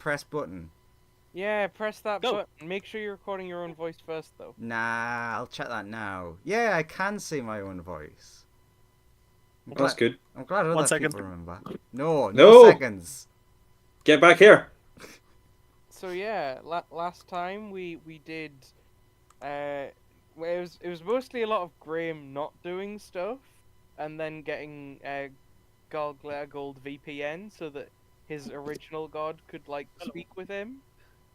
press button? Yeah, press that Go. button. Make sure you're recording your own voice first, though. Nah, I'll check that now. Yeah, I can see my own voice. That's good. I'm glad other 1 second. people remember. No No! seconds. Get back here. So yeah, last time we did, well, it was mostly a lot of Graham not doing stuff, and then getting Gold VPN so that his original god could like speak with him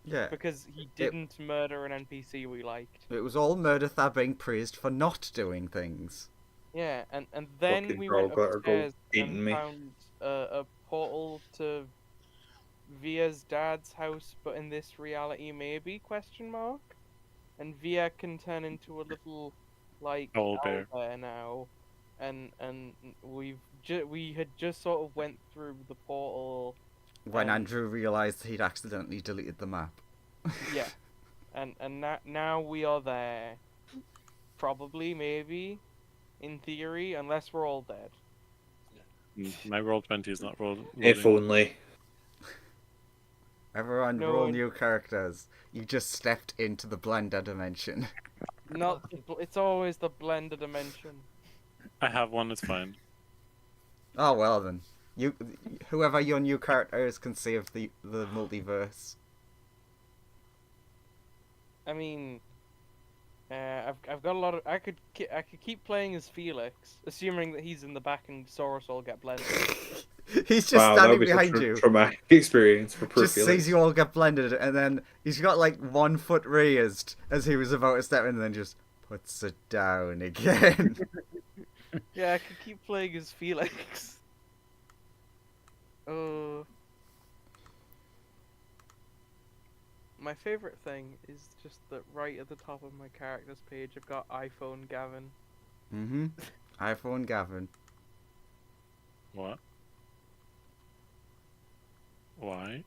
Yeah, because he didn't murder an NPC we liked. it was all Murdertha being praised for not doing things. Yeah, and then Fucking we went Grog are upstairs eating and me. found a portal to Via's dad's house, but in this reality maybe ? And Via can turn into a little like Owlbear. owlbear now, and we had just sort of went through the portal. When Andrew realised he'd accidentally deleted the map. Yeah, and now we are there. Probably, maybe, in theory, unless we're all dead. My Roll20 is not rolled. If only. Everyone No roll one- new characters. You just stepped into the Blender dimension. Not. It's always the blender dimension. I have one, it's fine. Oh well then. Whoever your new character is can save the multiverse. I mean, I've got a lot of. I could keep playing as Felix, assuming that he's in the back and Saurus will get blended. He's just Wow, that standing would be behind such a you. traumatic experience for poor Just Felix. sees you all get blended, and then he's got like 1 foot raised as he was about to step in, and then just puts it down again. Yeah, I could keep playing as Felix. Oh. My favorite thing is just that right at the top of my characters page, I've got iPhone Gavin. Mm-hmm. iPhone Gavin. What? Why?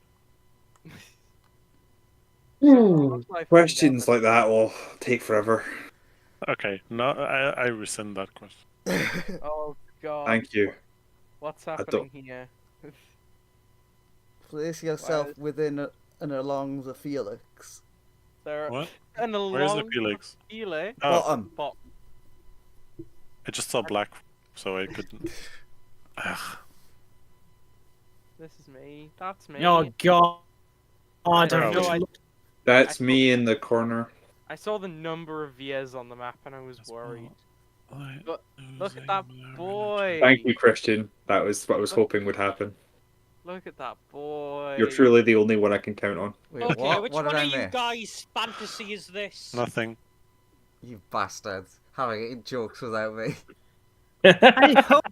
Questions like that will take forever. Okay, no, I rescind that question. Oh god. Thank you. What's don't- happening here? Place yourself within and along the Felix. There. What? And Where's the along Felix? Felix. Oh, Bottom. I just saw black, so I couldn't. Ugh. This is me. That's me. Oh god. I Bro. don't know. That's me in the corner. I saw the number of Vias on the map and I was worried. Why Look at that boy. Thank you, Christian. That was what I was hoping would happen. Look at that boy. You're truly the only one I can count on. Wait, Okay, what? which What did one I of you miss? guys' fantasy is this? Nothing. You bastards. Having jokes without me. I hope.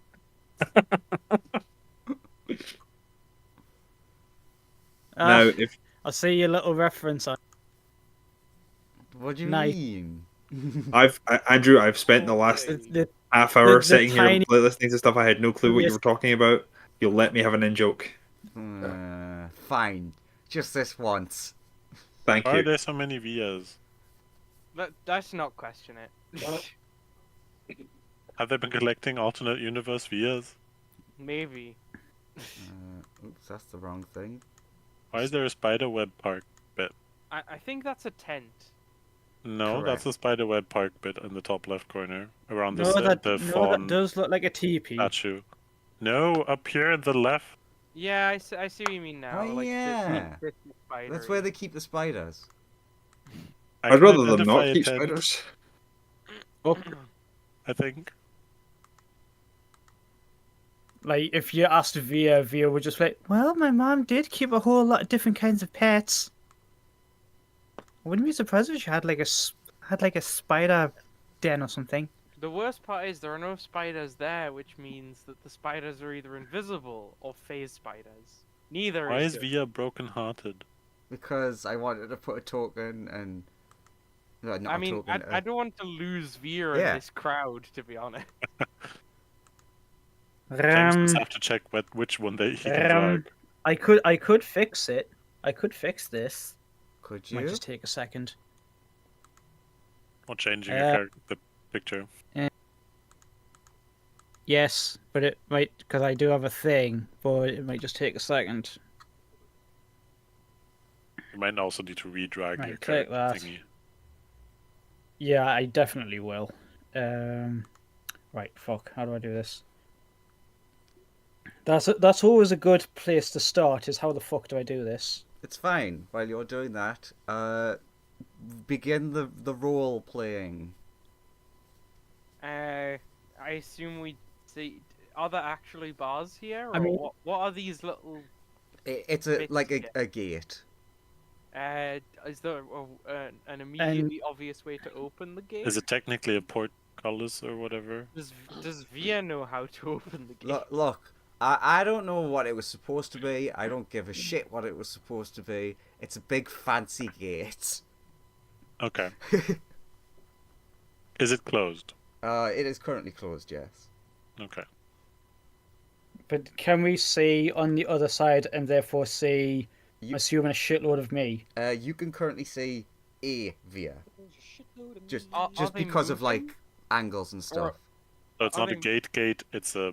Now, if I see your little reference. What do you Nice. mean? Andrew, I've spent the last The half hour the sitting here tiny- listening to stuff I had no clue what you Yes. were talking about. You'll let me have an in joke. Fine. Just this once. Thank Why are you. there so many Vias? Let's not question it. Have they been collecting alternate universe Vias? Maybe. Oops, that's the wrong thing. Why is there a spiderweb park bit? I think that's a tent. No, Correct. that's a spiderweb park bit in the top left corner around no, the that fawn does look like a teepee. statue. No, up here at the left. Yeah, I see what you mean now. Oh, like yeah. the spider. That's where they keep the spiders. I I'd can rather them identify not a keep tent, spiders. I think. Like, if you asked Via would just be like, well, my mom did keep a whole lot of different kinds of pets. I wouldn't be surprised if she had like a spider den or something. The worst part is there are no spiders there, which means that the spiders are either invisible or phase spiders. Neither Why is good. Via broken-hearted? Because I wanted to put a token and... No, not I a mean, token. I don't want to lose Via Yeah. in this crowd, to be honest. James does have to check which one he can drag. I could fix it. I could fix this. Could Might you? just take a second. Or changing your the picture. Yes, but it might, because I do have a thing, but it might just take a second. You might also need to redrag Right, your click character that. thingy. Yeah, I definitely will. Right, fuck. How do I do this? That's always a good place to start. Is how the fuck do I do this? It's fine. While you're doing that, begin the role playing. I assume we see. Are there actually bars here, or I mean- what are these little? It's a Bits, like yeah. a gate. Is there an immediately obvious way to open the gate? Is it technically a portcullis or whatever? Does Via know how to open the gate? Look, I don't know what it was supposed to be. I don't give a shit what it was supposed to be. It's a big fancy gate. Okay. Is it closed? It is currently closed. Yes. Okay. But can we see on the other side and therefore see, assuming a shitload of me? You can currently see a via just Are they because of moving? like angles and stuff. So it's Are not a they- gate, it's a...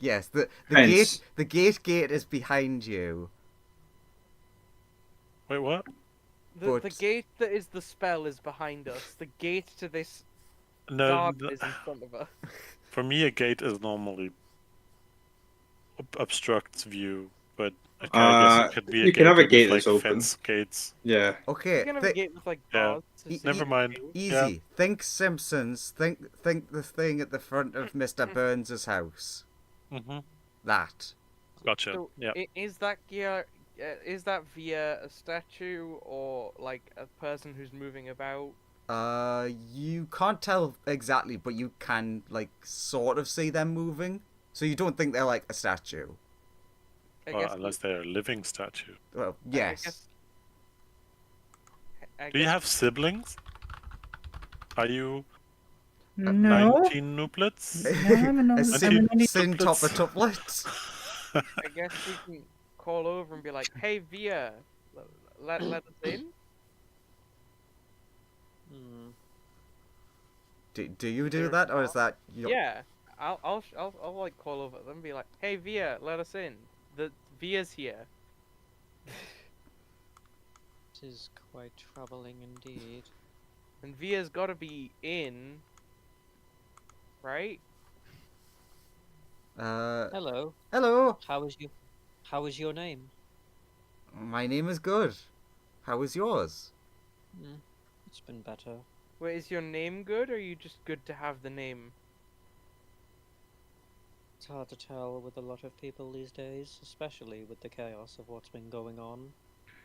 Yes, the Hence. gate is behind you. Wait, what? The But- gate that is the spell is behind us. The gate to this No, garden is in front of us. for me a gate is normally obstructs view, but I guess it could be a you gate can have a with, gate like, that's open. fence gates. Yeah. Okay, We're gonna have a gate with like Yeah. bars. to Never separate mind. you. easy. Yeah. Think Simpsons. Think the thing at the front of Mr. Burns's house. Mm-hmm. That. Gotcha. So Yeah. is that gear? Is that via a statue or like a person who's moving about? You can't tell exactly, but you can like sort of see them moving. So you don't think they're like a statue. I Well, guess. unless they're a living statue. Well, I yes. guess- I Do you guess- have siblings? Are you No. 19 nooplets? No, I'm a A non- sin, I'm an sin top tuplets. of tuplets. I guess we can call over and be like, "Hey, Via, let us in." Do you do They're that, or is not. that your... Yeah, I'll like call over them and be like, "Hey, Via, let us in. The Via's here." This is quite troubling indeed. And Via's got to be in, right? Hello. Hello. How is your name? My name is good. How is yours? It's been better. Wait, is your name good, or are you just good to have the name? It's hard to tell with a lot of people these days, especially with the chaos of what's been going on.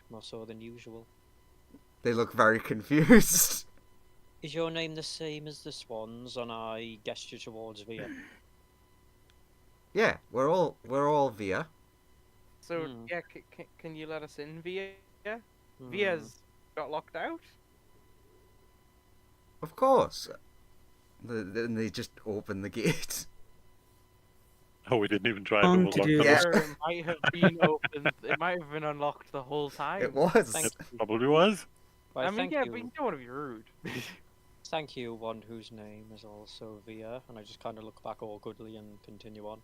More so than usual. They look very confused. Is your name the same as the Swans? And I gesture towards Via. Yeah, we're all via. So Hmm. yeah, can you let us in, Via? Hmm. Via's got locked out. Of course. Then they just open the gate. Oh, we didn't even try to On unlock to do the Yeah. door. Or it might have been open. It might have been unlocked the whole time. It was. Thank- It probably was. Why, I mean, thank yeah, you. but you don't want to be rude. Thank you, one whose name is also Via. And I just kind of look back awkwardly and continue on.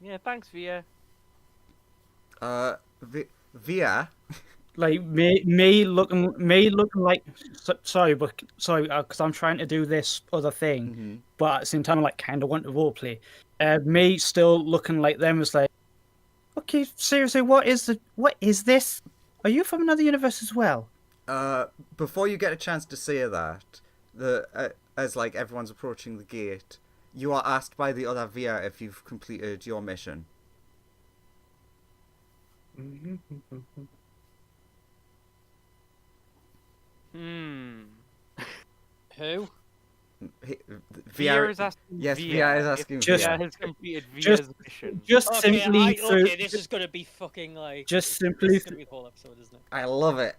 Yeah, thanks, Via. Via. Like me looking like sorry, because I'm trying to do this other thing, Mhm. but at the same time, I like kind of want to roleplay. Me still looking like them is like, okay, seriously, what is this? Are you from another universe as well? Before you get a chance to say that, as like everyone's approaching the gate, you are asked by the other Via if you've completed your mission. Hmm. Who? Via Via is asking. yes, Via Via is if asking Just- Via Via. has completed just- Via's mission. Just Okay, simply through. okay, this is gonna be fucking like. Just this simply is gonna be the whole episode, isn't it? I love it.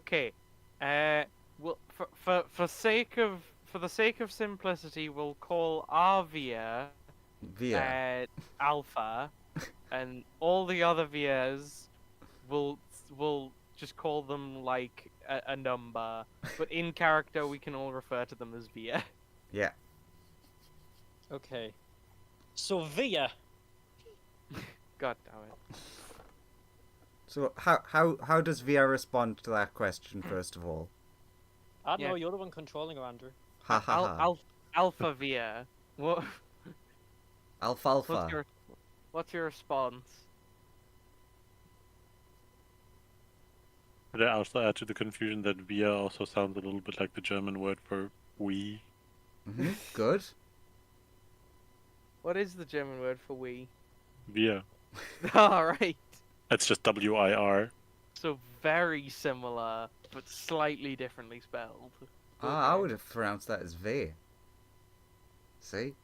Okay. Well, for the sake of simplicity, we'll call our Via Via. Alpha, and all the other Vias will just call them like a number, but in character we can all refer to them as Via. Yeah. Okay. So Via. God damn it. So how does Via respond to that question first of all? I don't Yeah. know, you're the one controlling her, Andrew. Ha ha ha. Alpha Via. What? Alfalfa. What's your response? Could I also add to the confusion that "wir" also sounds a little bit like the German word for "we"? Good. What is the German word for we? "Wir." All right. It's just "wir." So very similar, but slightly differently spelled. Ah, I Okay. would have pronounced that as V. See?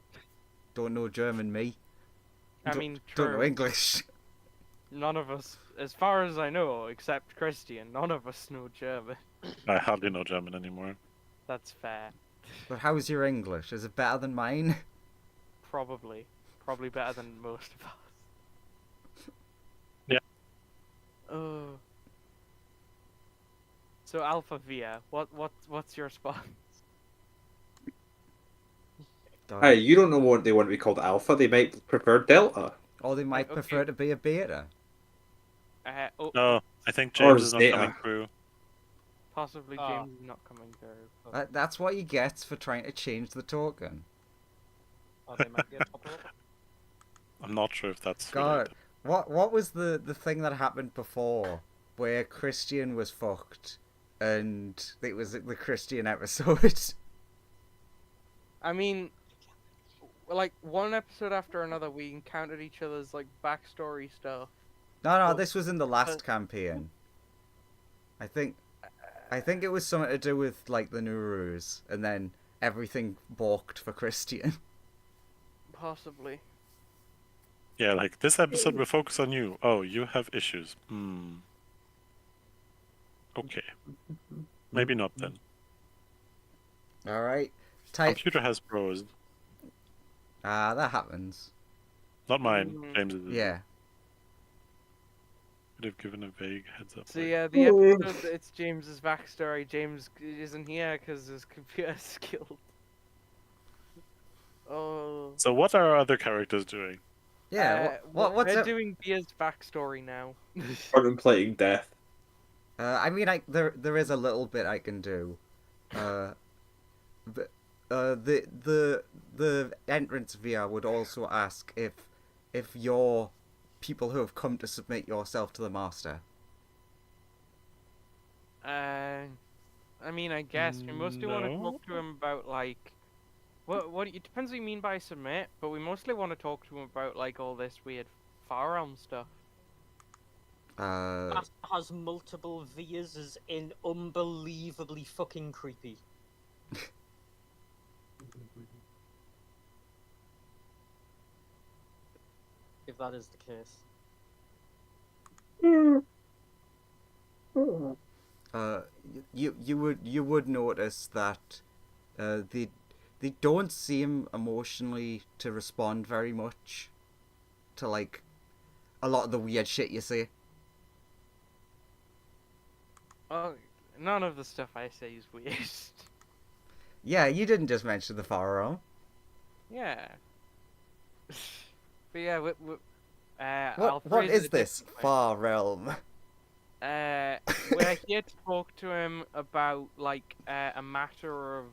Don't know German, me. I mean, Don't know true. English. None of us, as far as I know, except Christian, none of us know German. I hardly know German anymore. That's fair. But how's your English? Is it better than mine? Probably. Probably better than most of us. Yeah. Oh. So Alpha Via, what's your response? Hey, you don't know what they want to be called alpha. They might prefer delta. Or they might okay. prefer to be a beta. No, I think Or James is not Zeta. coming through. Possibly Ah. James is not coming through. That's what he gets for trying to change the token. Oh, they might be a couple. I'm not sure if that's God, related. what was the thing that happened before where Christian was fucked and it was the Christian episode? I mean, like one episode after another, we encountered each other's like backstory stuff. No, this was in the last campaign. I think it was something to do with like the Nurus, and then everything balked for Christian. Possibly. Yeah, like this episode will focus on you. Oh, you have issues. Okay. Maybe not then. All right, type. Computer has froze. Ah, that happens. Not mine. Mm. James's. Yeah. Could have given a vague heads up. So like- yeah, the episode that it's James's backstory. James isn't here because his computer skilled. Oh. So what are our other characters doing? Yeah. What's We're it? doing Via's backstory now. Contemplating death. I mean, there is a little bit I can do. But the entrance via would also ask if you're people who have come to submit yourself to the master. I mean, I guess we mostly want to No. talk to him about like, what it depends what you mean by submit, but we mostly want to talk to him about like all this weird Far Realm stuff. That has multiple Vias is in unbelievably fucking creepy. If that is the case. You would notice that they don't seem emotionally to respond very much to like a lot of the weird shit you see. Oh, none of the stuff I say is weird. Yeah, you didn't just mention the Far Realm. Yeah. But yeah, What is this Far Realm? We're here to talk to him about like a matter of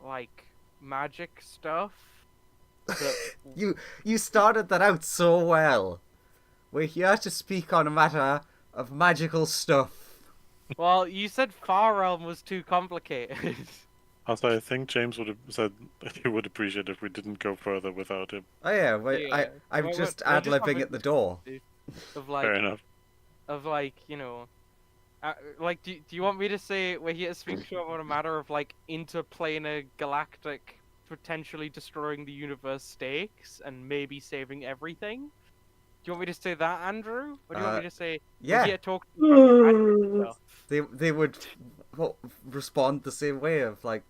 like magic stuff. That... You started that out so well. We're here to speak on a matter of magical stuff. Well, you said Far Realm was too complicated. Also, I think James would have said that he would appreciate if we didn't go further without him. Oh yeah, Yeah. I'm We're- just we're ad-libbing having at the door. of Fair like enough. you know, like do you want me to say we're here to speak to him on a matter of like interplanar galactic potentially destroying the universe stakes and maybe saving everything? Do you want me to say that, Andrew? Or do you want me to say we're Yeah, here to talk to him about magic stuff? they would respond the same way of like,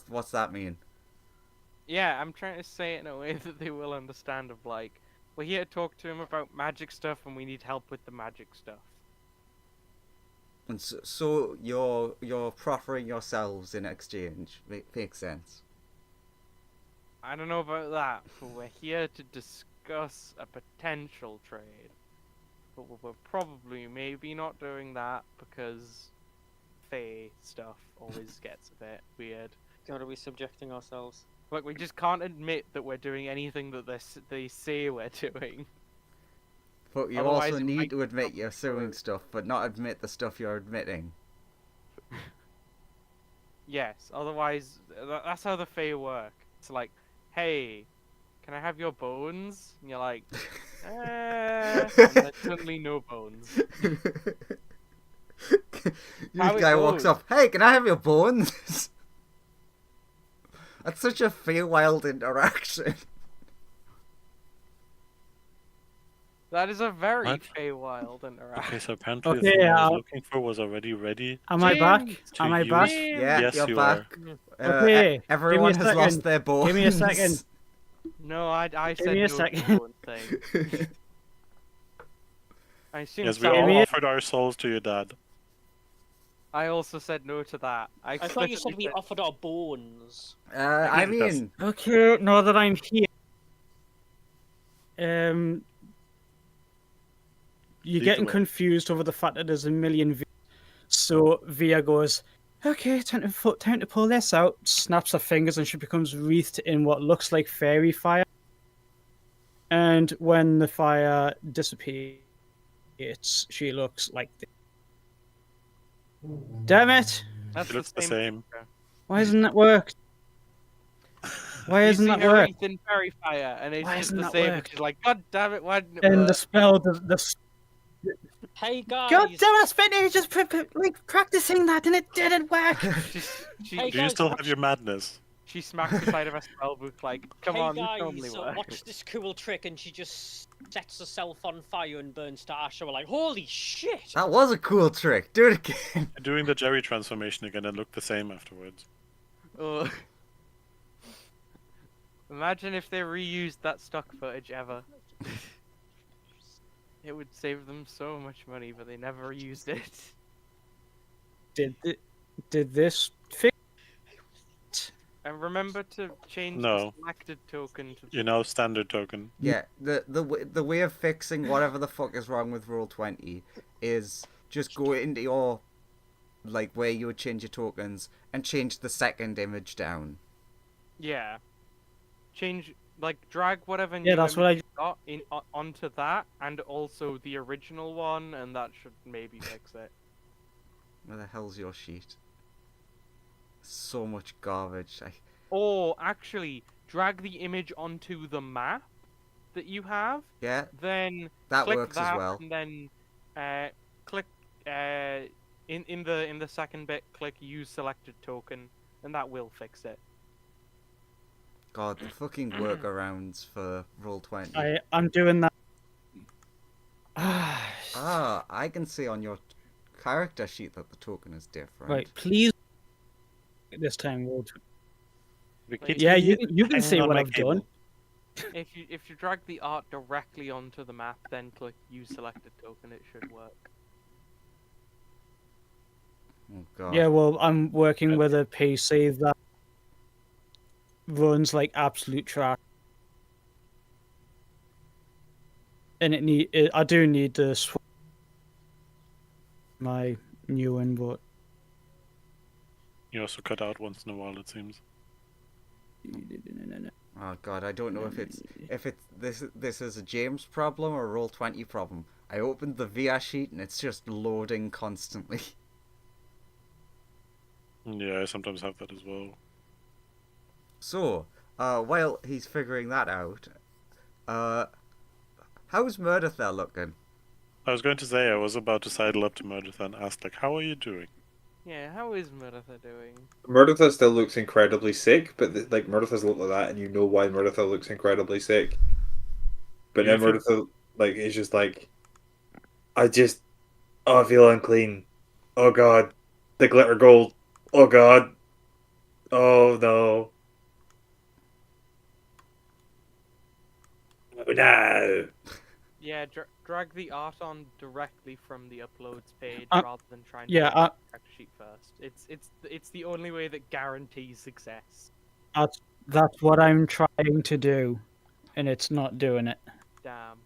what's that mean? Yeah, I'm trying to say it in a way that they will understand of like, we're here to talk to him about magic stuff and we need help with the magic stuff. And so you're proffering yourselves in exchange. Makes sense. I don't know about that, but we're here to discuss a potential trade. but we're probably maybe not doing that because Fae stuff always gets a bit weird. God, are we subjecting ourselves? Like, we just can't admit that we're doing anything that they say we're doing. But you Otherwise, also it need might to admit come you're suing through. stuff, but not admit the stuff you're admitting. Yes, otherwise, that's how the Fae work. It's like, hey, can I have your bones? And you're like, and then suddenly no bones. How This it guy walks goes. up, hey, can I have your bones? That's such a Feywild interaction. That is a very What? Feywild interaction. Okay, so apparently Okay, the thing I was I'll- looking for was already ready. Am I back? James, to Am I use- back? Yeah, Yes, you're you back. Okay, Everyone give me a has lost second. their bones. Give me a second. No, I Give said me no a to second. the bone thing. I assume Yes, we someone- all Give me a- offered our souls to your dad. I also said no to that. I thought you said explicitly we offered our bones. I mean, Okay, now that I'm here, you're Lead getting the way. confused over the fact that there's a million. So Via goes, okay, time to pull this out. Snaps her fingers, and she becomes wreathed in what looks like fairy fire. And when the fire dissipates, she looks like this. Damn it! That's It looks the same. picture. Why hasn't that worked? Why You hasn't see that her worked? wreathed in fairy fire, and it's Why just hasn't the that same. And worked? she's like, God damn it! Why didn't it And work?" the spell, the Hey guys! God damn it! I spent ages like practicing that, and it didn't work. She, Hey, Do you guys, still watch- have your madness? she smacks the side of her spell book like, come hey on, this guys, totally works. watch this cool trick, and she just sets herself on fire and burns to ash. And we're like, holy shit! that was a cool trick. Do it again. Doing the Jerry transformation again and look the same afterwards. Ugh. Imagine if they reused that stock footage ever. It would save them so much money, but they never used it. Did this fix? And remember to change No. the selected token to You know, standard token. Yeah, the way of fixing whatever the fuck is wrong with Roll20 is just go into your, like, where you would change your tokens and change the second image down. Yeah. Change, like, drag whatever Yeah, new that's what image you got onto that, and also the original one, and that should maybe fix it. Where the hell's your sheet? So much garbage. Or, actually, drag the image onto the map that you have, Yeah, then that click works that, as well. and then click in the second bit, click use selected token, and that will fix it. God, the fucking workarounds for Roll20. I'm doing that. Ah, I can see on your character sheet that the token is different. Right, please. This time, we'll. We Like, keep Yeah, you can hanging see on what my I've cable. done. If you drag the art directly onto the map, then click use selected token, it should work. Oh god. Yeah, well, I'm working with a PC that runs like absolute trash, and I do need to swap my new one, but You also cut out once in a while, it seems. Oh god, I don't know if it's this is a James problem or a Roll20 problem. I opened the VR sheet and it's just loading constantly. Yeah, I sometimes have that as well. So, while he's figuring that out, how's Murdertha looking? I was going to say, I was about to sidle up to Meredith and ask, like, how are you doing? Yeah, how is Meredith doing? Murdertha still looks incredibly sick, but like Murdertha's look like that, and you know why Murdertha looks incredibly sick. But Yeah, then if you- Murdertha, like, is just like, I feel unclean. Oh god, the glitter gold. Oh god. Oh no. Oh no. Yeah, drag the art on directly from the uploads page Uh, rather than trying yeah, to make the character sheet first. It's the only way that guarantees success. that's what I'm trying to do, and it's not doing it. Damn.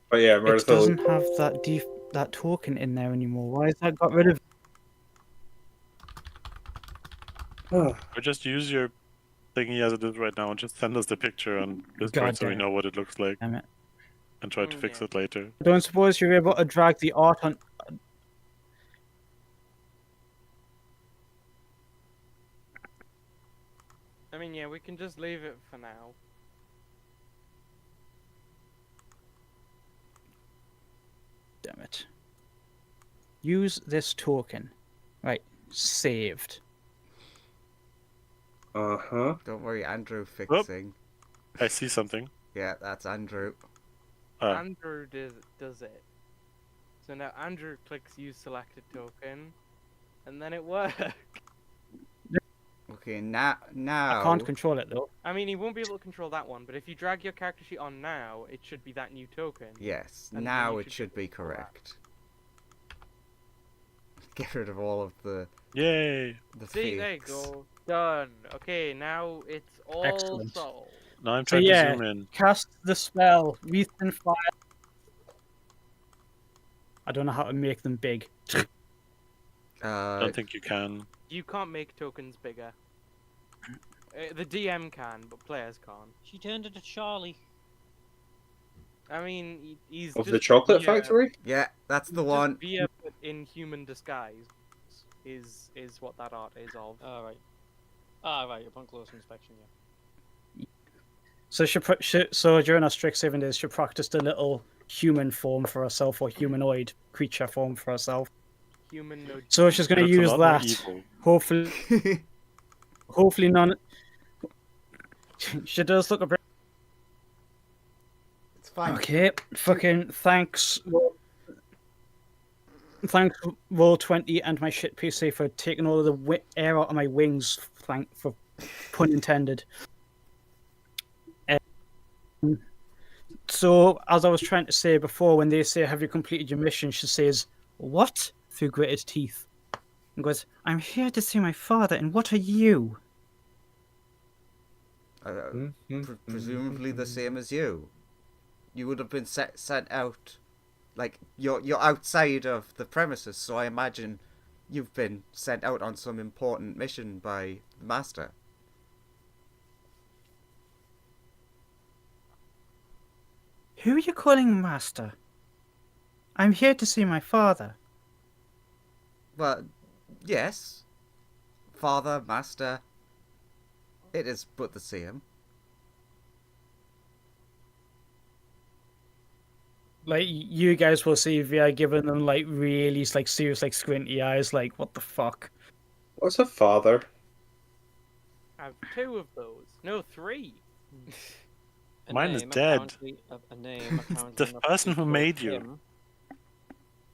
But yeah, it Myrtle. doesn't have that token in there anymore. Why has that got rid of? Or just use your thingy as it is right now and just send us the picture on Discord God so we damn know what it looks like it. and try to fix Yeah. it later. I don't suppose you're able to drag the art on. I mean, yeah, we can just leave it for now. Damn it. Use this token. Right, saved. Uh-huh. Don't worry, Andrew fixing. I see something. Yeah, that's Andrew. Andrew does it. So now Andrew clicks use selected token, and then it works. Okay, now I can't control it though. I mean, he won't be able to control that one, but if you drag your character sheet on now, it should be that new token. yes, And then now you it should be be able to control that. correct. Get rid of all of the Yay! See, there you fakes. go. Done. Okay, now it's all Excellent. solved. Now I'm So trying yeah, to zoom in. cast the spell. Wreath and fire. I don't know how to make them big. I don't think you can. You can't make tokens bigger. The DM can, but players can't. She turned into Charlie. I mean, he's Of just the chocolate via- factory? yeah, that's the just one. via put in human disguise is what that art is of. Alright. Right, upon close inspection, yeah. So during our strict 7 days, she practiced a little human form for herself, or humanoid creature form for herself. Human no. So she's going to Looks a use lot more that. evil. Hopefully none. She does look a bit. It's fine. Okay, fucking thanks. Thanks, Roll20 and my shit PC for taking all of the air out of my wings. For pun intended. So, as I was trying to say before, when they say, "Have you completed your mission?" she says, "What?" through gritted teeth. And goes, "I'm here to see my father, and what are you?" Presumably the same as you. You would have been sent out, like you're outside of the premises, so I imagine you've been sent out on some important mission by the master. Who are you calling master? I'm here to see my father. Well, yes, father, master. It is but the same. Like, you guys will see Via giving them like really like serious like squinty eyes, like, what the fuck? What's a father? I have 2 of those. No, 3. Mine is dead. A name apparently The not person to be who called made you. him.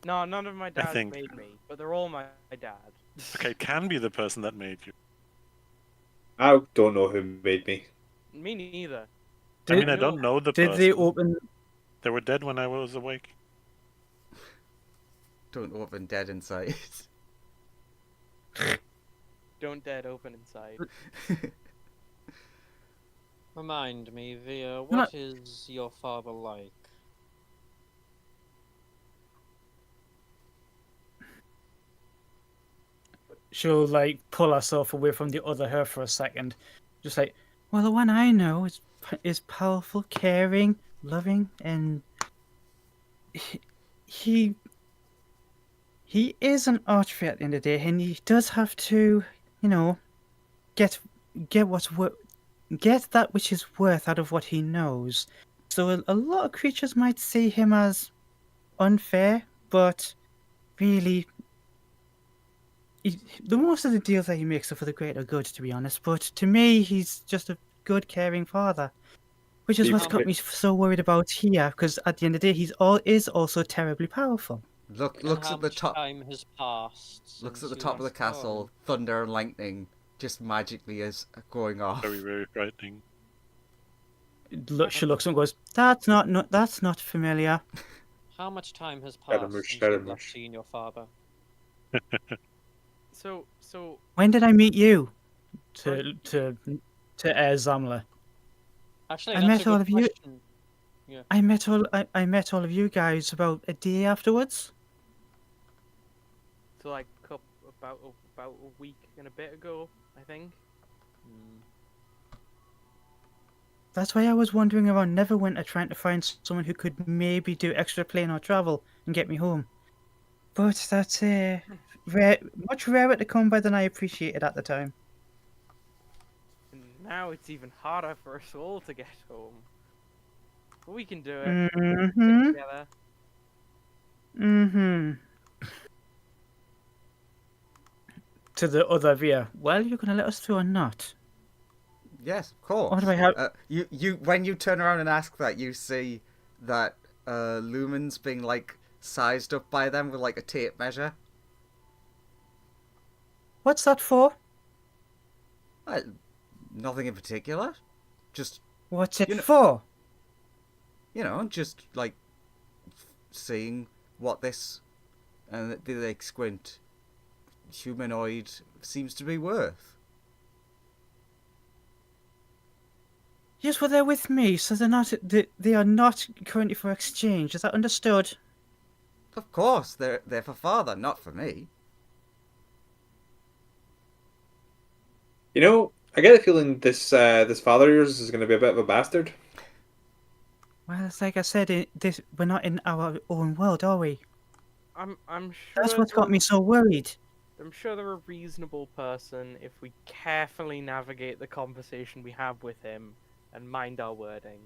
No, none of my dads think. made me, but they're all my dad. Okay, it can be the person that made you. I don't know who made me. Me neither. I mean, I don't know the Did person. they open? They were dead when I was awake. Don't open dead inside. Don't dead open inside. Remind me, Via, what is your father like? She'll like pull herself away from the other her for a second, just like, well, the one I know is powerful, caring, loving, and he is an archer at the end of the day, and he does have to, get get that which is worth out of what he knows. So a lot of creatures might see him as unfair, but really, the most of the deals that he makes are for the greater good, to be honest. But to me, he's just a good, caring father, which is what's got me so worried about here. Because at the end of the day, is also terribly powerful. Looks at the top. Time has passed. Looks at the since top of you the castle. last Thunder and lightning just magically is going off. Very, very frightening. She looks and goes, "That's not familiar." How much time has Shadowmush, passed since you've Shadowmush. last seen your father? So When did I meet you? To Zamla. Actually, I that's met a good all of you. question. I met all of you guys about a day afterwards. So like about a week and a bit ago, I think. Hmm. That's why I was wandering around Neverwinter trying to find someone who could maybe do extra plane or travel and get me home. But that's much rarer to come by than I appreciated at the time. And now it's even harder for us all to get home. But we can do it. Stick Mm-hmm. together. Mm-hmm. To the other Via. Well, you're gonna let us through or not? Yes, of course. What do I have? You when you turn around and ask that, you see that Lumen's being like sized up by them with like a tape measure. What's that for? Uh, Nothing in particular. Just What's it You know- for? just like seeing what this the like squint humanoid seems to be worth. Yes, well, they're with me, so they are not currently for exchange. Is that understood? Of course, they're for father, not for me. You know, I get a feeling this father of yours is going to be a bit of a bastard. Well, it's like I said, we're not in our own world, are we? I'm sure That's what's got me so worried. I'm sure they're a reasonable person if we carefully navigate the conversation we have with him and mind our wording.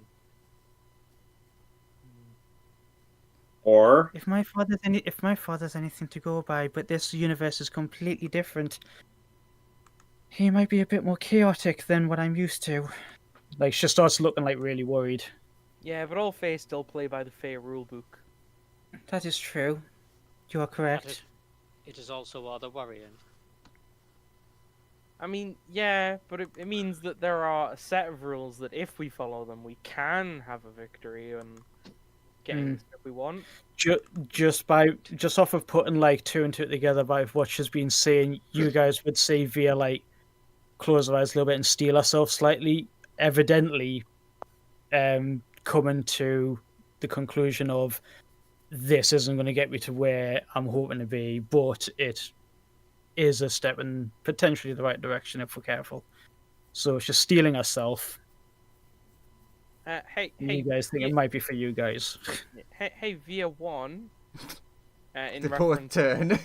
Or If my father's anything to go by, but this universe is completely different, he might be a bit more chaotic than what I'm used to. Like, she starts looking like really worried. Yeah, but all Fae still play by the Fae rulebook. That is true. You are correct. It is also rather worrying. I mean, yeah, but it means that there are a set of rules that if we follow them, we can have a victory and getting the stuff we want. Just off of putting like two and two together by what she's been saying, you guys would say via like close our eyes a little bit and steel ourselves slightly, evidently coming to the conclusion of this isn't going to get me to where I'm hoping to be, but it is a step in potentially the right direction if we're careful. So she's stealing herself. Hey, You guys think it might be for you guys. hey, Via One. In The poet reference, turn.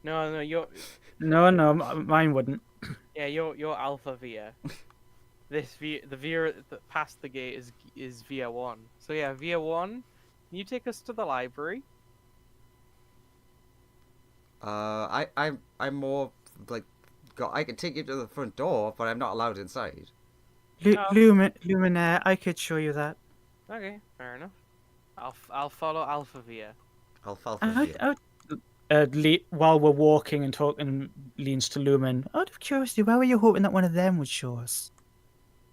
no, you're No, mine wouldn't. you're Alpha Via. The Via that passed the gate is Via One. So yeah, Via One, can you take us to the library? I'm more like I can take you to the front door, but I'm not allowed inside. Oh. Luminaire, I could show you that. Okay, fair enough. I'll follow Alpha Via. Alfalfa view. While we're walking and talking, leans to Lumen. Out of curiosity, where were you hoping that one of them would show us?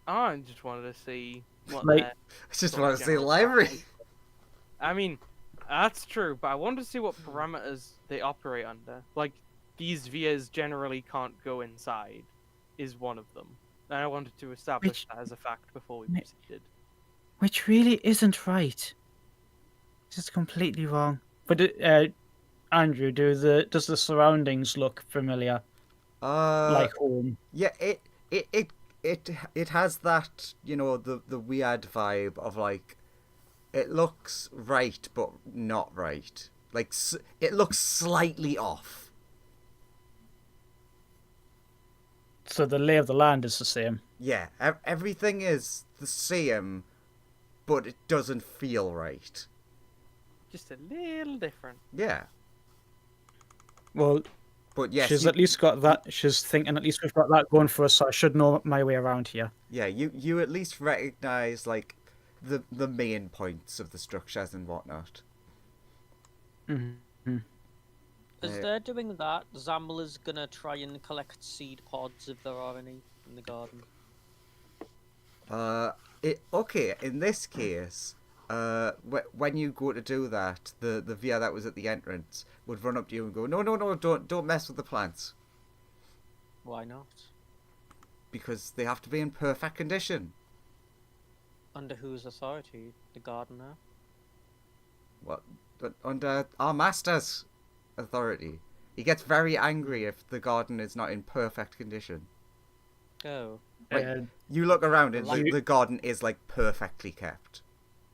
Oh, I just wanted to see what Like- their I just sort want of to see the general library. plan is. I mean, that's true, but I wanted to see what parameters they operate under. Like, these vias generally can't go inside, is one of them. And I wanted to establish that as a fact before we proceeded. Which really isn't right. This is completely wrong. But Andrew, does the surroundings look familiar, like home? Yeah, it has that, the weird vibe of like it looks right but not right. Like it looks slightly off. So the lay of the land is the same. Yeah, everything is the same, but it doesn't feel right. Just a little different. Yeah, Well, but yes, she's at least got that. She's thinking at least we've got that going for us, so I should know my way around here. yeah, you at least recognize like the main points of the structures and whatnot. Mm-hmm. As Yeah. they're doing that, Zamble is gonna try and collect seed pods if there are any in the garden. Okay, in this case, when you go to do that, the Via that was at the entrance would run up to you and go, no, don't mess with the plants, Why not? because they have to be in perfect condition. Under whose authority? The gardener? What? But under our master's authority. He gets very angry if the garden is not in perfect condition. Oh. Like, Uh, you look around and Well, the garden is like perfectly kept.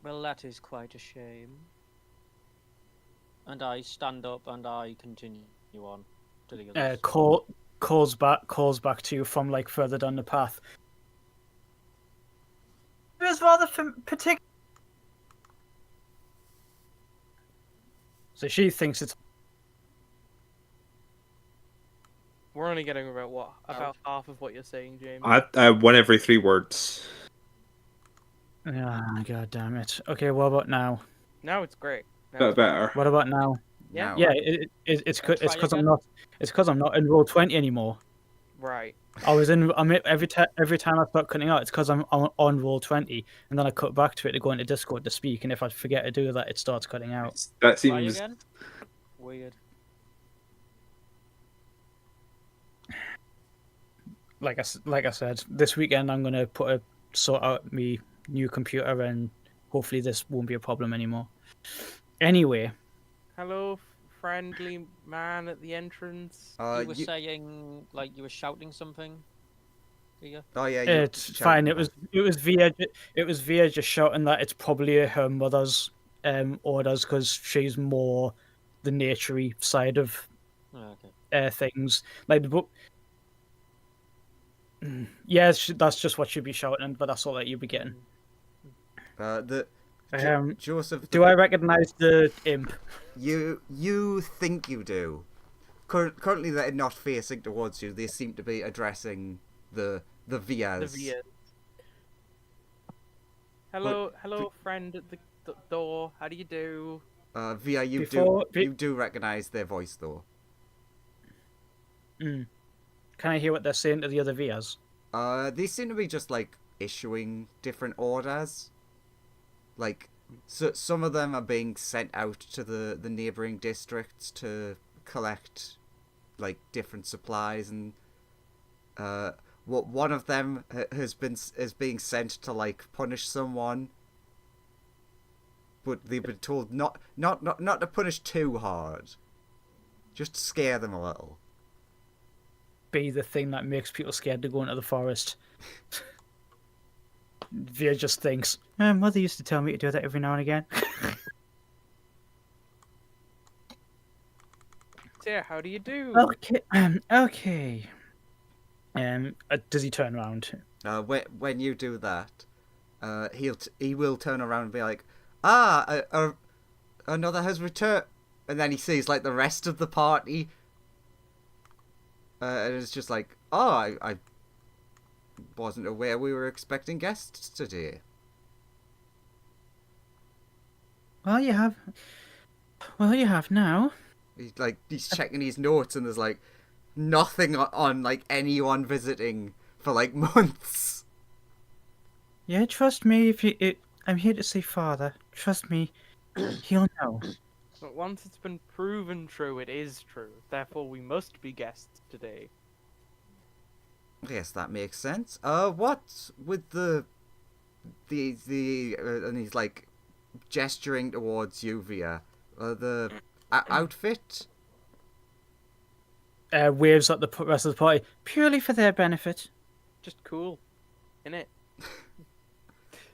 Well, that is quite a shame. And I stand up and I continue on to the others. calls back to you from like further down the path. It was rather particular. So she thinks it's We're only getting about half of what you're saying, James. One every 3 words. ah, god damn it. Okay, what about now? Now it's great. Now Bit it's better. What about now? Yeah. Now, Yeah, it's Try because I'm again. not I'm not in roll 20 anymore. right. Every time I start cutting out, it's because I'm on roll 20, and then I cut back to it to go into Discord to speak, and if I forget to do that, it starts cutting out. That Try seems. again? Weird. Like I said, this weekend I'm gonna sort out my new computer, and hopefully this won't be a problem anymore. Anyway, Hello, friendly man at the entrance. You were saying, like, you were shouting something? Via? oh yeah, it's fine. It was Via just shouting that it's probably her mother's orders because she's more the naturey side of Oh, okay. things. Like the book. Yeah, that's just what she'd be shouting, but that's all that you'd be getting. Joseph. Do I recognize the imp? You think you do. Currently, they're not facing towards you. They seem to be addressing the Vias. The Vias. Hello, friend at the door. How do you do? Via, you do recognize their voice though. Can I hear what they're saying to the other Vias? They seem to be just like issuing different orders. Like, so some of them are being sent out to the neighboring districts to collect like different supplies, and one of them is being sent to like punish someone, but they've been told not to punish too hard, just scare them a little. Be the thing that makes people scared to go into the forest. Via just thinks, Mother used to tell me to do that every now and again. Dear, how do you do? Okay. Okay. Does he turn around? When you do that, he will turn around and be like, another has returned, and then he sees like the rest of the party, and it's just like, I wasn't aware we were expecting guests today. Well, you have. Well, you have now. He's checking his notes, and there's like nothing on like anyone visiting for like months. Yeah, trust me. I'm here to see Father. Trust me, he'll know. But once it's been proven true, it is true. Therefore, we must be guests today. Yes, that makes sense. What with the and he's like gesturing towards you via the outfit. Waves at the rest of the party purely for their benefit. Just cool, innit?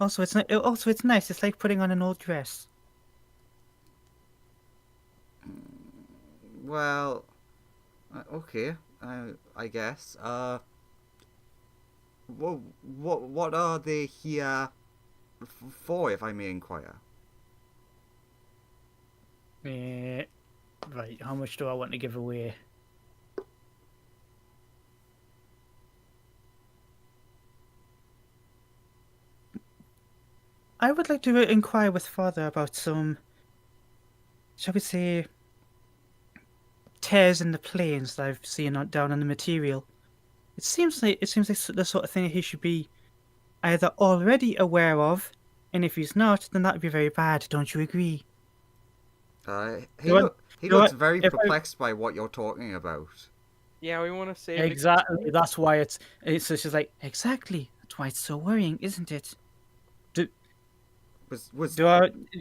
Also, it's nice. It's like putting on an old dress. Well, okay, I guess. What are they here for, if I may inquire? Right. How much do I want to give away? I would like to inquire with Father about some, shall we say, tears in the plains that I've seen down on the material. It seems like the sort of thing he should be either already aware of, and if he's not, then that would be very bad. Don't you agree? He looks very perplexed by what you're talking about. Yeah, we want to save Exactly. That's why it's just like exactly. That's why it's so worrying, isn't it? Was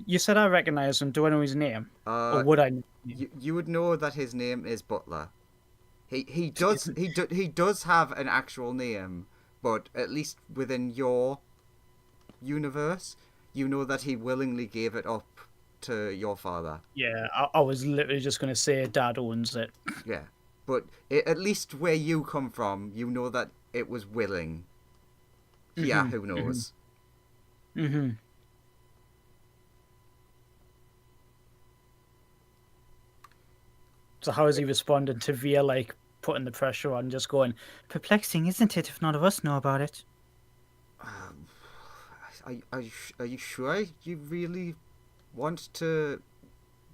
You said I recognize him. Do I know his name? Or uh would I know his name? you would know that his name is Butler. He does have an actual name, but at least within your universe, you know that he willingly gave it up to your father. Yeah, I was literally just going to say Dad owns it. Yeah, but at least where you come from, you know that it was willing. Yeah, who knows? Mm-hmm. So how is he responding to Via, like, putting the pressure on, just going, perplexing, isn't it, if none of us know about it? Are you sure you really want to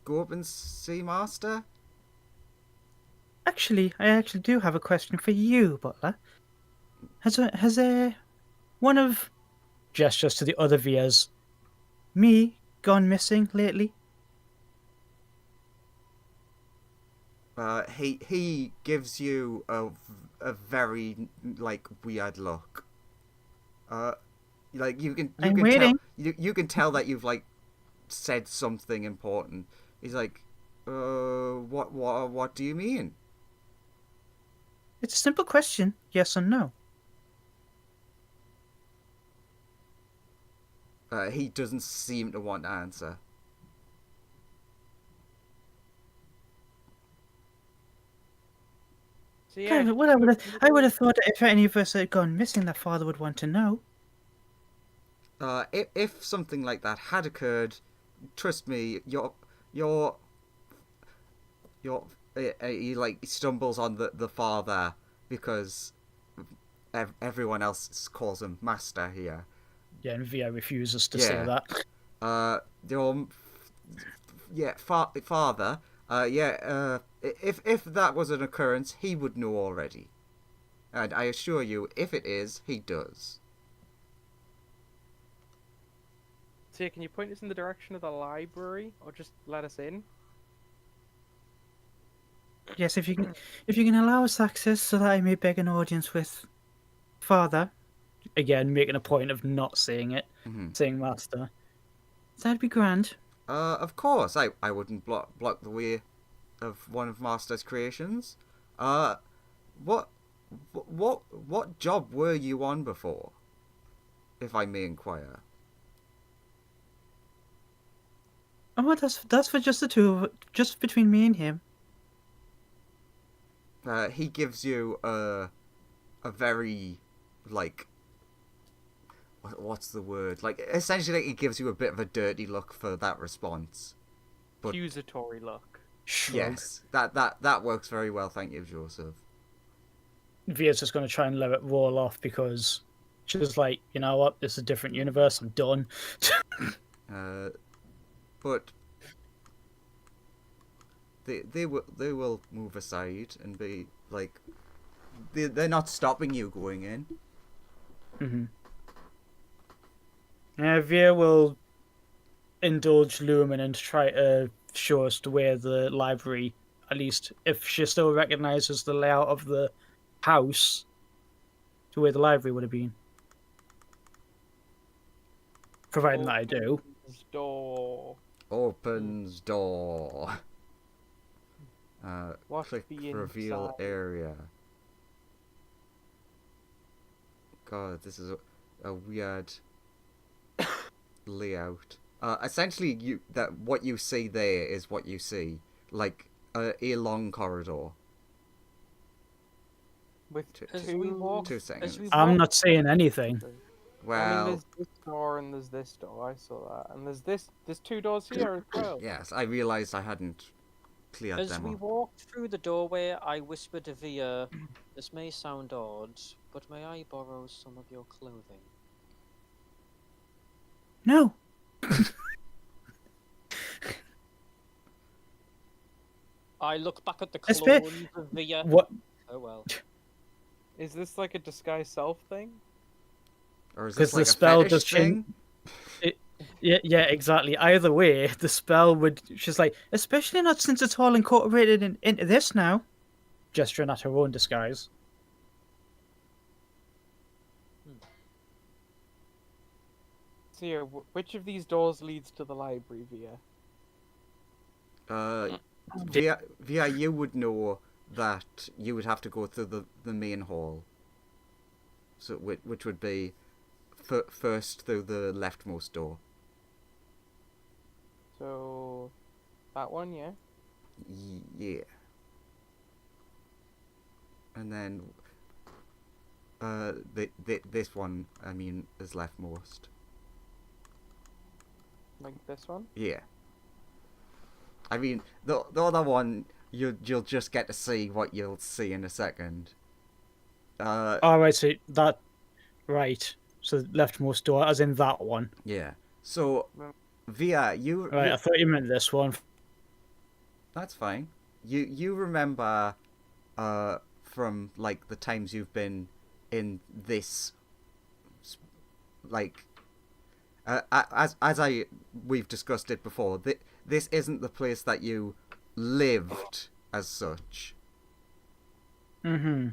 go up and see Master? Actually, I actually do have a question for you, Butler. Has one of, gestures to the other Vias, me, gone missing lately? He gives you a very like weird look. Like you can I'm tell waiting. you can tell that you've like said something important. He's like, what do you mean? It's a simple question, yes or no. He doesn't seem to want to answer. So yeah, God, I would have thought that if any of us had gone missing, that father would want to know. If something like that had occurred, trust me, your he like stumbles on the father because everyone else calls him Master here. Yeah, and Via refuses to say Yeah. that. Your father. If that was an occurrence, he would know already, and I assure you, if it is, he does. so yeah, can you point us in the direction of the library, or just let us in? Yes, if you can allow us access so that I may beg an audience with father. Again, making a point of not saying it, saying Master. That'd be grand. Of course, I wouldn't block the way of one of Master's creations. What what job were you on before, if I may inquire? Oh, that's for just the two, just between me and him. He gives you a very like what's the word, like essentially he gives you a bit of a dirty look for that response. But- Accusatory look. Shrug. Yes, that works very well. Thank you, Joseph. Via's just going to try and let it roll off because she's like, you know what, this is a different universe. I'm done. But they will move aside and be like, they're not stopping you going in. Mm-hmm. Via will indulge Lumen and try to show us to where the library, at least if she still recognizes the layout of the house, to where the library would have been. Providing that I do. Door. Opens door. What's Click the reveal inside? area. God, this is a weird layout. Essentially, what you see there is what you see, like a long corridor. With As two, we walk, 2 seconds. I'm not saying anything. I Well, mean, there's this door and there's this door. I saw that, and there's two doors here as well. yes, I realised I hadn't cleared as them we up. walked through the doorway, I whispered to Via, "This may sound odd, but may I borrow some of your clothing?" No. I look back at the It's bit- clones of Via. What? Oh well. Is this like a disguise self thing? Or is 'Cause this the like a spell fetish does change- thing? Yeah, exactly. Either way, the spell would. She's like, especially not since it's all incorporated into this now. Gesturing at her own disguise. So yeah, which of these doors leads to the library, Via? Via, you would know that you would have to go through the main hall. So which would be first through the leftmost door. So that one, yeah. Yeah. And then this one, I mean, is leftmost. Like this one. Yeah. I mean, the other one, you'll just get to see what you'll see in a second. Oh, right, so that... Right. So leftmost door, as in that one. Yeah. So, Via, Right, I thought you meant this one. that's fine. You remember, from like the times you've been in this, like, we've discussed it before. This isn't the place that you lived as such. Mm-hmm.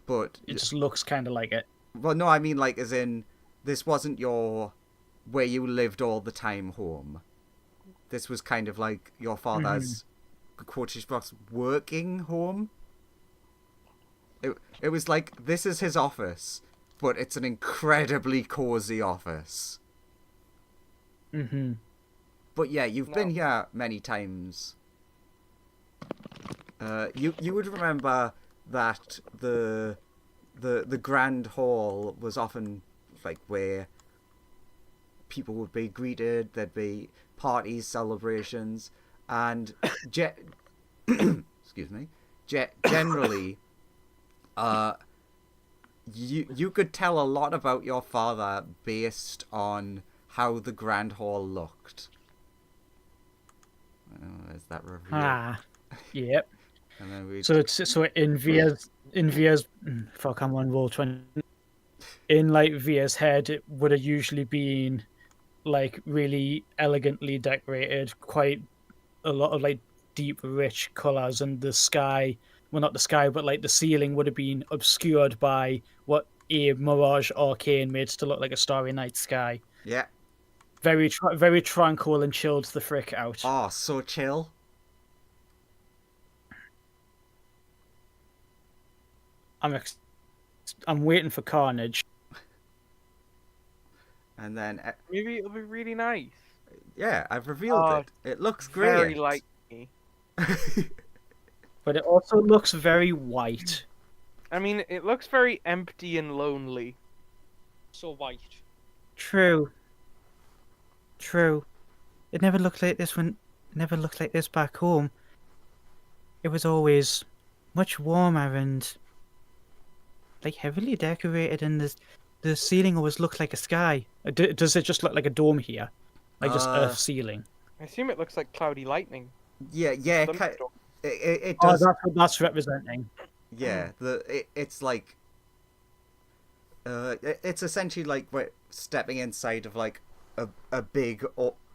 But It just looks kind of like it. well, no, I mean like as in this wasn't your where you lived all the time home. This was kind of like your father's quotation box working home. It was like this is his office, but it's an incredibly cozy office. Mm-hmm. But yeah, you've been here many times. You would remember that the grand hall was often like where people would be greeted. There'd be parties, celebrations, and excuse me, generally, you could tell a lot about your father based on how the grand hall looked. There's that review. Ah, yep. And then we So in Via's fuck, I'm on roll 20. In like Via's head, it would have usually been like really elegantly decorated, quite a lot of like deep, rich colors, and the sky, well, not the sky, but like the ceiling would have been obscured by what a Mirage Arcane made to look like a starry night sky. yeah. Very very tranquil and chilled the frick out. Oh, so chill. I'm waiting for carnage. And then Maybe it'll be really nice. yeah, I've revealed Oh, it. It looks Very great. like me. But it also looks very white. I mean, it looks very empty and lonely. So white. True. It never looked like this never looked like this back home. It was always much warmer and like heavily decorated, and the ceiling always looked like a sky. Does it just look like a dome here? Like just Earth ceiling? I assume it looks like cloudy lightning. yeah, Thunderstorm. it Oh, does. that's what that's representing. Yeah, it's like it's essentially like we're stepping inside of like a big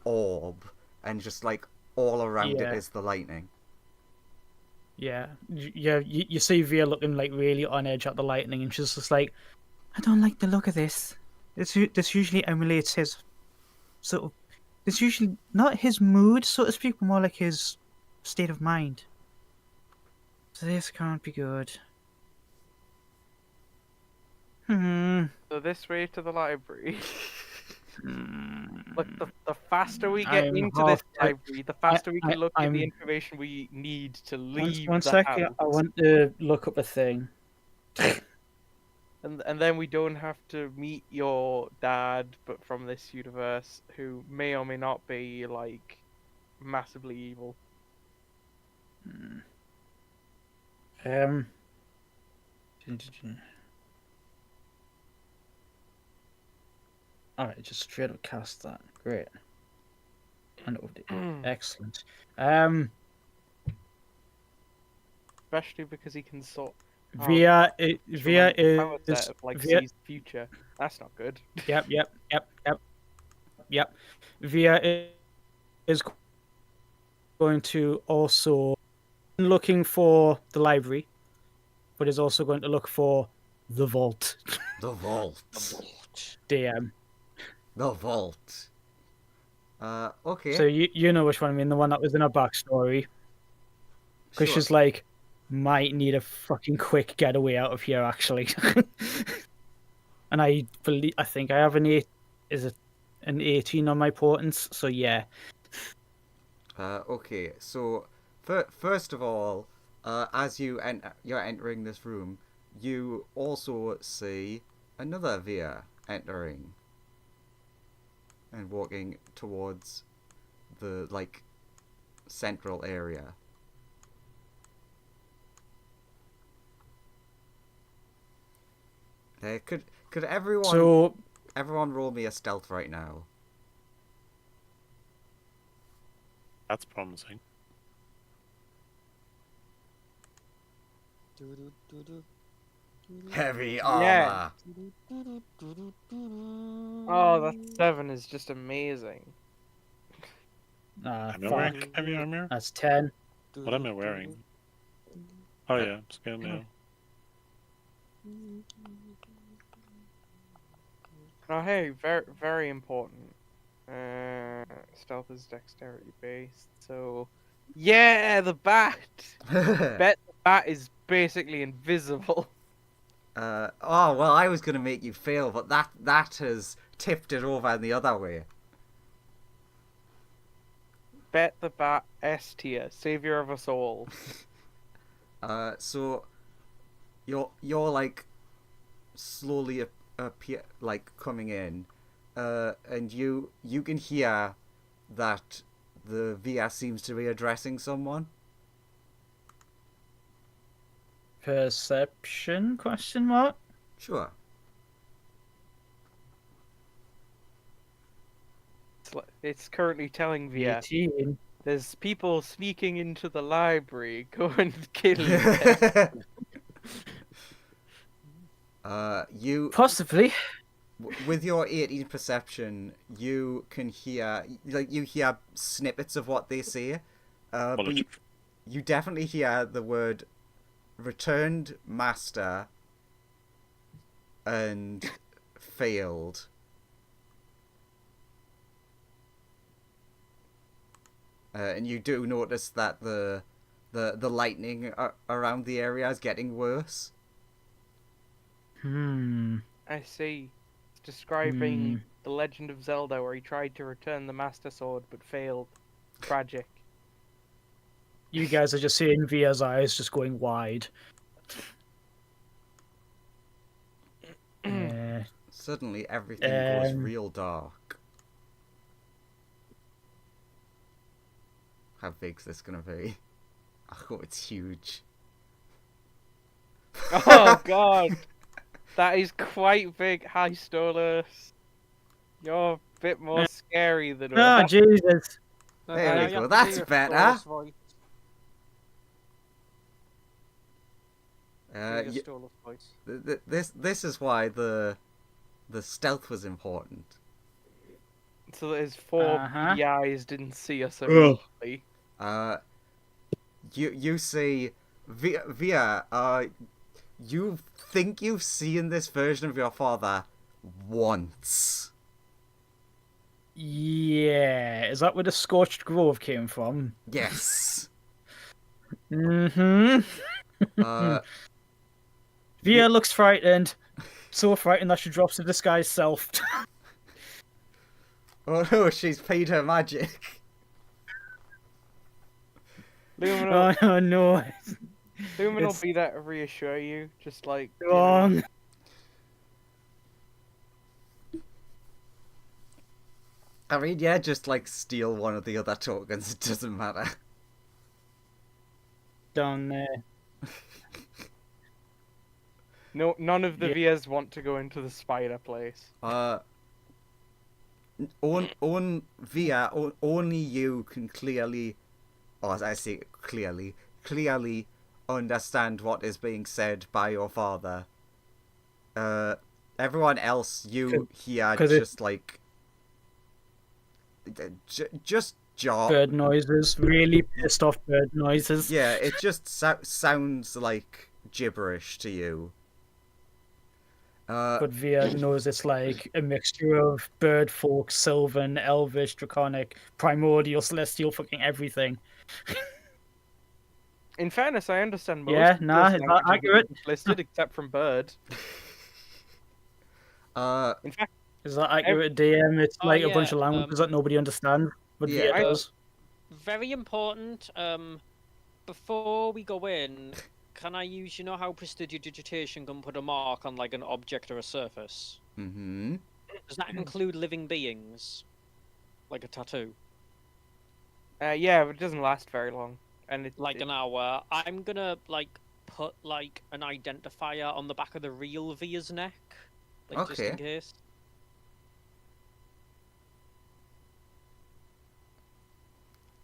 orb, and just like all around Yeah. it is the lightning. Yeah, you see Via looking like really on edge at the lightning, and she's just like, I don't like the look of this. This usually emulates his sort of. It's usually not his mood, so to speak, but more like his state of mind. So this can't be good. So this way to the library. Look, the faster we get I'm into this half- library, the faster we can look at I'm- the information we need to leave One the second, house. I want to look up a thing. And then we don't have to meet your dad, but from this universe, who may or may not be like massively evil. Alright, just straight up cast that. Great. And Hmm. excellent. Especially because he can sort. Via Via is set of, like Via, sees the future. That's not good. yep. Via is going to also looking for the library, but is also going to look for the vault. The vault. DM. The vault. Okay. So you know which one I mean, the one that was in her backstory. Because Sure. she's like, might need a fucking quick getaway out of here, actually. And I think I have an 18 on my portents, so yeah. Okay, so first of all, as you're entering this room, you also see another Via entering and walking towards the central area. Could everyone roll me a stealth right now? That's promising. Heavy Yeah. armor. Oh, that 7 is just amazing. Am I Fuck. wearing heavy armor? That's 10. What am I wearing? Oh yeah, scale mail. Oh, hey, very, very important. Stealth is dexterity based, so yeah, the bat. Bet the bat is basically invisible. Oh well, I was gonna make you fail, but that has tipped it over the other way. Bet the bat S tier, savior of us all. So you're like slowly appear coming in, and you can hear that the VS seems to be addressing someone. Perception? Question mark? Sure. It's currently telling Via 18. there's people sneaking into the library. Go and kill them. You Possibly. with your 18 perception, you can hear snippets of what they say, but you definitely hear the word returned master and failed. And you do notice that the lightning around the area is getting worse. I see. It's describing the Legend of Zelda where he tried to return the Master Sword but failed. Tragic. You guys are just seeing Via's eyes just going wide. Suddenly everything goes real dark. How big's this gonna be? Oh, it's huge. Oh god! That is quite big. Hi, Stolas. You're a bit more scary than Oh, us. Jesus. There we go, that's better. This is why the stealth was important. So that his four Uh-huh. beady eyes didn't see us immediately. You see, Via, you think you've seen this version of your father once. Yeah. Is that where the Scorched Grove came from? Yes. Mm-hmm. Via looks frightened. So frightened that she drops the disguise self. Oh no, she's paid her magic. Luminal, Oh no. Luminal it's- be there to reassure you, just like you know, Wrong. I mean, yeah, just steal one of the other tokens, it doesn't matter. Down there. No, none of the Yeah. Vias want to go into the spider place. Only you can clearly, or as I say clearly understand what is being said by your father. Everyone else you hear just jaw. Bird noises. Really pissed off bird noises. Yeah, it just sounds like gibberish to you. but Via knows it's like a mixture of bird folk, sylvan, elvish, draconic, primordial, celestial, fucking everything. In fairness, I understand most Yeah, of nah, those is that languages that accurate? you've listed, except from bird. In fact, Is that accurate, DM? It's Oh, like a yeah, bunch of languages that nobody understands, but Yeah. Via does. Very important. Before we go in, can I use, you know how prestidigitation can put a mark on like an object or a surface? Mm-hmm. Does that include living beings? Like a tattoo? yeah, but it doesn't last very long, and Like an hour. I'm gonna like put like an identifier on the back of the real Via's neck. Like just in Okay. case.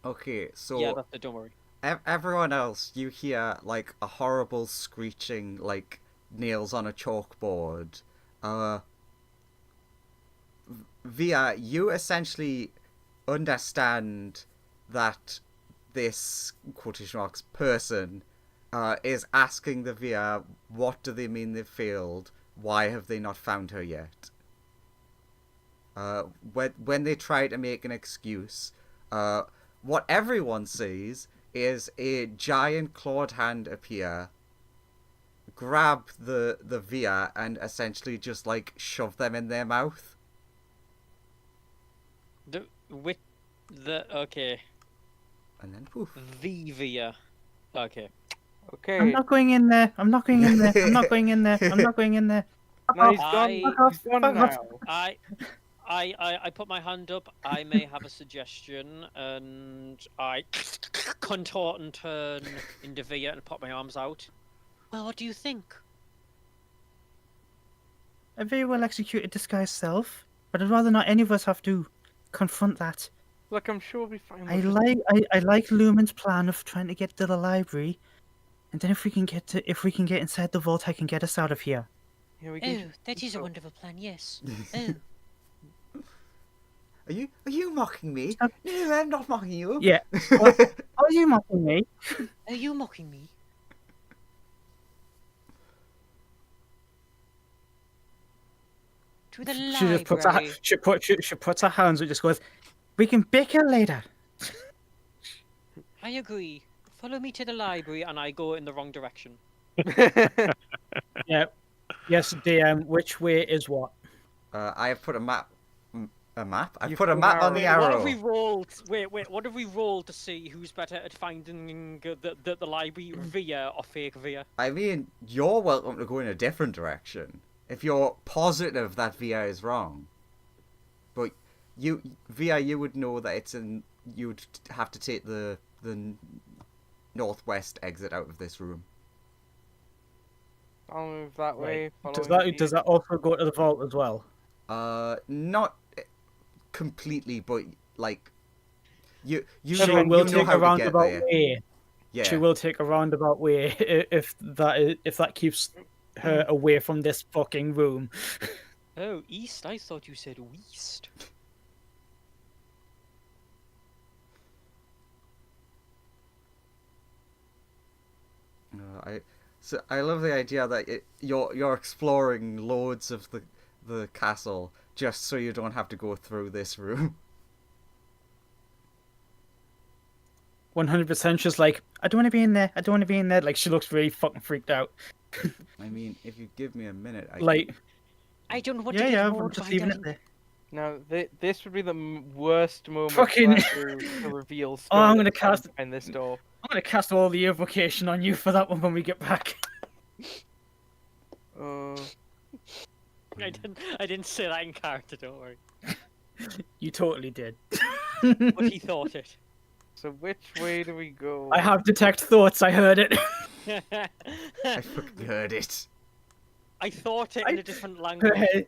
Okay, so Yeah, that's it, don't worry. everyone else, you hear like a horrible screeching, like nails on a chalkboard. Via, you essentially understand that this quotation marks person is asking the Via, what do they mean they've failed? Why have they not found her yet? When they try to make an excuse, what everyone sees is a giant clawed hand appear, grab the Via, and essentially just like shove them in their mouth. Okay. And then poof. The Via. Okay. okay. I'm not going in there. I'm not going in there. I'm not going in there. I'm not going in there. No, he's I- gone. Fuck off, He's gone fuck off. now. I put my hand up. I may have a suggestion, and I contort and turn into Via and put my arms out. Well, what do you think? A very well executed disguised self, but I'd rather not any of us have to confront that. Look, I'm sure we'll be fine. I We'll just- I like Lumen's plan of trying to get to the library, and then if we can get inside the vault, I can get us out of here. Yeah, we can Oh, that is a wonderful plan. Yes. Oh, Are you mocking me? Stop. No, I'm not mocking you. Yeah. Are you mocking me? are you mocking me? To the She just puts her, library. she puts her hands and just goes, "We can bicker later." I agree. Follow me to the library, and I go in the wrong direction. Yeah. Yes, DM. Which way is what? I have put a map. A map? I You've put a put an map on the arrow. What have arrow. we rolled? Wait. What have we rolled to see who's better at finding the library, Via or fake Via? I mean, you're welcome to go in a different direction if you're positive that VI is wrong. But VI, you would know that it's in. You'd have to take the northwest exit out of this room. I'll move that way. Does following that you. also go to the vault as well? Not completely, but like you She know, will you know take how a to get roundabout there. way. Yeah. She will take a roundabout way if that keeps her away from this fucking room. Oh, east? I thought you said west. I love the idea that you're exploring loads of the castle just so you don't have to go through this room. 100%. She's like, I don't want to be in there. I don't want to be in there. Like she looks really fucking freaked out. I mean, if you give me a minute, I Like, I don't want yeah, to get yeah. I'm mauled just by leaving that. it there. Now, this would be the worst moment Fucking- to reveal. Oh, I'm gonna skills cast- behind this door. I'm gonna cast all the evocation on you for that one when we get back. I didn't say that in character. Don't worry. You totally did. But he thought it. So which way do we go? I have detect thoughts. I heard it. I fucking heard it. I thought it in a different Her language. head,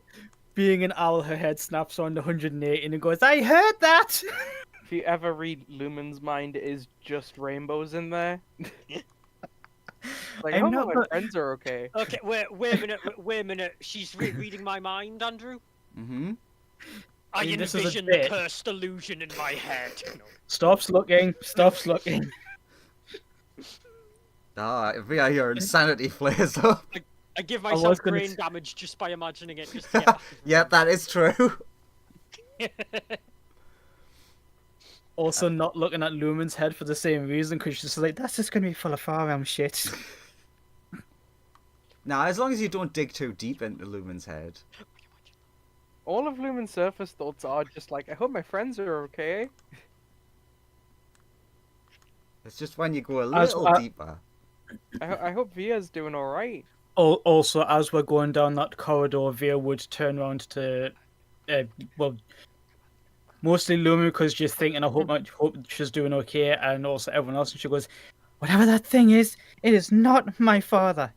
being an owl, her head snaps on the 108 and it goes, I heard that! If you ever read Lumen's mind, it is just rainbows in there. Like, I'm oh, not my go- friends are okay. Okay, wait a minute. She's reading my mind, Andrew. Mm-hmm. I mean, this is a envision the bit. cursed illusion in my head. No. Stops looking. Stops looking. Ah, VI, your insanity flares up. I give was myself gonna brain s- damage just by imagining it. Just to get back in the Yeah, room. that is true. Also, not looking at Lumen's head for the same reason, because she's just like, that's just gonna be full of firearm shit. Now, as long as you don't dig too deep into Lumen's head. All of Lumen's surface thoughts are just like, I hope my friends are okay. It's just when you go a As- little deeper. I hope Via's doing alright. Also, as we're going down that corridor, Via would turn around to, well, mostly Lumen because she's thinking, I hope she's doing okay, and also everyone else. And she goes, whatever that thing is, it is not my father.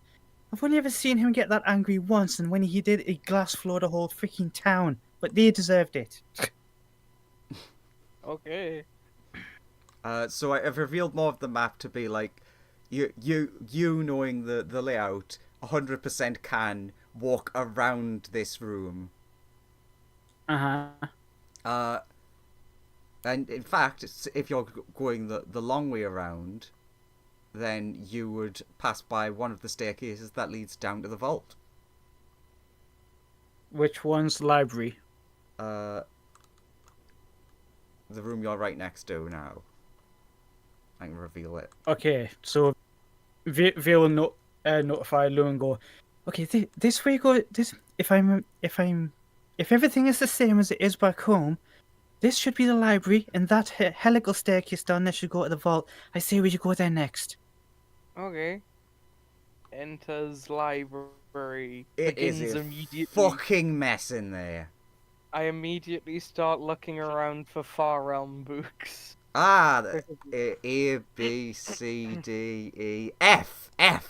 I've only ever seen him get that angry once, and when he did, he glass floored a whole freaking town. But they deserved it. Okay. So I've revealed more of the map to be like, you knowing the layout, 100% can walk around this room. Uh-huh. And in fact, if you're going the long way around, then you would pass by one of the staircases that leads down to the vault. Which one's the library? The room you're right next to now. I can reveal it. Okay, so Via will notify Lou and go, okay, this way go. This if everything is the same as it is back home, this should be the library, and that helical staircase down there should go to the vault. I say we should go there next. Okay. Enters library. It is Begins a immediately. fucking mess in there. I immediately start looking around for Far Realm books. Ah, A, B, C, D, E, F. Oh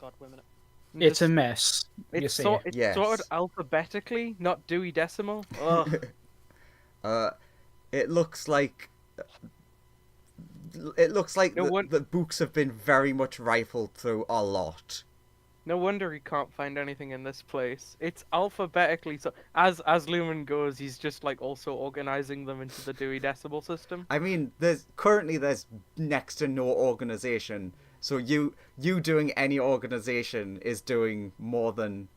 God, wait a minute. It's a mess. You It's, say. it's Yes. sorted alphabetically, not Dewey Decimal. Ugh. It looks like the books have been very much rifled through a lot. No wonder he can't find anything in this place. It's alphabetically, so as Lumen goes, he's just like also organizing them into the Dewey Decimal System. I mean, there's next to no organization, so you doing any organization is doing more than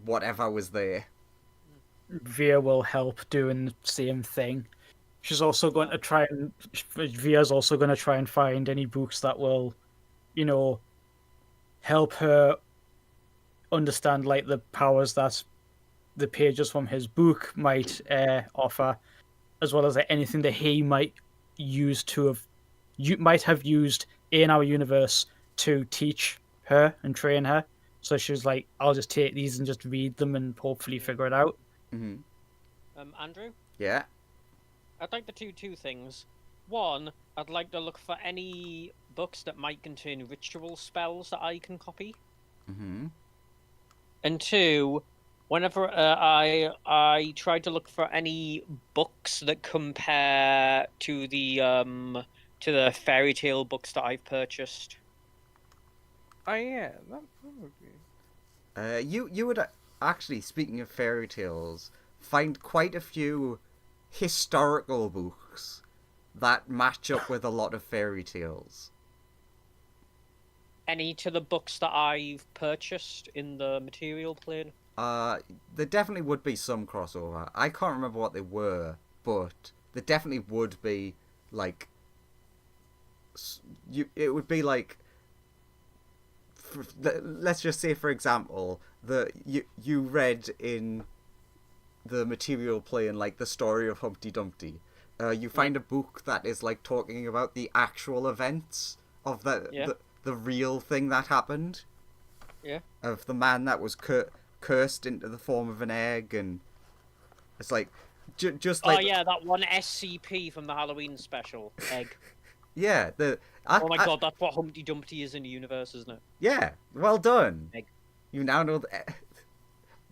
whatever was there. Via will help doing the same thing. She's also going to try and Via's also going to try and find any books that will, help her understand like the powers that the pages from his book might offer, as well as like, anything that he might might have used in our universe to teach her and train her. So she was like, I'll just take these and just read them and hopefully figure it out. Mm-hmm. Andrew, Yeah. I'd like to do two things. One, I'd like to look for any books that might contain ritual spells that I can copy. Mm-hmm. And two, whenever I try to look for any books that compare to the fairy tale books that I've purchased. Oh yeah, that would be. You would actually, speaking of fairy tales, find quite a few historical books that match up with a lot of fairy tales. Any to the books that I've purchased in the material plane? There definitely would be some crossover. I can't remember what they were, but there definitely would be, like, it would be like, let's just say, for example, you read in the material plane, like, the story of Humpty Dumpty. You find a book that is, like, talking about the actual events of the real thing that happened. Yeah. Of the man that was cursed into the form of an egg, and it's like, just like... Oh yeah, that one SCP from the Halloween special, Egg. Yeah, Oh my God, that's what Humpty Dumpty is in the universe, isn't it? Yeah, well done. Egg. You now know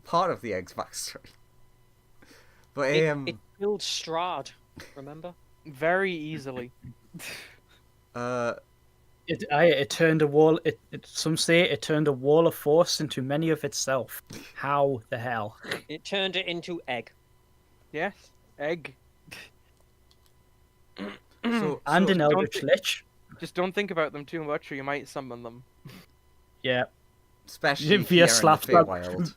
part of the egg's backstory. But It killed Strahd, remember? Very easily. It turned a wall. Some say it turned a wall of force into many of itself. How the hell? It turned it into Egg. Yes, egg. And an eldritch lich. Just don't think about them too much, or you might summon them. Yeah. especially Via here in the slaps that Feywild.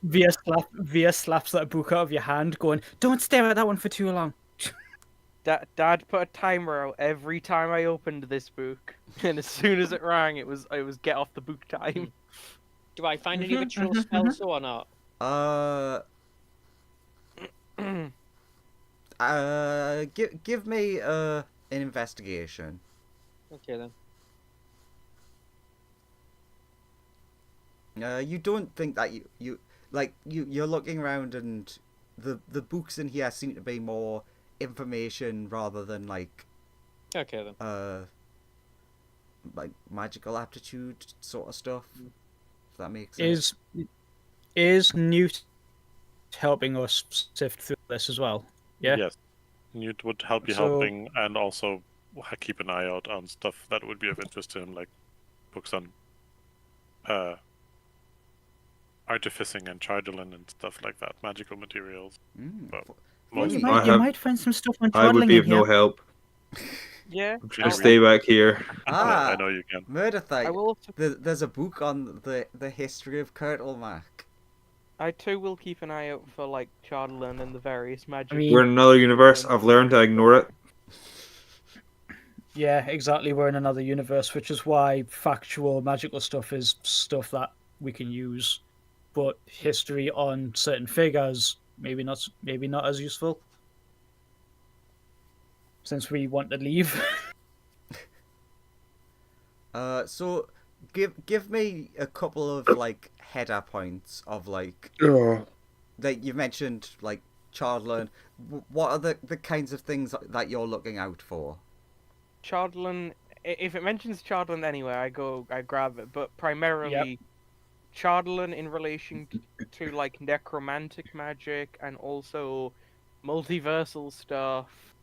Via slaps that book out of your hand, going, "Don't stare at that one for too long." Dad put a timer out every time I opened this book, and as soon as it rang, it was get off the book time. Do I find any ritual spells or not? Give me an investigation. Okay then. You don't think that you're looking around and the books in here seem to be more information rather than like Okay then. like magical aptitude sort of stuff. If that makes sense. Is Newt helping us sift through this as well? Yeah. Yes. Newt would help you So- helping, and also keep an eye out on stuff that would be of interest to him, like books on artificing and chardolin and stuff like that, magical materials. But Well, most you I might, you have- might find some stuff on I would toddling be in of no here. help. Yeah, I'm trying to stay back here. I know you can. Murder I thing. will. There's a book on the history of Kurtlemark. I too will keep an eye out for like Chardolin and the various magic. mean- We're in another universe. I've learned to ignore it. Yeah, exactly. We're in another universe, which is why factual magical stuff is stuff that we can use, but history on certain figures maybe not as useful. Since we want to leave. So give me a couple of like header points of like that you mentioned, like Chardolin. What are the kinds of things that you're looking out for? Chardolin. If it mentions Chardolin anywhere, I grab it. But primarily, Chardolin in relation to like necromantic magic and also multiversal stuff.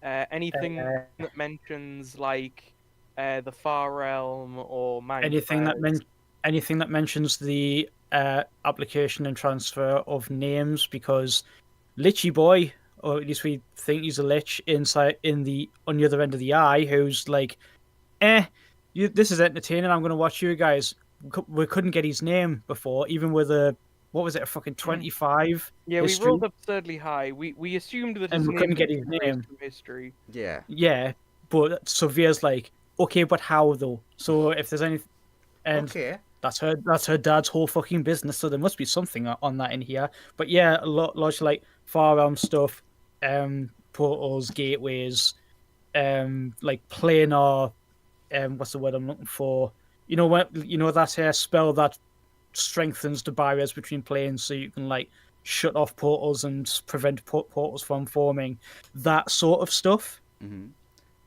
Anything that mentions like the Far Realm or anything that mentions the application and transfer of names, because Lichy Boy, or at least we think he's a lich inside on the other end of the eye, who's like, this is entertaining. I'm going to watch you guys. We couldn't get his name before, even with a fucking 25. Yeah, history. we rolled absurdly high. We assumed that And his we couldn't name get his was erased name. from history. Yeah. Yeah, but Sophia's like, okay, but how though? So if there's any, and Okay. that's her dad's whole fucking business. So there must be something on that in here. But yeah, a lot like far realm stuff, portals, gateways, like planar, what's the word I'm looking for? You know what? You know that spell that strengthens the barriers between planes, so you can like shut off portals and prevent portals from forming. That sort of stuff. Mm-hmm.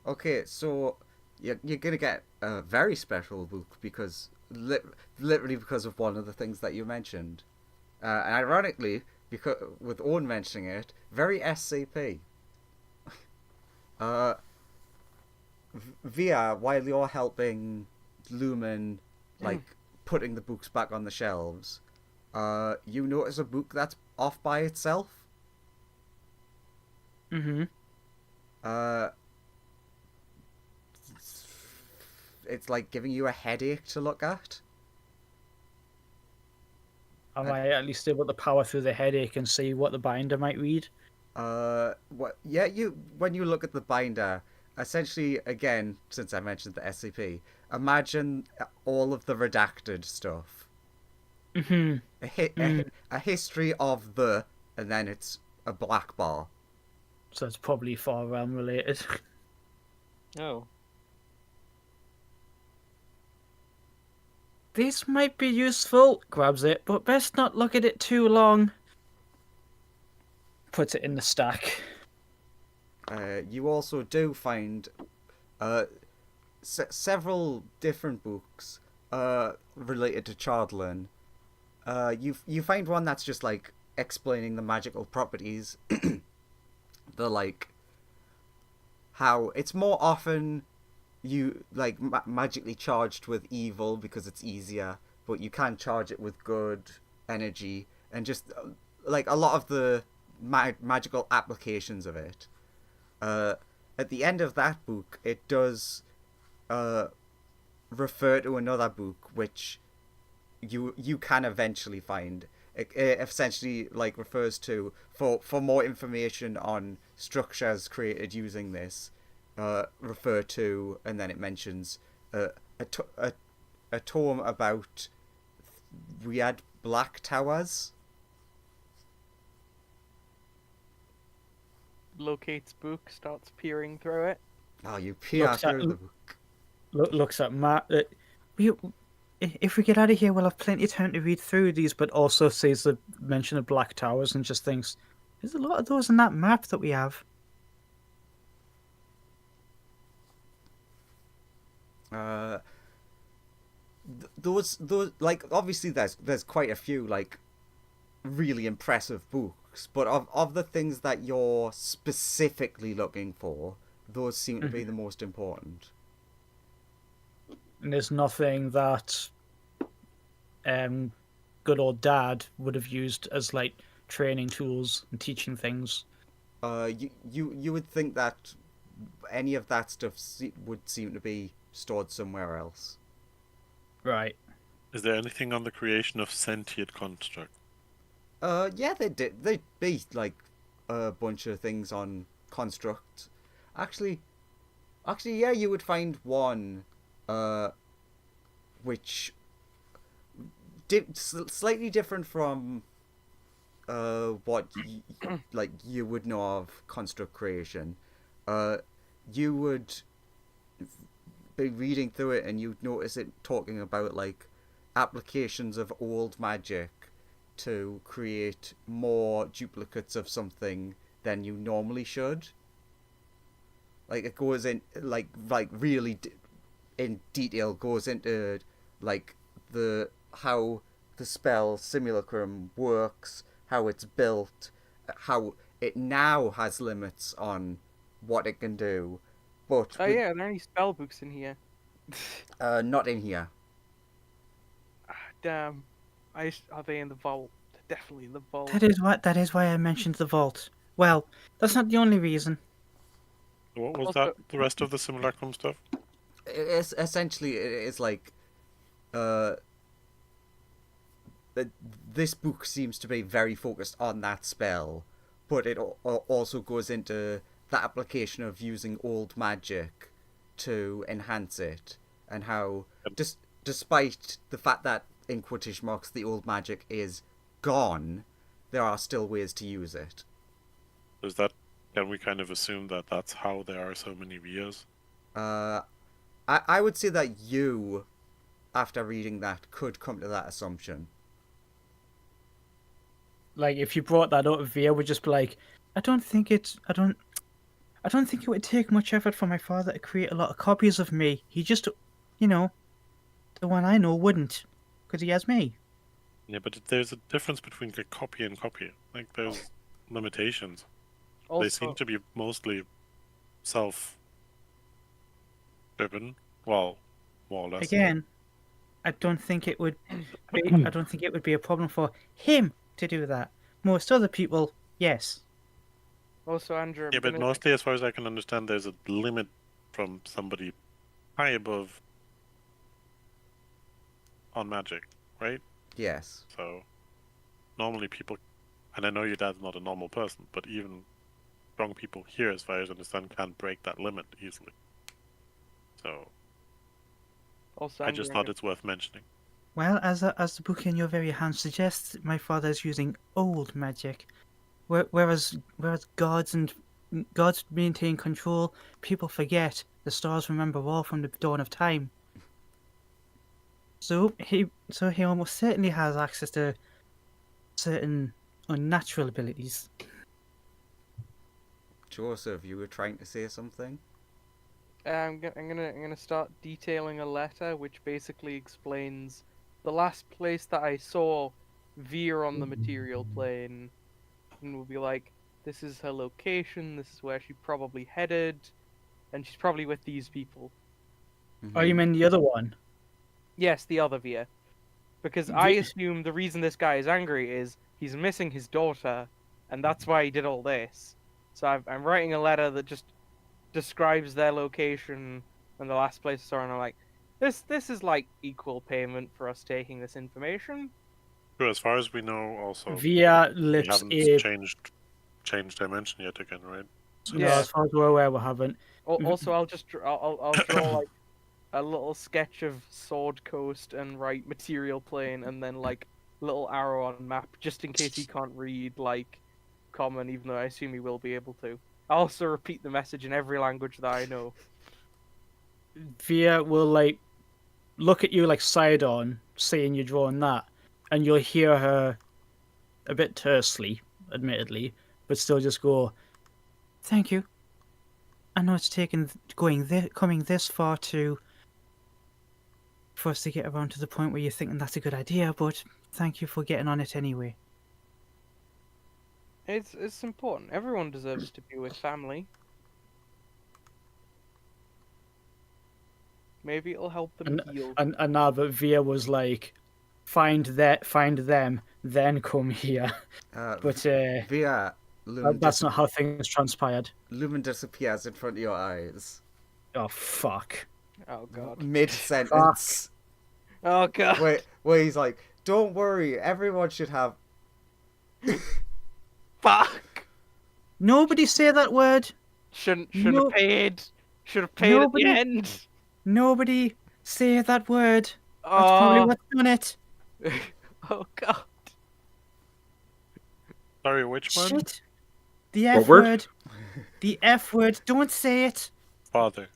Okay, so you're gonna get a very special book because literally because of one of the things that you mentioned, and ironically, because with Owen mentioning it, very SCP. Via, while you're helping Lumen, like putting the books back on the shelves, you notice a book that's off by itself. Mm-hmm. It's like giving you a headache to look at. Am I at least able to power through the headache and see what the binder might read? When you look at the binder, essentially, again, since I mentioned the SCP, imagine all of the redacted stuff. Mm-hmm. A history of the, and then it's a black bar. So it's probably far realm related. Oh. This might be useful. Grabs it, but best not look at it too long. Puts it in the stack. You also do find several different books related to Chardolin. You find one that's just like explaining the magical properties, the like how it's more often you like magically charged with evil because it's easier, but you can charge it with good energy and just like a lot of the magical applications of it. At the end of that book, it does refer to another book which you can eventually find. It essentially like refers to for more information on structures created using this, refer to, and then it mentions a tome about weird black towers. Locates book, starts peering through it. Oh, you peer Looks at- through the book. Looks at Matt. If we get out of here, we'll have plenty of time to read through these. But also sees the mention of black towers and just thinks, "There's a lot of those in that map that we have." Those like obviously there's quite a few like really impressive books, but of the things that you're specifically looking for, those seem to be the most important. And there's nothing that good old dad would have used as like training tools and teaching things. You would think that any of that stuff would seem to be stored somewhere else. Right. Is there anything on the creation of sentient construct? Yeah, they'd be like a bunch of things on construct. Actually, yeah, you would find one, which slightly different from what like you would know of construct creation. You would be reading through it and you'd notice it talking about like applications of old magic to create more duplicates of something than you normally should. Like it goes in like really in detail, goes into like the how the spell Simulacrum works, how it's built, how it now has limits on what it can do, but Oh yeah, are there any spell books in here? not in here. Damn. Are they in the vault? They're definitely in the vault. That is why I mentioned the vault. Well, that's not the only reason. What was Also- that? The rest of the simulacrum stuff? It's essentially it is like this book seems to be very focused on that spell, but it also goes into the application of using old magic to enhance it, and how despite the fact that in quotation marks the old magic is gone, there are still ways to use it. Is that? Can we kind of assume that that's how there are so many Vias? I would say that you, after reading that, could come to that assumption. Like if you brought that up, Via would just be like, I don't think it would take much effort for my father to create a lot of copies of me. He just, the one I know wouldn't, because he has me. Yeah, but there's a difference between a copy and copy. Like there's limitations. Also, They seem to be mostly self-driven. Well, more or less. Again, I don't think it would be a problem for him to do that. Most other people, yes. also Andrew, I'm Yeah, but gonna- mostly, as far as I can understand, there's a limit from somebody high above on magic, right? Yes. So normally people, and I know your dad's not a normal person, but even strong people here, as far as I understand, can't break that limit easily. So also I Andrew, just I'm thought gonna- it's worth mentioning. Well, as the book in your very hand suggests, my father's using old magic, whereas gods maintain control. People forget. The stars remember all from the dawn of time. So he almost certainly has access to certain unnatural abilities. Joseph, you were trying to say something? I'm gonna start detailing a letter which basically explains the last place that I saw Veer on the material plane, and we'll be like, this is her location, this is where she probably headed, and she's probably with these people. Oh, you mean the other one? Yes, the other Veer. Because I Ve- assume the reason this guy is angry is he's missing his daughter, and that's why he did all this. So I'm writing a letter that just describes their location and the last place I saw, and I'm like, This is like equal payment for us taking this information. Sure, as far as we know, also Via we lifts haven't a. changed dimension yet again, right? So No, Yeah. as far as we're aware, we haven't. Also, I'll draw like a little sketch of Sword Coast and write material plane, and then like little arrow on map, just in case he can't read like common, even though I assume he will be able to. I also repeat the message in every language that I know. Via will like look at you like side on, seeing you drawing that, and you'll hear her a bit tersely, admittedly, but still just go, "Thank you. I know it's coming this far for us to get around to the point where you're thinking that's a good idea, but thank you for getting on it anyway." It's important. Everyone deserves to be with family. Maybe it'll help them heal. And now that Via was like, find them, then come here. But Via, Lumen, that's not how things transpired. Lumen disappears in front of your eyes. Oh fuck! Oh god. Mid sentence. Oh god. Where he's like, don't worry, everyone should have. Fuck. Nobody say that word. Should No- have paid. Should have paid Nobody- at the end. Nobody say that word. That's probably Oh. what's done it. Oh god. sorry, which one? Shit. The What F word? word. The F word. Don't say it. Father.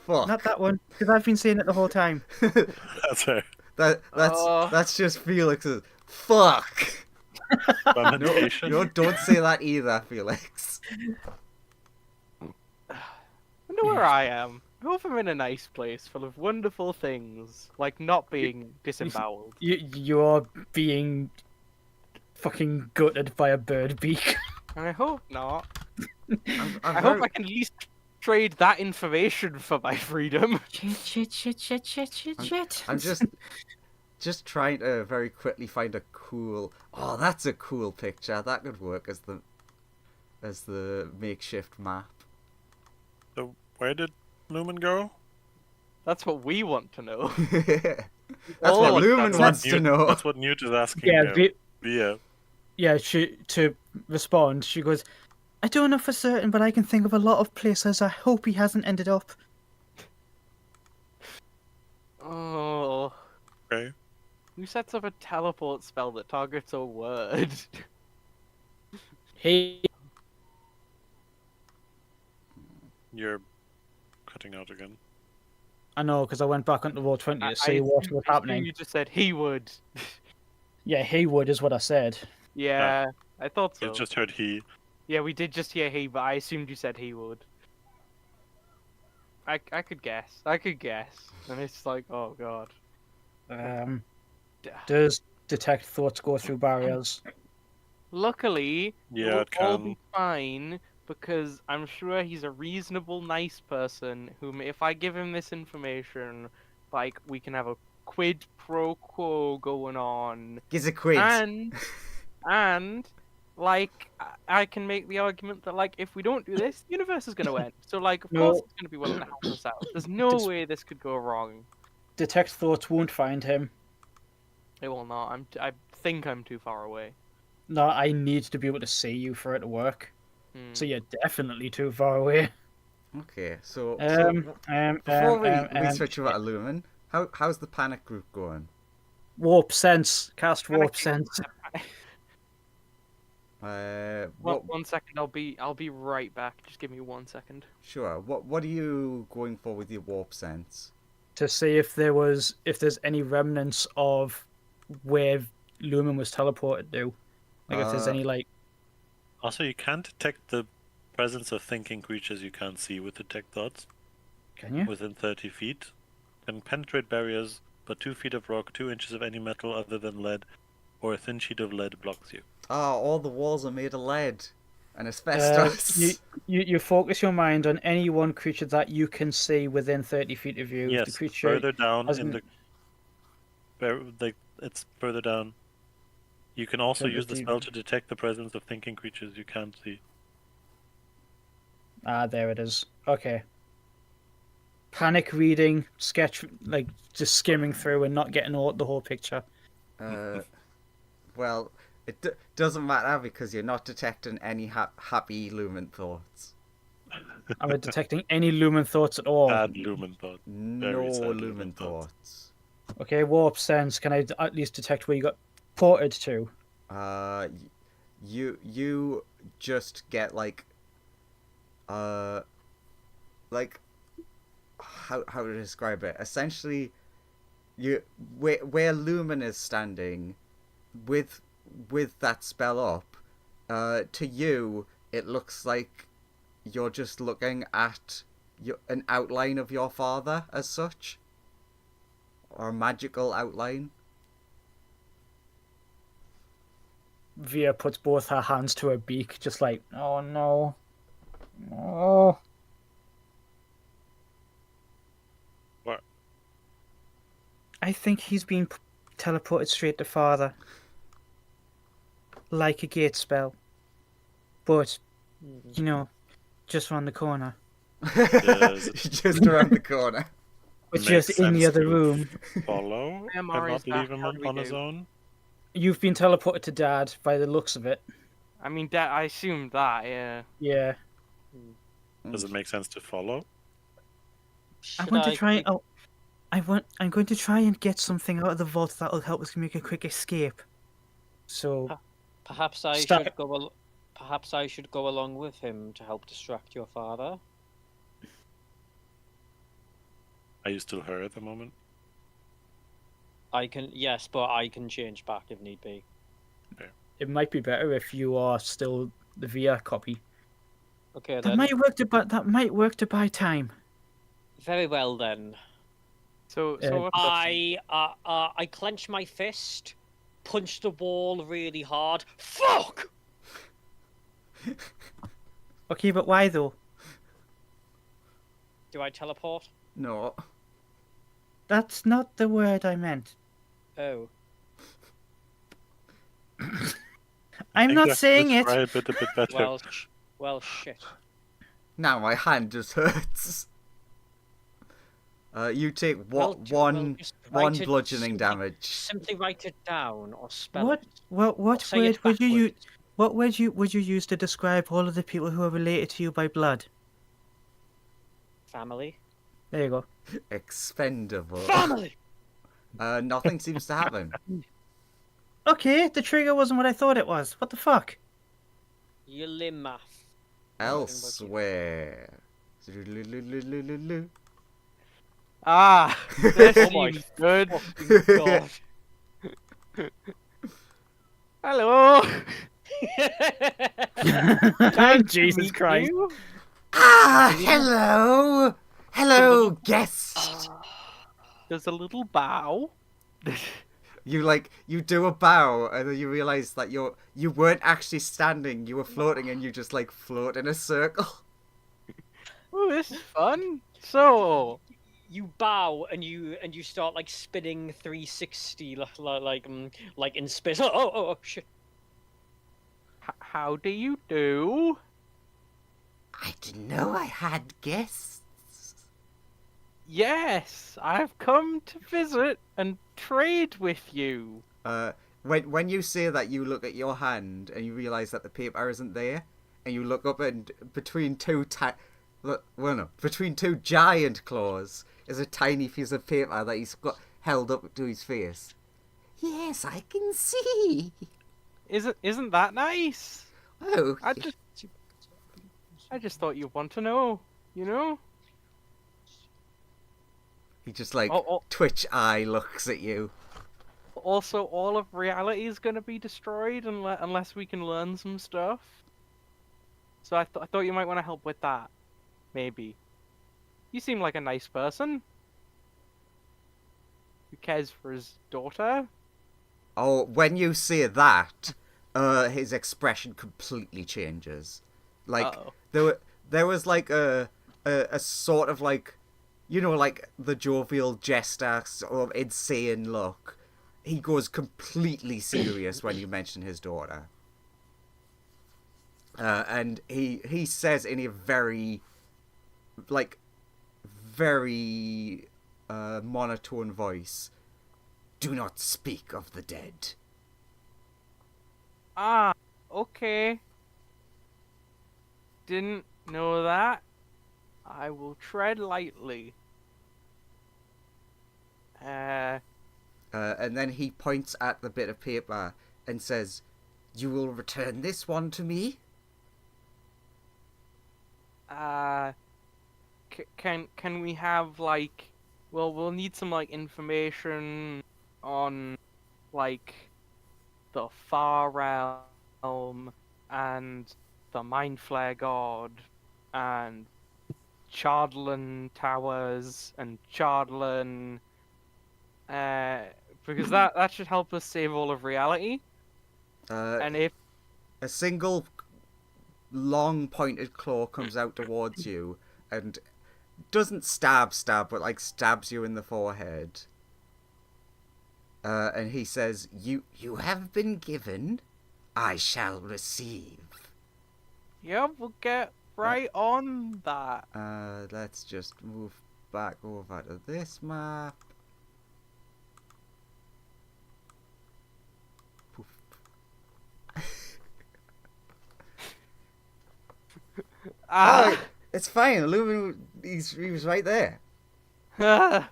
Fuck. Not that one, because I've been saying it the whole time. That's her. That's just Felix's. Fuck. Lamentation. No, don't say that either, Felix. I know where I am. I hope I'm in a nice place full of wonderful things, like not being disemboweled. You're being fucking gutted by a bird beak. I hope not. I'm I hope I can at least trade that information for my freedom. Shit. I'm just trying to very quickly find a cool. Oh, that's a cool picture. That could work as the makeshift map. So where did Lumen go? That's what we want to know. That's All what of Lumen that- wants to Newt- know. That's what Newt is asking. Yeah, Via. yeah. To respond, she goes, "I don't know for certain, but I can think of a lot of places I hope he hasn't ended up." Oh. Okay. Who sets up a teleport spell that targets a word? Hey, You're cutting out again. I know, because I went back onto Roll20 I to see what assume- was I assume happening. You just said he would. Yeah, he would is what I said. Yeah, I thought so. You just heard he. Yeah, we did just hear he, but I assumed you said he would. I could guess. And it's like, oh god. Does detect thoughts go through barriers? Luckily, Yeah, we'll it all can. be fine because I'm sure he's a reasonable, nice person whom, if I give him this information, like, we can have a quid pro quo going on. Gives a quiz. And like, I can make the argument that, like, if we don't do this, the universe is going to end. So, like, of No. course it's going to be willing to help us out. There's no Dis- way this could go wrong. Detect thoughts won't find him. It will not. I think I'm too far away. No, I need to be able to see you for it to work. Hmm. So you're definitely too far away. Okay, so before we switch over to Lumen, how's the panic group going? Warp sense. Cast warp sense. One second. I'll be right back. Just give me 1 second. Sure. What are you going for with your warp sense? To see if there's any remnants of where Lumen was teleported to. Like if there's any like. Also, you can't detect the presence of thinking creatures you can't see with detect thoughts Can you? within 30 feet. Can penetrate barriers, but 2 feet of rock, 2 inches of any metal other than lead, or a thin sheet of lead blocks you. All the walls are made of lead and asbestos. You focus your mind on any one creature that you can see within 30 feet of you. Yes, The creature further down hasn't- in it's further down. You can also Further use the deep. spell to detect the presence of thinking creatures you can't see. Ah, there it is. Okay. panic reading, sketch, like just skimming through and not getting the whole picture. Well, it doesn't matter because you're not detecting any happy lumen thoughts. Am I detecting any lumen thoughts at all? Bad lumen thought. No Very sad lumen thoughts. Okay, warp sense. Can I at least detect where you got ported to? You just get like how to describe it? Essentially, where Lumen is standing, with that spell up, to you it looks like you're just looking at an outline of your father as such, or a magical outline. Via puts both her hands to her beak, just like, oh no. No. What? I think he's been teleported straight to father. Like a gate spell. But, you know, just around the corner. Does it Just around the corner. But make just in the sense other to room. follow and MR is not back, leave him how do we on his do? own? You've been teleported to dad by the looks of it. I mean, that I assumed that, yeah. Yeah. Does it make sense to follow? I Should want to try. keep- Oh, I'm going to try and get something out of the vault that'll help us make a quick escape. So Perhaps I Stop. should go. Perhaps I should go along with him to help distract your father. Are you still her at the moment? I can, yes, but I can change back if need be. it might be better if you are still the VR copy. Okay That then. might work to buy time. Very well then. So Uh, what's up? I clench my fist, punch the wall really hard. Fuck! Okay, but why though? Do I teleport? No. That's not the word I meant. Oh. I'm not Exactly, saying it. describe it a bit better. Well, shit. Now my hand just hurts. You take Well, one just one write it- bludgeoning simply- damage. Simply write it down or spell What? it. What Or say word it would you use? backwards. What word would you use to describe all of the people who are related to you by blood? Family. There you go. Expendable. Family! Nothing seems to happen. Okay, the trigger wasn't what I thought it was. What the fuck? Yilimath. Elsewhere. Ah, this Oh my seems good. fucking god. Hello. Jesus Meet Christ. you? Ah, hello. Hello, guest. There's a little bow. You do a bow and then you realize that you weren't actually standing, you were floating and you just like float in a circle. Oh, this is fun. So, You bow and you start like spinning 360 like in space. Oh shit. how do you do? I didn't know I had guests. Yes, I've come to visit and trade with you. When you say that, you look at your hand and you realize that the paper isn't there, and you look up and between two giant claws is a tiny piece of paper that he's got held up to his face. Yes, I can see. Isn't that nice? Oh, I just thought you'd want to know, you know? he just like Oh, twitch eye looks at you. also, all of reality is gonna be destroyed unless we can learn some stuff. So I thought you might want to help with that, maybe. You seem like a nice person who cares for his daughter. Oh, when you say that, his expression completely changes. Like Uh-oh. there was like a sort of like, you know, like the jovial jester sort of insane look. He goes completely serious when you mention his daughter. And he says in a very very monotone voice, "Do not speak of the dead." Ah, okay. Didn't know that. I will tread lightly. And then he points at the bit of paper and says, "You will return this one to me?" Can we have like, well, we'll need some like information on like the Far Realm and the Mind Flare God and Chardlan Towers and Chardlan, because that should help us save all of reality. And if A single long pointed claw comes out towards you and doesn't stab, but like stabs you in the forehead. And he says, "You have been given, I shall receive." yeah, we'll get right on that. Let's just move back over to this map. Poof. Oh, it's fine. Lumen, he was right there. Ah.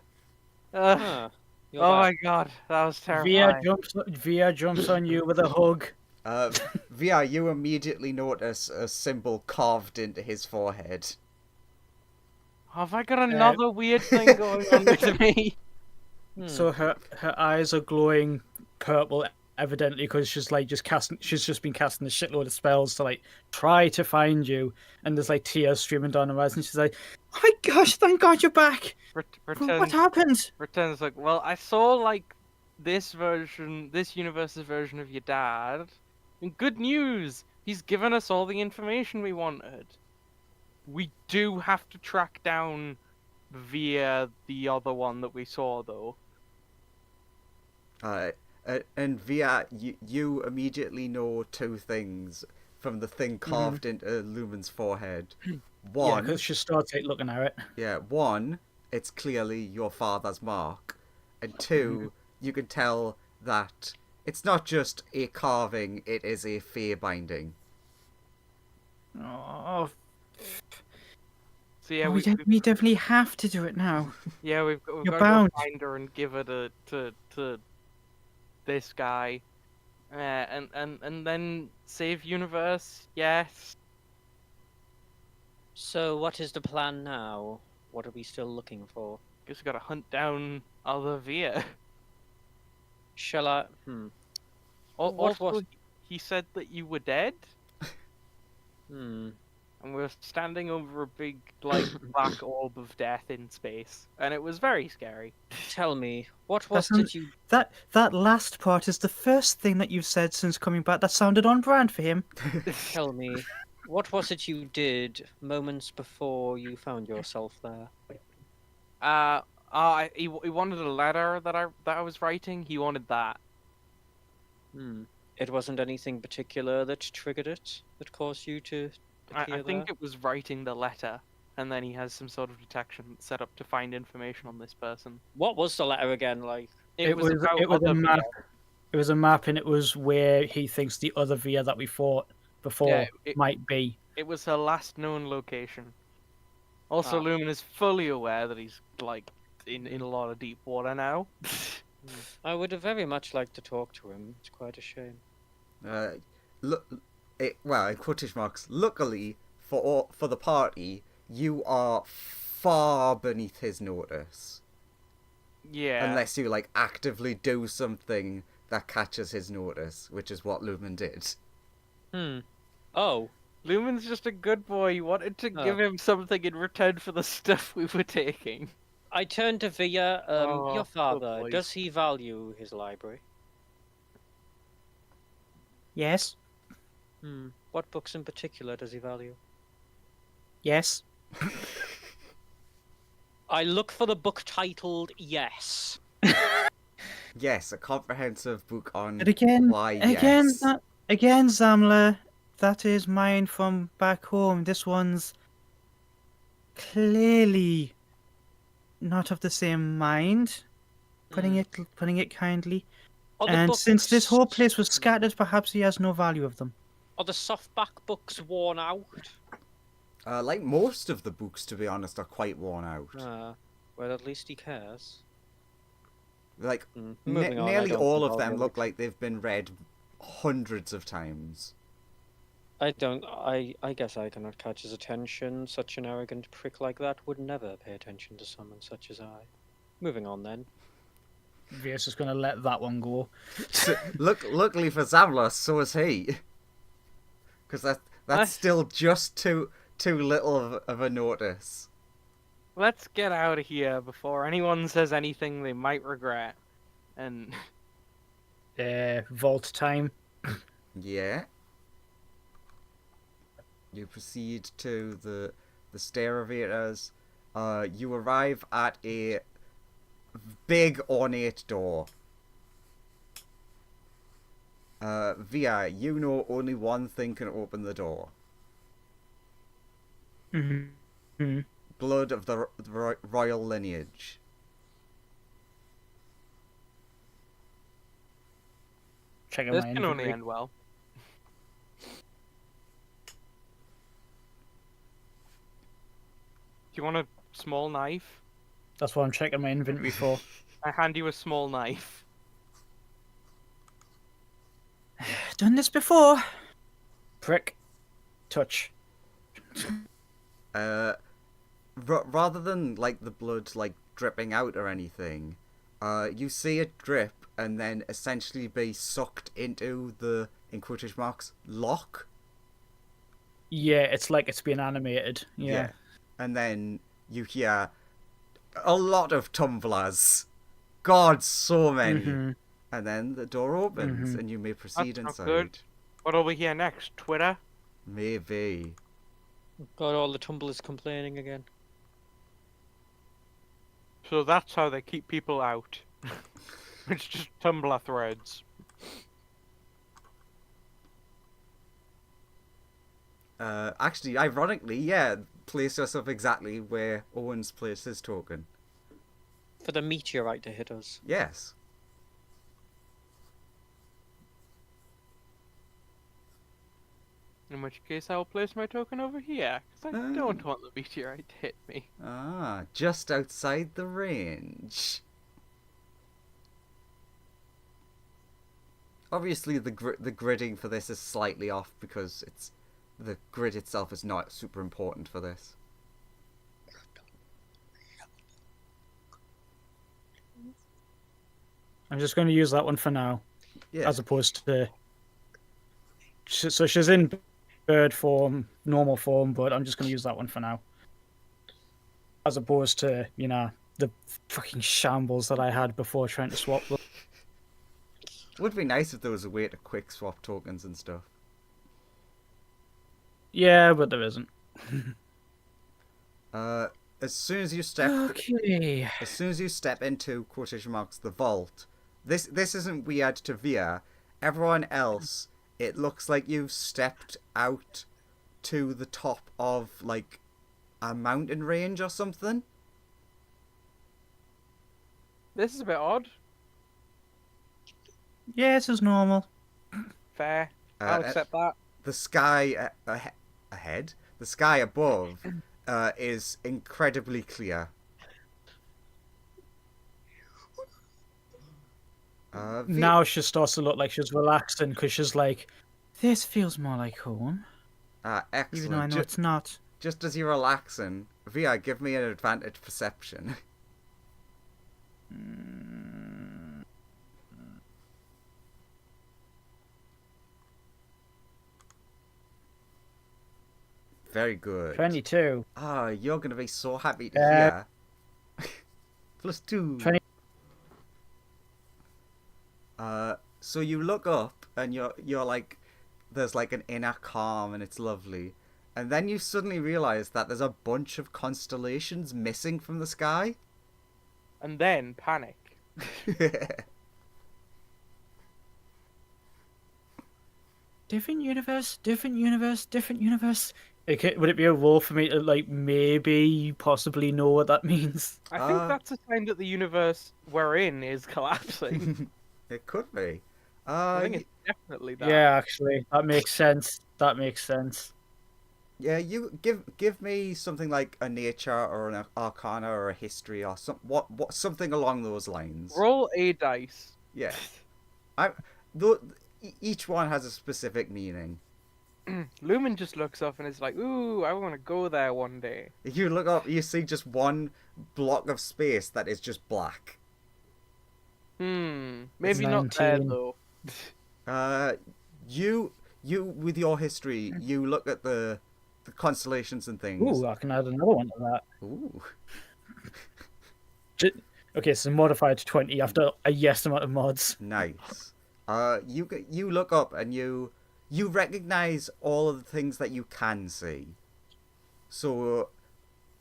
Huh. You're Oh my back. god, that was terrifying. Via jumps on you with a hug. VR, you immediately notice a symbol carved into his forehead. Have I got another weird thing going on with me? So her eyes are glowing purple, evidently because she's just been casting a shitload of spells to like try to find you, and there's like tears streaming down her eyes, and she's like, "Oh my gosh, thank God you're back! What happened?" Pretends like, well, I saw like this universe's version of your dad, and good news, he's given us all the information we wanted. We do have to track down via the other one that we saw, though. And VR, you immediately know two things from the thing carved into Lumen's forehead. One, because she starts like, looking at it. Yeah, one, it's clearly your father's mark. And two, you can tell that it's not just a carving, it is a fear binding. Oh, So yeah, we definitely have to do it now. yeah, we've You're got to bound. go find her and give her to this guy, and then save universe. Yes. So what is the plan now? What are we still looking for? Guess we gotta hunt down other Via. Shall I? What Also, was? he said that you were dead, Hmm. and we were standing over a big like black orb of death in space, and it was very scary. Tell me, what was Doesn't- did you? That last part is the first thing that you've said since coming back. That sounded on brand for him. Tell me, what was it you did moments before you found yourself there? He wanted a letter that I was writing. He wanted that. It wasn't anything particular that triggered it, that caused you to appear I think there? it was writing the letter, and then he has some sort of detection set up to find information on this person. What was the letter again like? It was about a other map. Via. It was a map, and it was where he thinks the other Via that we fought before Yeah, it- might be. It was her last known location. Also, Ah. Lumen is fully aware that he's like in a lot of deep water now. I would have very much liked to talk to him. It's quite a shame. Well, in quotation marks, luckily for the party, you are far beneath his notice. Yeah. Unless you like actively do something that catches his notice, which is what Lumen did. Oh, Lumen's just a good boy. You wanted to give him something in return for the stuff we were taking. I turned to Via. Your good father, boys. does he value his library? Yes. What books in particular does he value? Yes. I look for the book titled Yes. Yes, a comprehensive book on But again, why yes. Zamla, that is mine from back home. This one's clearly not of the same mind. Putting it kindly. Are the And since this whole books- place was scattered, perhaps he has no value of them. Are the softback books worn out? Like most of the books, to be honest, are quite worn out. Well, at least he cares. Like, Moving on, I nearly don't all think of I'll them really- look like they've been read hundreds of times. I don't. I guess I cannot catch his attention. Such an arrogant prick like that would never pay attention to someone such as I. Moving on then. Via's just going to let that one go. Luckily for Zamla, so is he. Because that's still just too little of a notice. Let's get out of here before anyone says anything they might regret. And Vault time. Yeah. You proceed to the stair elevators. You arrive at a big ornate door. Via, you know only one thing can open the door. Mm-hmm. Blood of the royal lineage. Checking this my can only inventory. end well. Do you want a small knife? That's what I'm checking my inventory for. I hand you a small knife. Done this before. Prick. Touch. Rather than like the blood like dripping out or anything, you see it drip and then essentially be sucked into the, in quotation marks, lock. Yeah, it's like it's being animated. Yeah. And then you hear a lot of tumblers. God, so many. Mm-hmm. And then the door opens and you may proceed That's inside. not good. What'll we hear next? Twitter? Maybe. Got all the tumblers complaining again. So that's how they keep people out. It's just Tumblr threads. Actually, ironically, yeah, place yourself exactly where Owen's placed his token. For the meteorite to hit us. Yes. In which case I'll place my token over here, because I don't want the meteorite to hit me. Ah, just outside the range. Obviously, the gridding for this is slightly off because the grid itself is not super important for this. I'm just going to use that one for now, Yeah. as opposed to. So she's in bird form, normal form, but I'm just going to use that one for now, as opposed to the fucking shambles that I had before trying to swap them. Would be nice if there was a way to quick swap tokens and stuff. Yeah, but there isn't. As soon as you step, Okay. as soon as you step into quotation marks the vault, this isn't weird to Via. Everyone else, it looks like you've stepped out to the top of like a mountain range or something. This is a bit odd. Yeah, this is normal. Fair. I'll accept that. The sky ahead, the sky above, is incredibly clear. Now she starts to look like she's relaxing because she's like, this feels more like home, Excellent. even though I know it's not. Just as you're relaxing, Via, give me an advantage perception. Very good. 22. Ah, you're gonna be so happy to hear. +2. 20. So you look up and you're like, there's like an inner calm and it's lovely, and then you suddenly realize that there's a bunch of constellations missing from the sky. And then panic. Different universe, different universe, different universe. Would it be a role for me to like maybe possibly know what that means? I think that's a sign that the universe we're in is collapsing. It could be. I think it's definitely that. Yeah, actually, that makes sense. That makes sense. Yeah, you give me something like a nature or an arcana or a history or something along those lines. Roll a dice. Yeah, I though each one has a specific meaning. Lumen just looks up and is like, "Ooh, I want to go there one day." If you look up, you see just one block of space that is just black. Maybe not there 19. though. You with your history, you look at the constellations and things. Ooh, I can add another one to that. Ooh. Okay, so modified to 20 after a yes amount of mods. Nice. You look up and you recognize all of the things that you can see. So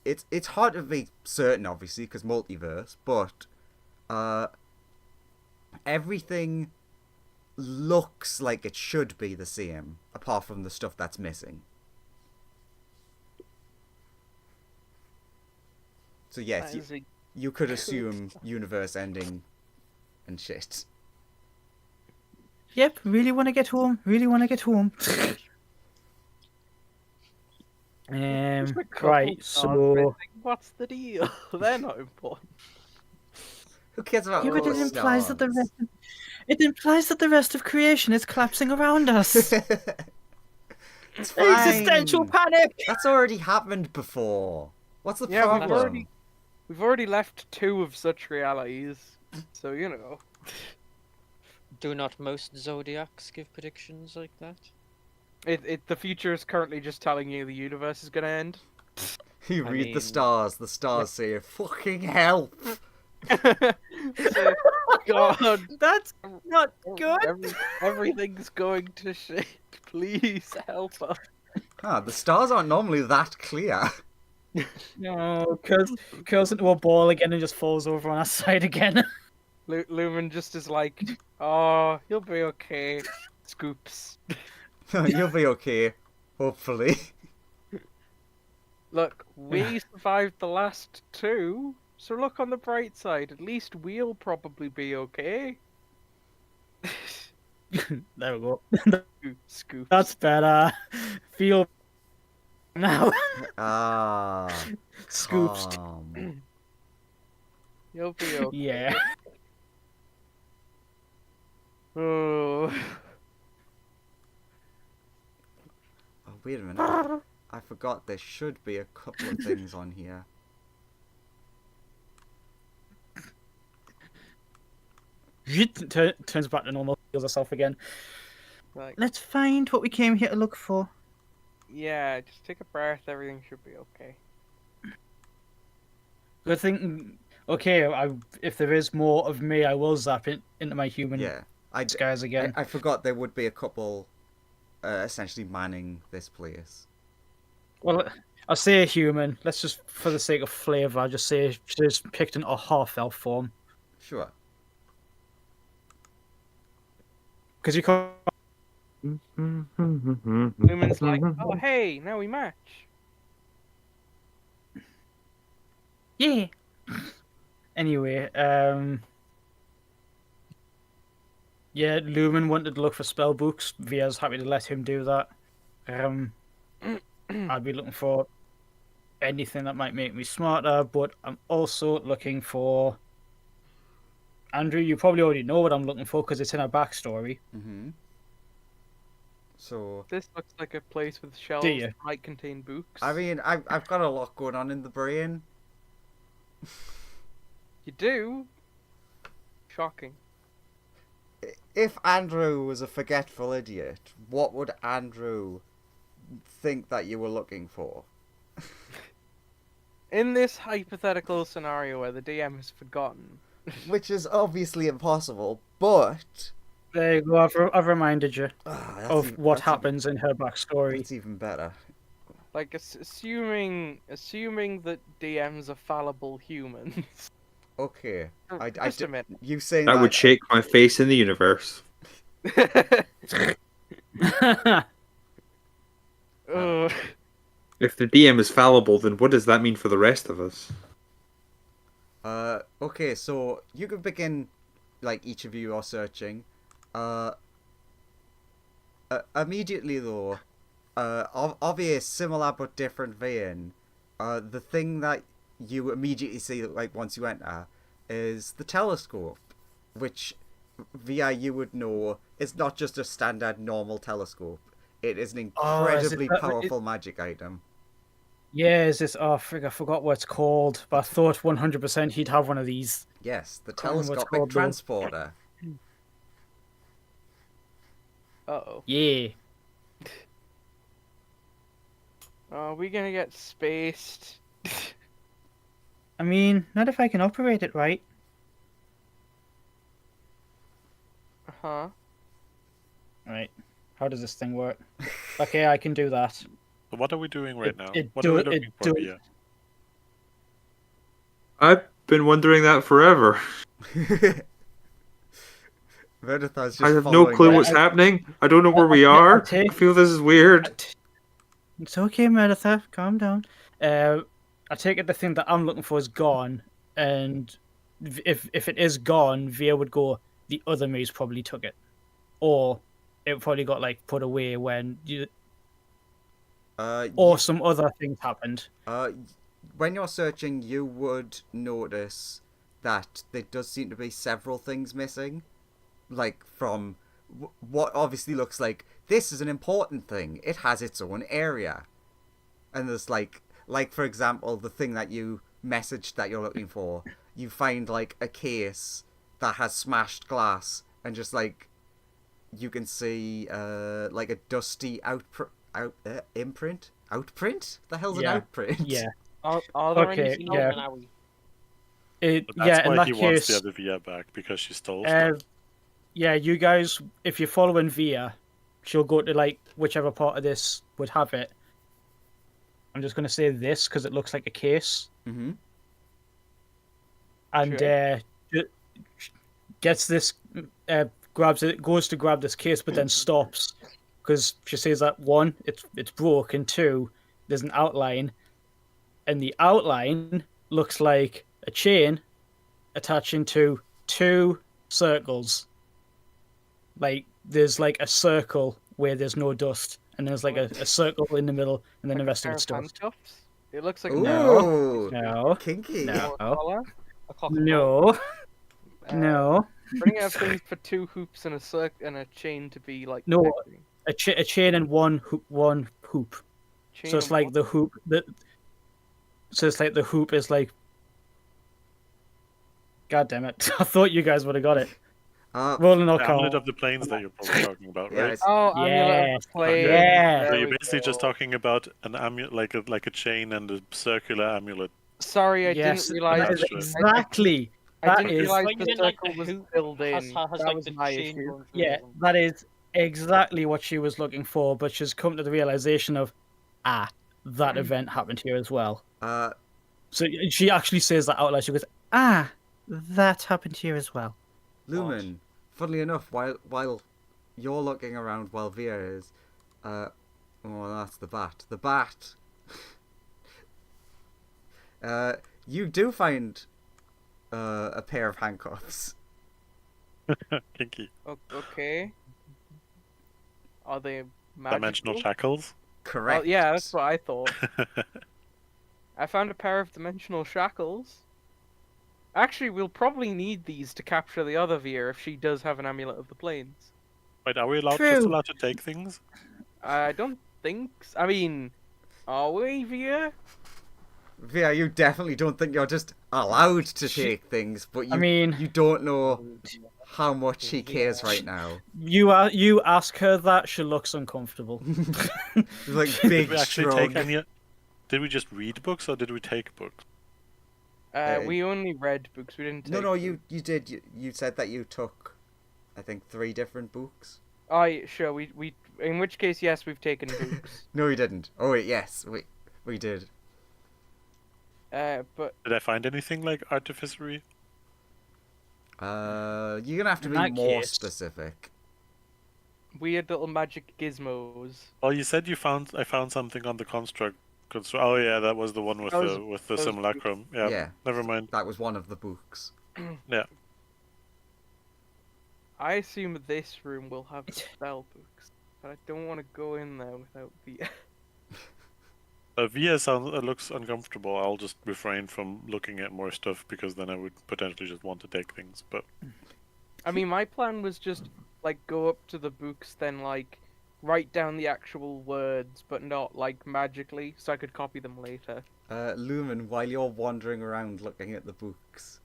it's hard to be certain, obviously, because multiverse, but everything looks like it should be the same, apart from the stuff that's missing. So yes, That is a- you could assume universe ending and shit. Yep, really want to get home. Really want to get home. Just a couple Right, stars so missing. What's the deal? They're not important. Who cares about yeah, all but it the implies that the stars? rest of creation is collapsing around us. It's fine. Existential panic. That's already happened before. What's the Yeah, problem? we've already left 2 of such realities, so you know. Do not most zodiacs give predictions like that? The future is currently just telling you the universe is gonna end. You I read the mean- stars. The stars say, "Fucking help!" So, God, That's not good. everything's going to shit. Please help us. Ah, the stars aren't normally that clear. No, curls into a ball again and just falls over on our side again. Lumen just is like, "Oh, you'll be okay." Scoops. You'll be okay, hopefully. Look, we survived the last 2, so look on the bright side. At least we'll probably be okay. There we go. Scoops. That's better. Feel now. Ah, Scoops. calm. You'll be okay. Yeah. Oh. Oh, wait a minute. I forgot there should be a couple of things on here. Turns back to normal, heals herself again. Like, Let's find what we came here to look for. yeah, just take a breath. Everything should be okay. Good thing. Okay, if there is more of me, I will zap it into my human Yeah, I disguise again. I forgot there would be a couple, essentially manning this place. Well, I'll say a human. Let's just, for the sake of flavour, I'll just say she's picked in a half-elf form. Sure. Because you can't... Lumen's like, "Oh, hey, now we match." Yeah. Anyway, yeah, Lumen wanted to look for spell books. Via's happy to let him do that. I'd be looking for anything that might make me smarter, but I'm also looking for... Andrew, you probably already know what I'm looking for because it's in our backstory. Mm-hmm. So, This looks like a place with shelves you? that might contain books. I mean, I've got a lot going on in the brain. You do? Shocking. If Andrew was a forgetful idiot, what would Andrew think that you were looking for? In this hypothetical scenario where the DM has forgotten, Which is obviously impossible, but... There you go, I've reminded you that's of what that's happens in her Even, backstory. that's even better. like assuming that DMs are fallible humans. Okay. Just a minute. You saying I that... would shake my face in the universe. Ugh. If the DM is fallible, then what does that mean for the rest of us? Okay, so you can begin, like, each of you are searching. Immediately though, of a similar but different vein, the thing that you immediately see, like, once you enter, is the telescope, which, via you would know, is not just a standard normal telescope. It is an Oh, is it incredibly that- powerful magic item. Yeah, is this? Oh, frig, I forgot what it's called. But I thought 100% he'd have one of these. Yes, the Can't remember what it's telescopic called, though. transporter. Uh-oh. Yeah. Are we gonna get spaced? I mean, not if I can operate it right. Huh? Right. How does this thing work? Okay, I can do that. So what are we doing right now? it What are we do- it looking for do- here? I've been wondering that forever. Verithas just I have no following clue it. what's happening. I don't know where we are. I feel this is weird. It's okay, Meredith. Calm down. I take it the thing that I'm looking for is gone, and if it is gone, Via would go. The other maze probably took it, or it probably got like put away when you, or some other things happened. When you're searching, you would notice that there does seem to be several things missing. Like, from what obviously looks like, this is an important thing. It has its own area. And there's, like for example, the thing that you messaged that you're looking for. You find, like, a case that has smashed glass, and just, like, you can see, like, a dusty imprint? Outprint? The hell's an Yeah. outprint? Yeah. Are there Okay, any yeah. But that's Yeah. In why that he wants the case, other Via back, because she stole uh, stuff. yeah, you guys, if you're following Via, she'll go to like whichever part of this would have it. I'm just gonna say this because it looks like a case, Mm-hmm. and Sure. gets this, grabs it, goes to grab this case, but then stops because she says that one, it's broke, and two, there's an outline, and the outline looks like a chain attaching to two circles. Like there's like a circle where there's no dust, and there's like a circle in the middle, and then the rest of pair it's of dust. handcuffs? It looks like Ooh! No, Kinky. No. collar. A cock and ball. no, Uh, no. Bring out things for two hoops and and a chain to be like. No. connecting. A chain and one hoop. Chain So it's and like one- the hoop that. So it's like the hoop is like. God damn it! I thought you guys would have got it. Rolling or The amulet call. of the planes that you're probably talking about, Yeah, right? it's- Oh, amulet of the Yes. plane. Yeah. So There you're we basically just go. talking about an amulet, like a chain and a circular amulet. Sorry, I Yes, didn't realize. that is That's right. exactly. I That didn't is realize Like, the you mean, like, circle the was hoop filled in. has That like was the my chain issue. going through Yeah, it. that is exactly what she was looking for, but she's come to the realization of, that event happened here as well. So she actually says that out loud. She goes, that happened here as well. Lumen, funnily enough, while you're looking around while Via is, oh, that's the bat. The bat. You do find a pair of handcuffs. Kinky. Okay. Are they magical? Dimensional shackles. Correct. Oh, yeah, that's what I thought. I found a pair of dimensional shackles. Actually, we'll probably need these to capture the other Veer if she does have an amulet of the plains. Wait, are we just True. allowed to take things? I don't think. I mean, are we Veer? Via, you definitely don't think you're just allowed to take things, but you you don't know how much she cares right now. You ask her that, she looks uncomfortable. Like Did big we actually shrug. take any? Did we just read books or did we take books? We only read books. We didn't. Take No, them. you did. You said that you took, I think, 3 different books. Oh, yeah, sure. We. In which case, yes, we've taken books. No, you didn't. Oh wait, yes, we did. But Did I find anything like artificery? You're gonna have to In be that more case- specific. weird little magic gizmos. Well, you said I found something on the Oh yeah, that was the one with That was- the that was- simulacrum. Yeah, Yeah. never mind. That was one of the books. Yeah. I assume this room will have spell books, but I don't want to go in there without the. Via looks uncomfortable. I'll just refrain from looking at more stuff because then I would potentially just want to take things. But I mean, my plan was just like go up to the books, then like write down the actual words, but not like magically, so I could copy them later. Lumen, while you're wandering around looking at the books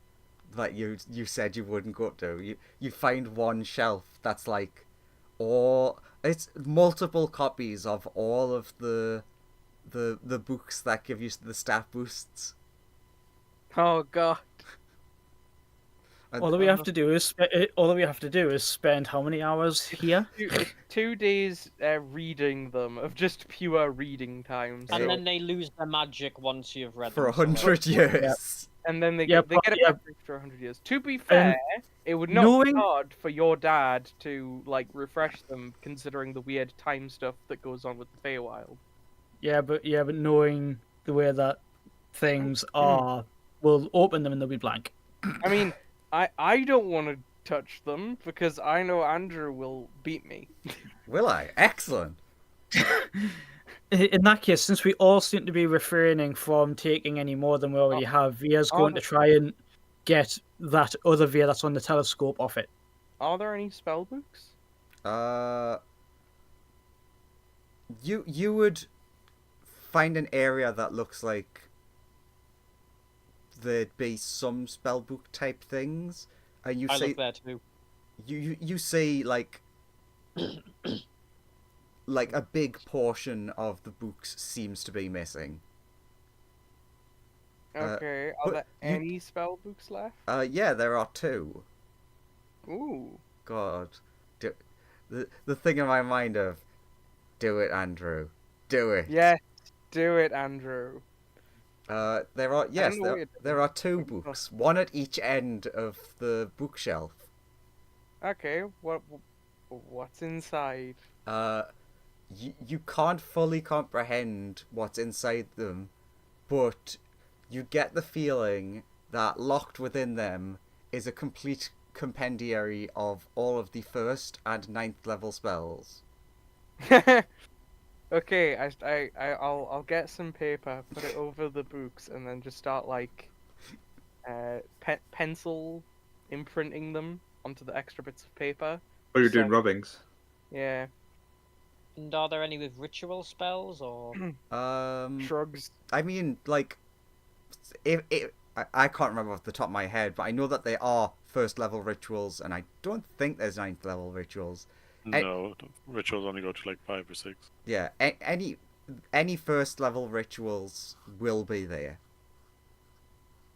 that you said you wouldn't go up to, you find one shelf that's like, it's multiple copies of all of the books that give you the stat boosts. Oh god. And- All that we have to do is spend how many hours here? It's 2 days reading them of just pure reading time. And so- then they lose their magic once you've read for them. so 100 years. And then they Yeah, get it yeah. back after 100 years. To be fair, it would not be knowing- hard for your dad to like refresh them, considering the weird time stuff that goes on with the Feywild. Yeah, but knowing the way that things are, we'll open them and they'll be blank. I mean, I don't want to touch them because I know Andrew will beat me. Will I? Excellent. In that case, since we all seem to be refraining from taking any more than we already have, Via's going to try and get that other Via that's on the telescope off it. Are there any spell books? You would find an area that looks like there'd be some spellbook type things, and you I say look there too. you say like a big portion of the books seems to be missing. Okay. Are but there you- any spell books left? Yeah, there are two. Ooh. God, the thing in my mind of, do it, Andrew, do it. Yes. Do it, Andrew. There are yes, know what you're there are two books, one at each end of the bookshelf. Okay. What's inside? You can't fully comprehend what's inside them, but you get the feeling that locked within them is a complete compendiary of all of the 1st and 9th level spells. Okay, I'll get some paper, put it over the books, and then just start like pencil imprinting them onto the extra bits of paper. Oh, you're doing So- rubbings. Yeah, And are there any with ritual spells or? shrugs. I mean, like, I can't remember off the top of my head, but I know that there are 1st level rituals, and I don't think there's 9th level rituals. no, rituals only go to like 5 or 6. Yeah, any 1st level rituals will be there.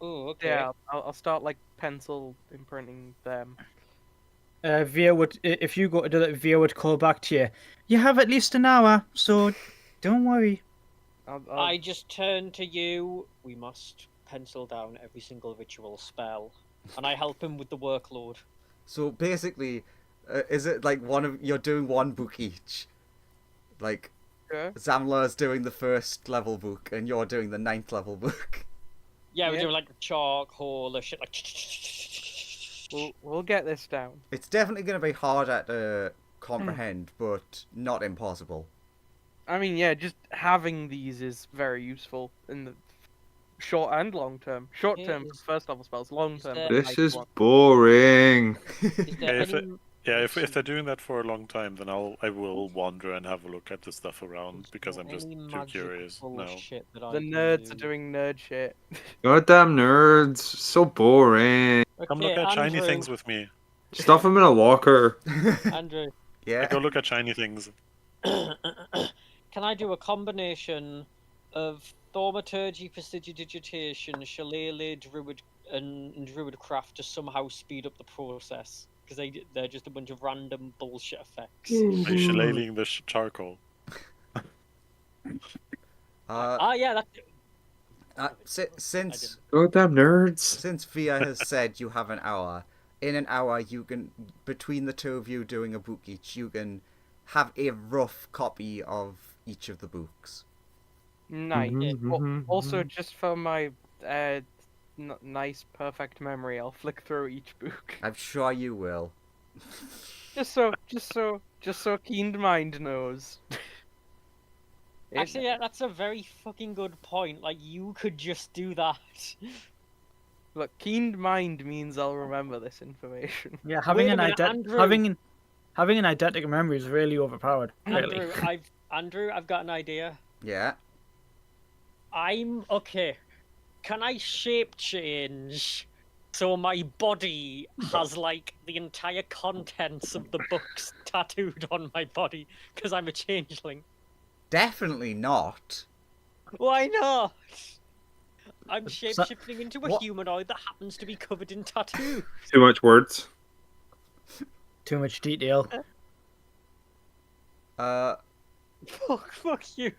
Oh, okay. Yeah, I'll start like pencil imprinting them. Via would, if you go to do that, Via would call back to you. You have at least an hour, so don't worry. I just turn to you. We must pencil down every single ritual spell, and I help him with the workload. So basically, is it like you're doing one book each? Like, Okay. Zamla's doing the 1st level book, and you're doing the 9th level book. Yeah, we Yeah. do like charcoal or shit like. We'll get this down. It's definitely going to be harder to comprehend, but not impossible. I mean, yeah, just having these is very useful in the short and long term. Short Yeah, term is- for 1st level spells, long term. there- for This night is ones. boring. Is there If any... Yeah, if they're doing that for a long time, then I will wander and have a look at the stuff around because I'm just any too magic curious now. bullshit that I The can nerds are do? doing nerd shit. Goddamn nerds. So boring. Come Okay, look at shiny Andrew, things with me. Stuff them in a locker. Andrew, Yeah. Go look at shiny things. can I do a combination of thaumaturgy, prestidigitation, shillelagh, druid, and druidcraft to somehow speed up the process? Because they're just a bunch of random bullshit effects. Are you shillelaghing the charcoal? Yeah, that's Since Goddamn nerds. since Via has said you have an hour, in an hour you can, between the two of you doing a book each, you can have a rough copy of each of the books. Nice. Also, Mhm. just for my nice, perfect memory, I'll flick through each book. I'm sure you will. Just so Keen Mind knows. Actually, yeah, that's a very fucking good point. Like, you could just do that. Look, Keen Mind means I'll remember this information. Yeah, Wait a minute, Andrew. having an eidetic memory is really overpowered. Really. Andrew, I've got an idea. Yeah. Okay. Can I shape change so my body has like the entire contents of the books tattooed on my body because I'm a changeling? Definitely not. Why not? I'm shapeshifting into a what- humanoid that happens to be covered in tattoos. Too much words. Too much detail. Fuck you.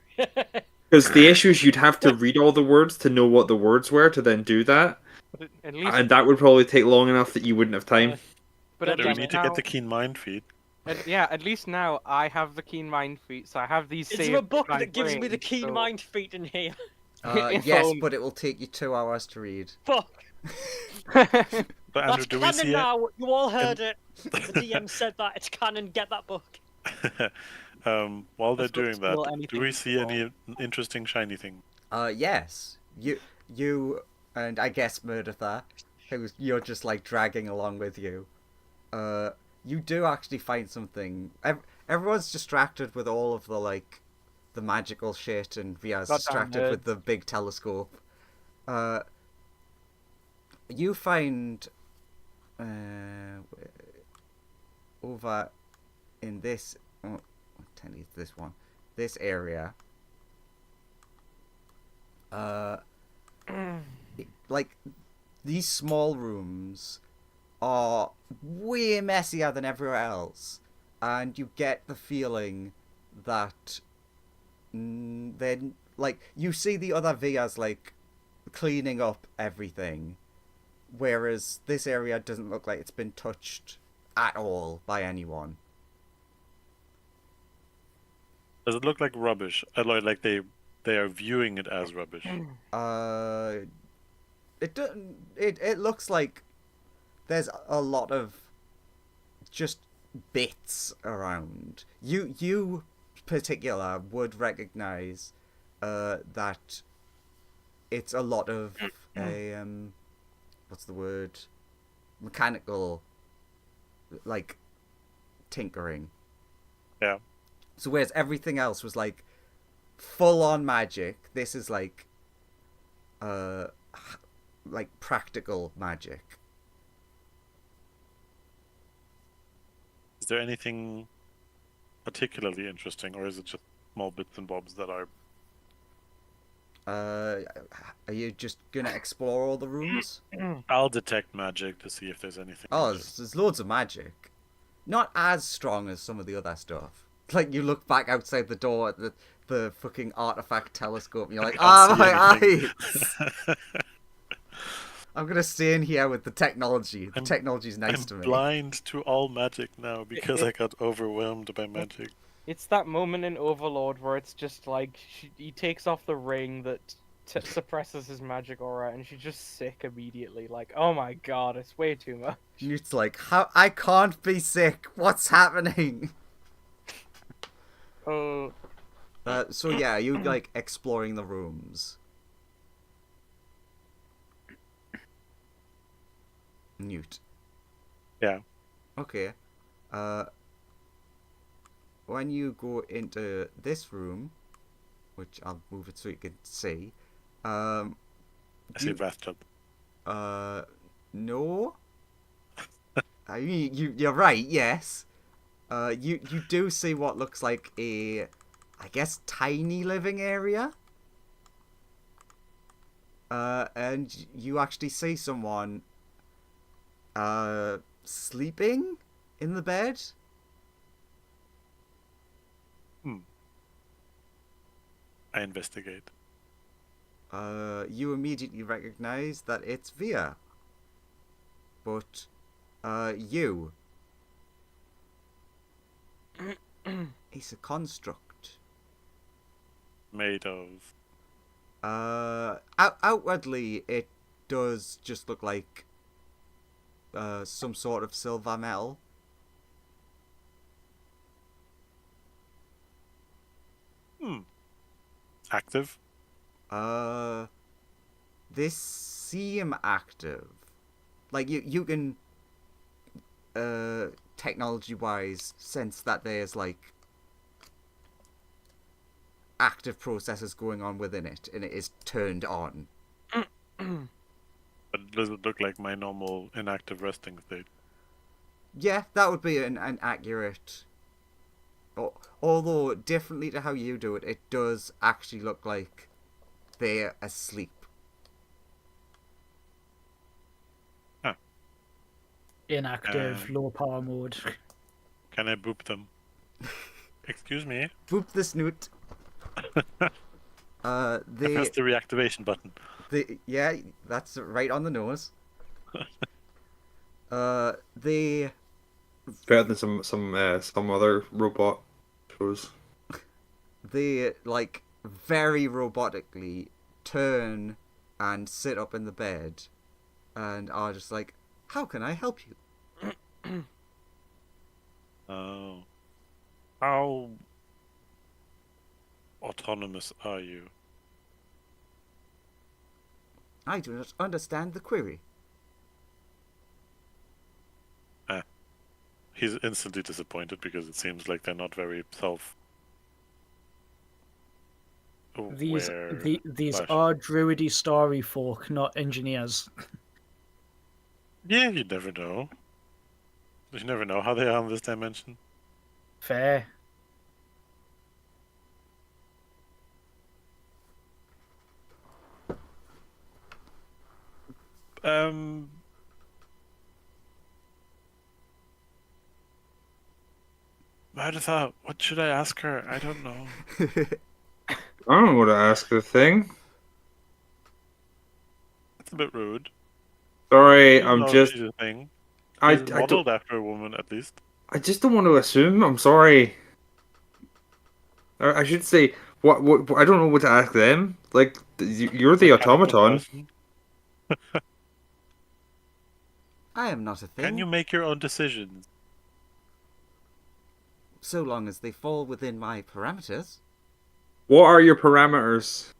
Because the issue is you'd have to read all the words to know what the words were to then do that. But at least, And that would probably take long enough that you wouldn't have time. but at Do we least need to now, get the keen mind feed? at least now I have the Keen Mind feat, so I have these. Is saved there a book in my that gives me the brain, keen so- mind feat in here? Yes, Phone. but it will take you 2 hours to read. Fuck. But Andrew, That's do we canon see now. You all heard it. The DM said that. It's canon. Get that book. it? While they're Let's not doing that, spoil do anything we see wrong. any interesting shiny thing? Yes. You, and I guess Murdertha, who you're just like dragging along with you. You do actually find something. Everyone's distracted with all of the like, the magical shit, and Via's Goddamn distracted nerds. with the big telescope. You find over in this. Oh, technically it's this one. This area. Like these small rooms are way messier than everywhere else, and you get the feeling that then like you see the other Vias like cleaning up everything, whereas this area doesn't look like it's been touched at all by anyone. Does it look like rubbish? Like they are viewing it as rubbish. It doesn't. It looks like there's a lot of just bits around. You particular would recognize that it's a lot of a what's the word, mechanical, like tinkering. Yeah. So whereas everything else was like full on magic, this is like practical magic. Is there anything particularly interesting, or is it just small bits and bobs that are? Are you just gonna explore all the rooms? I'll detect magic to see if there's anything. Oh, interesting. there's loads of magic. Not as strong as some of the other stuff. Like you look back outside the door at the fucking artifact telescope, and you're like, I ah, can't see my anything." eyes. I'm gonna stay in here with the technology. The I'm- technology's nice I'm to me. blind to all magic now because I got overwhelmed by magic. It's that moment in Overlord where it's just like he takes off the ring that suppresses his magic aura, and she's just sick immediately. Like, oh my god, it's way too much. Newt's like, how? I can't be sick. What's happening? Oh, So yeah, you like exploring the rooms. Newt. Yeah. Okay. When you go into this room, which I'll move it so you can see, I see You- bathtub. no. I mean, you're right. Yes. You do see what looks like a, I guess, tiny living area. And you actually see someone sleeping in the bed. I investigate. You immediately recognize that it's Via. But you, it's a construct. Made of. Outwardly, it does just look like some sort of silver metal. Active? They seem active. Like you can technology wise sense that there's like active processes going on within it and it is turned on. But does it look like my normal inactive resting state? Yeah, that would be an accurate. Although differently to how you do it, it does actually look like they're asleep. Inactive, low power mode. Can I boop them? Excuse me? Boop the snoot. I pressed the reactivation button. Yeah, that's right on the nose. They Better than some other robot shows. they like very robotically turn and sit up in the bed and are just like, how can I help you? Oh. How autonomous are you? I do not understand the query. He's instantly disappointed because it seems like they're not very self These aware. these are druidy story folk, not engineers. Yeah, you never know. You never know how they are in this dimension. Fair. Martha, what should I ask her? I don't know. I don't know what to ask the thing. That's a bit rude. Sorry, You don't I'm know if just. she's a thing. I She's don't. modeled after a woman, at least. I just don't want to assume. I'm sorry. I should say what. I don't know what to ask them. Like you're the Mechanical automaton. person. I am not a thing. Can you make your own decisions? So long as they fall within my parameters. What are your parameters?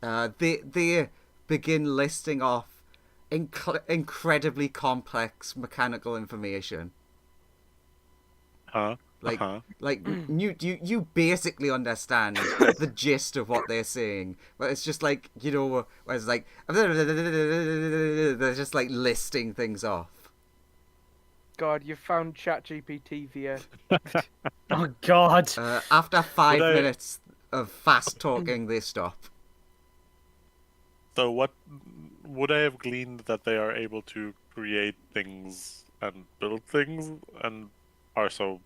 They begin listing off incredibly complex mechanical information. Huh? Like, Uh-huh. like you basically understand the gist of what they're saying, but it's just like, you know, where it's like they're just like listing things off. God, you found ChatGPT via. Oh God. After 5 Would I- minutes of fast talking, they stop. So what would I have gleaned that they are able to create things and build things and are so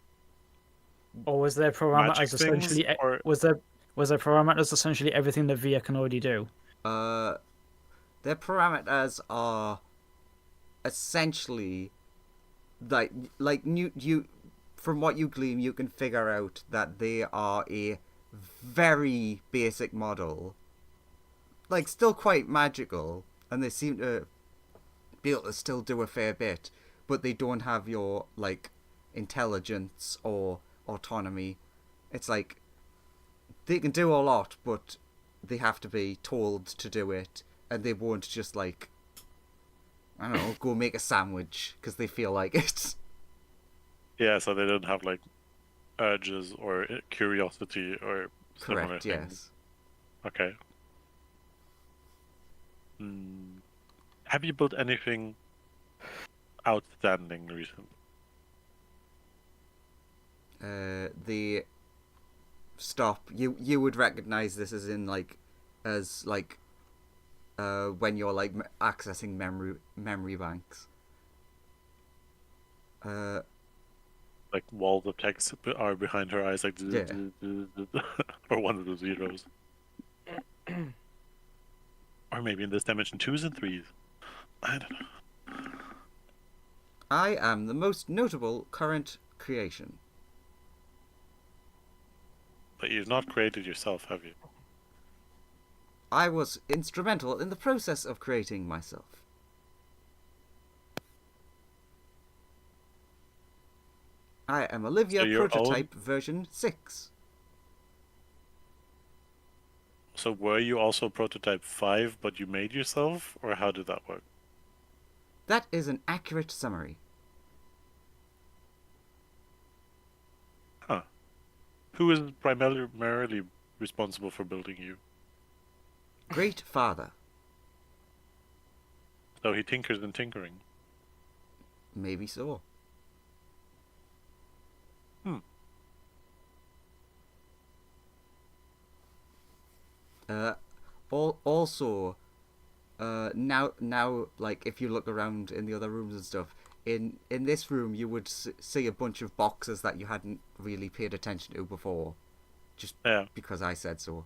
Or was their parameters magic things, essentially or was their parameters essentially everything that Via can already do? Their parameters are essentially like you from what you glean, you can figure out that they are a very basic model, like still quite magical, and they seem to be able to still do a fair bit, but they don't have your like intelligence or autonomy. It's like they can do a lot, but they have to be told to do it, and they won't just like, I don't know, go make a sandwich because they feel like it. yeah, so they don't have like urges or curiosity or similar Correct. things. Yes. Okay. Have you built anything outstanding recently? The stop. You would recognize this as in like, as like, when you're like accessing memory banks. Like walls of text are behind her eyes, like Yeah. or one of the zeros. Or maybe in this dimension 2s and 3s. I don't know. I am the most notable current creation. But you've not created yourself, have you? I was instrumental in the process of creating myself. I am Olivia So your Prototype version 6. So were you also prototype 5, but you made yourself, or how did that work? That is an accurate summary. Huh. Who is primarily responsible for building you? Great Father. So he tinkers in tinkering. Maybe so. Also, now, like, if you look around in the other rooms and stuff, in this room you would see a bunch of boxes that you hadn't really paid attention to before, just because I said so.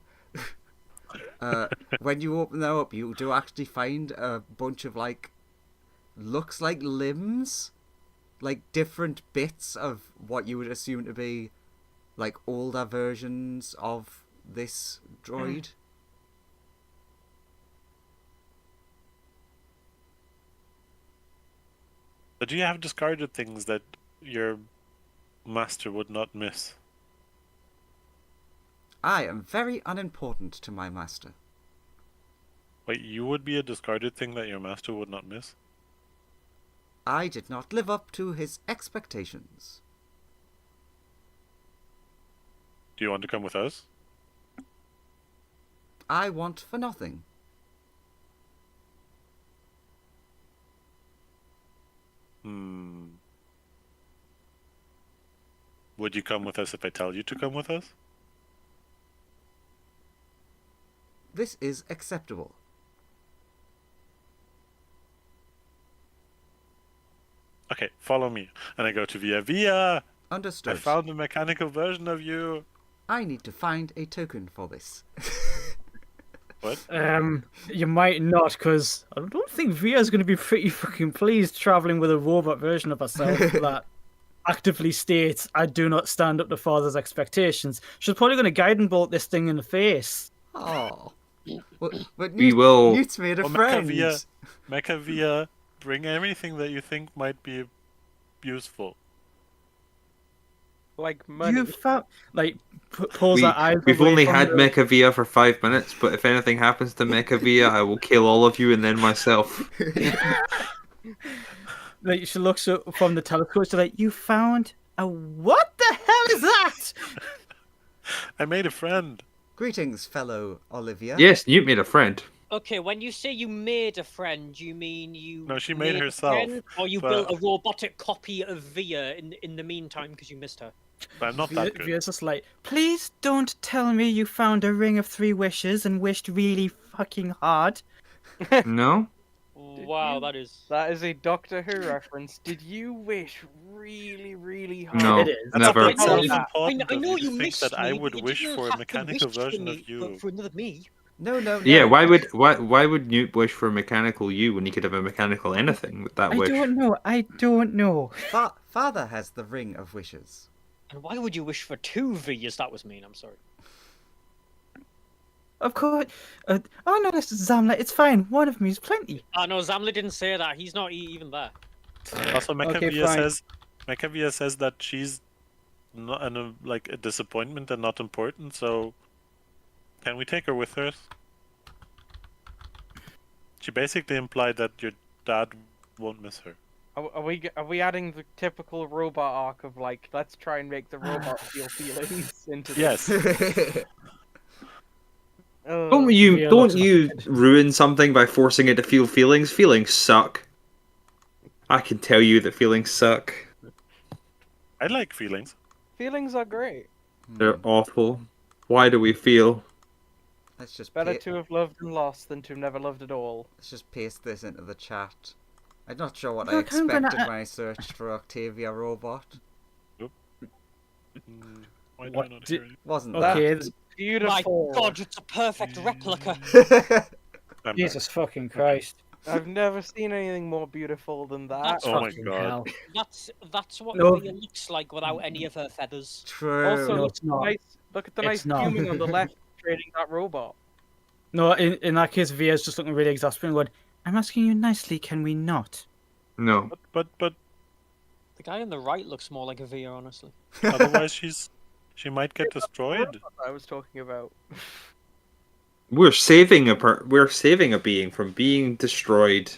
When you open them up, you do actually find a bunch of, like, looks like limbs, like different bits of what you would assume to be, like, older versions of this droid. But do you have discarded things that your master would not miss? I am very unimportant to my master. Wait, you would be a discarded thing that your master would not miss? I did not live up to his expectations. Do you want to come with us? I want for nothing. Would you come with us if I tell you to come with us? This is acceptable. Okay, follow me. And I go to Via. Via! Understood. I found a mechanical version of you. I need to find a token for this. What? You might not, because I don't think Via's going to be pretty fucking pleased traveling with a robot version of herself that actively states, I do not stand up to father's expectations. She's probably going to guiding bolt this thing in the face. Oh. But We will. Newt's made a friend. Mecha Via, bring everything that you think might be useful. Like money. You found, like, pulls her eyes We've away only from had the- Mecha Via for 5 minutes, but if anything happens to Mecha Via, I will kill all of you and then myself. Like, she looks up from the telescope, she's like, you found a... What the hell is that? I made a friend. Greetings, fellow Olivia. Yes, Newt made a friend. Okay, when you say you made a friend, you mean you... No, she made a herself, friend, or you but- built a robotic copy of Via in the meantime because you missed her? But I'm not that good. Via's just like, please don't tell me you found a ring of 3 wishes and wished really fucking hard. No? Wow, that is... That is a Doctor Who reference. Did you wish really, really hard? No, It is. That's never. not I know that you- important I of know you to you think missed that I me, would but you wish didn't for a have to mechanical wish for version me, of you. but for another me. No. Yeah, why would Newt wish for a mechanical you when he could have a mechanical anything with that I wish? don't know. Father has the ring of wishes. And why would you wish for 2 Vias? That was mean, I'm sorry. Of course. Oh no, that's Zamla. It's fine. One of me is plenty. No, Zamla didn't say that. He's not even there. Also, Okay, Mecha Via says that she's not like a disappointment and not important. So, can we take her with us? She basically implied that your dad won't miss her. Are we adding the typical robot arc of, like, let's try and make the robot feel feelings into this? Yes. Oh, Don't Via looks you ruin something by forcing it to feel feelings? Feelings suck. I can tell you that feelings suck. I like feelings. feelings are great. They're awful. Why do we feel? Let's just Better to have loved and lost than to have never loved at all. let's just paste this into the chat. I'm not sure what I Look, I'm expected gonna- when I searched for Octavia robot. Why do What I not did- hear it? Wasn't Okay, That's My beautiful. god, it's a perfect replica. that? I'm back. Jesus fucking Christ. I've never seen anything more beautiful than that. That's Oh my Fucking god. hell. That's what No. Via looks like without any of her feathers. True. Also, No, look it's at the not. nice, look at the It's nice not. human on the left trading that robot. No, in that case, Via's just looking really exasperated and going, I'm asking you nicely, can we not? No. But The guy on the right looks more like a Via, honestly. otherwise she might get destroyed. I was talking about. We're saving a being from being destroyed.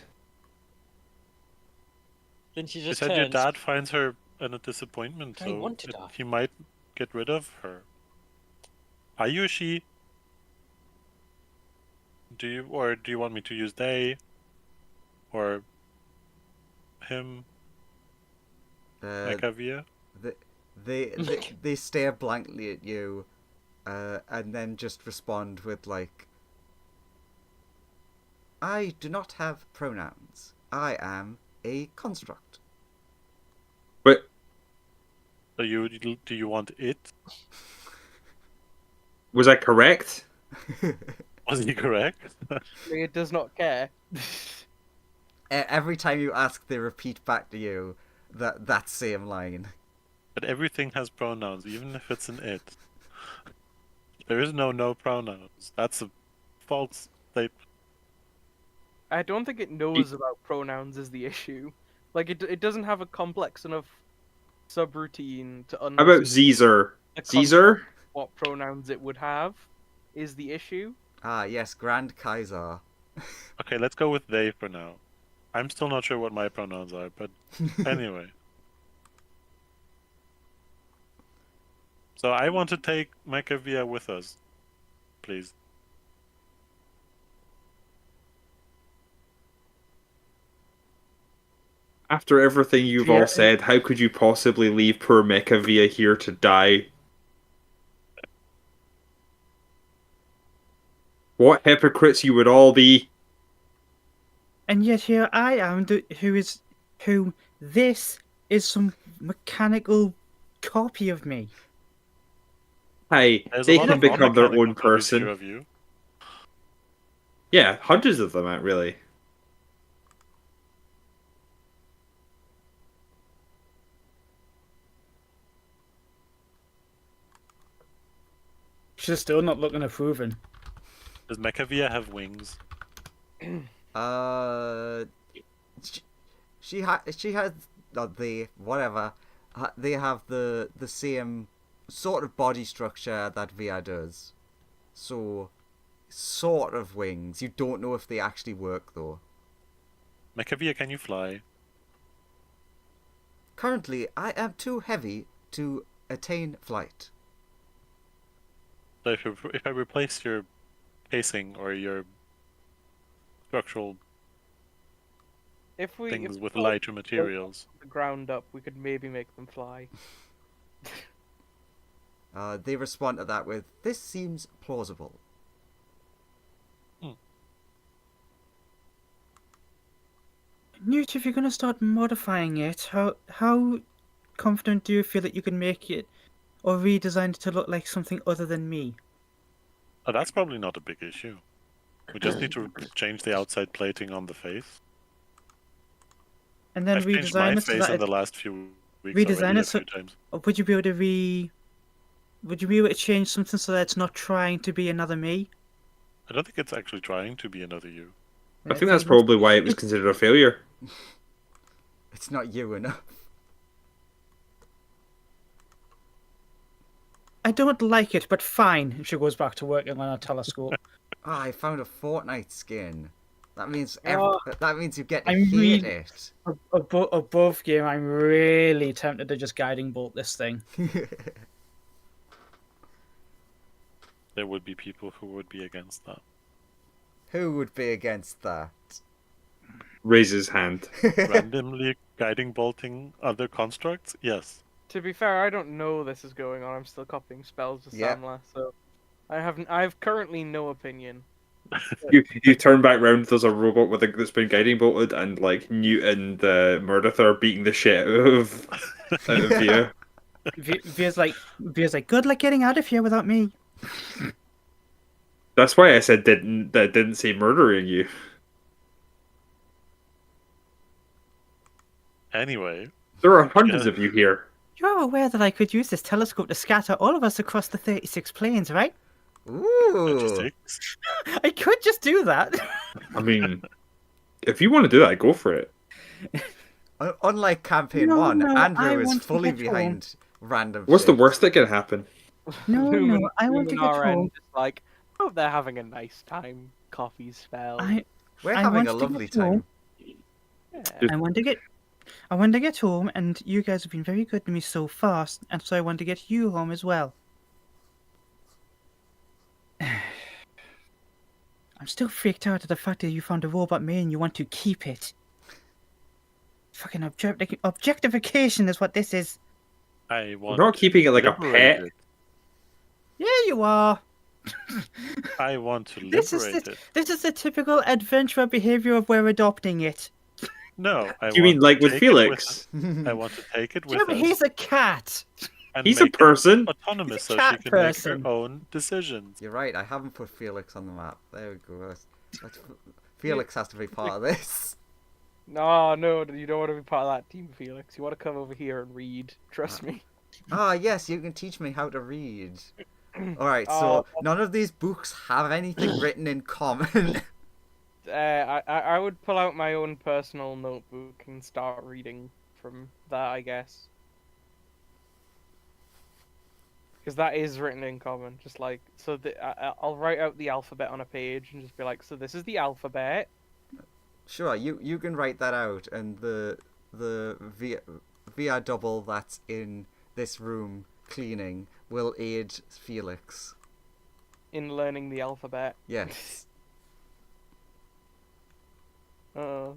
Then she She just said your turns. dad finds her in a disappointment, I so want to die. he might get rid of her. Are you a she? Do you want me to use they? Or him? Uh, Mekavia? they stare blankly at you, and then just respond with like, I do not have pronouns. I am a construct. But So do you want it? was I correct? Was he correct? It does not care. Every time you ask, they repeat back to you that same line. But everything has pronouns, even if it's an it. There is no pronouns. That's a false statement. I don't think it knows about pronouns is the issue. Like it doesn't have a complex enough subroutine to How about understand Caesar? the Caesar? concept of what pronouns it would have is the issue. Ah, yes, Grand Kaiser. Okay, let's go with they for now. I'm still not sure what my pronouns are, but anyway. So I want to take Mekavia with us, please. After everything you've all said, how could you possibly leave poor Mekavia here to die? What hypocrites you would all be. And yet here I am, who this is some mechanical copy of me. Hey, There's they a lot can of become their non-mechanical own copies here person. of you. Yeah, hundreds of them, really. She's still not looking approving. Does Mekavia have wings? Uh, she has they whatever. They have the same sort of body structure that Via does. So, sort of wings. You don't know if they actually work though. Mekavia, can you fly? Currently, I am too heavy to attain flight. So if I replace your casing or your structural If things with we lighter materials, the ground up, we could maybe make them fly. They respond to that with, "This seems plausible." Newt, if you're going to start modifying it, how confident do you feel that you can make it or redesign it to look like something other than me? oh, that's probably not a big issue. We just need to change the outside plating on the face. And then I've changed my redesign it so face that in the it, last few weeks redesign already it a so- few times. or would you be able to would you be able to change something so that it's not trying to be another me? I don't think it's actually trying to be another you. I think that's probably why it was considered a failure. It's not you enough. I don't like it, but fine. And she goes back to working on a telescope. Ah, I found a Fortnite skin. That means Oh, that means you get to I'm hate really- it. Above game, I'm really tempted to just guiding bolt this thing. There would be people who would be against that. Who would be against that? Raise his hand. Randomly guiding bolting other constructs? Yes. To be fair, I don't know this is going on. I'm still copying spells to Yeah. Samla, so I've currently no opinion. You turn back round, there's a robot that's been guiding bolted, and like Newt and Murdath are beating the shit out of Via. Via's like, good luck getting out of here without me. That's why I said didn't say murdering you. Anyway, There are hundreds of you here. You're aware that I could use this telescope to scatter all of us across the 36 planes, right? Ooh. 26. I could just do that. I mean, if you want to do that, go for it. Unlike campaign No, 1, no, I Andrew is want to fully get home. behind random What's the shit. worst that can happen? No, no, I want to Lumen get RN home. just like, hope they're having a nice time. Coffee spell. We're I having want a to lovely get home. time. Yeah. I want to get home, and you guys have been very good to me so far, and so I want to get you home as well. I'm still freaked out at the fact that you found a robot me and you want to keep it. Fucking objectification is what this is. I We're want not keeping it like a liberate pet. it. Yeah, you are. I want to This is liberate it. this is the typical adventurer behavior of we're adopting it. No, I You want mean like to with take it Felix? I want to take it Yeah, with but us he's a cat. and He's a make it person. autonomous He's a so she cat can person. make her own decisions. You're right, I haven't put Felix on the map. There we go. Felix has to be part of this. No, you don't want to be part of that team, Felix. You want to come over here and read. Trust me. Ah, yes, you can teach me how to read. Alright, so none of these books have anything written in common. I would pull out my own personal notebook and start reading from that, I guess. Because that is written in common. Just like, so I'll write out the alphabet on a page and just be like, so this is the alphabet. Sure, you can write that out, and the VR double that's in this room cleaning will aid Felix. In learning the alphabet. Yes. Uh,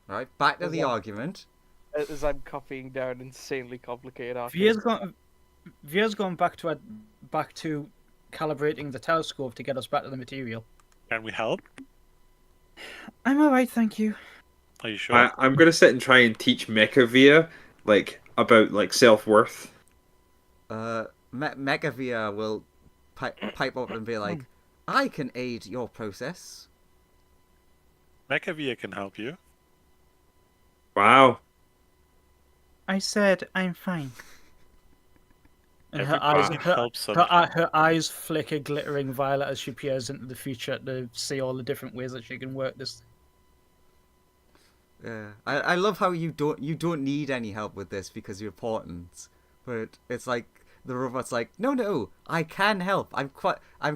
Right, back to the Yeah. argument. as I'm copying down insanely complicated Via's gone back to calibrating the telescope to get us back to the material. Can we help? I'm alright, thank you. Are you sure? I'm gonna sit and try and teach Mechavia about self-worth. Megavia will pipe up and be like, I can aid your process. Mechavia can help you. Wow. I said I'm fine. And Everybody helps sometimes. her eyes flicker glittering violet as she peers into the future to see all the different ways that she can work this. Yeah, I love how you don't need any help with this because you're important, but it's like the robot's like, no, I can help. I'm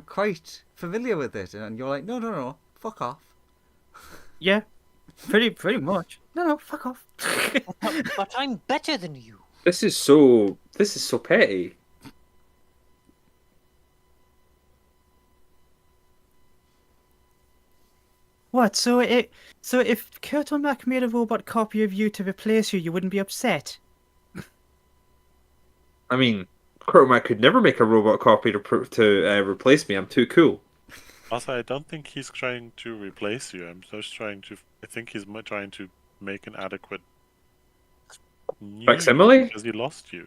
quite familiar with it, and you're like, no, fuck off. Yeah, pretty much. No, fuck off. But I'm better than you. This is so petty. What? So if Kurtelmac made a robot copy of you to replace you, you wouldn't be upset? I mean, Kurtmac could never make a robot copy to replace me. I'm too cool. Also, I don't think he's trying to replace you. I think he's trying to make an adequate new Facsimile? because he lost you.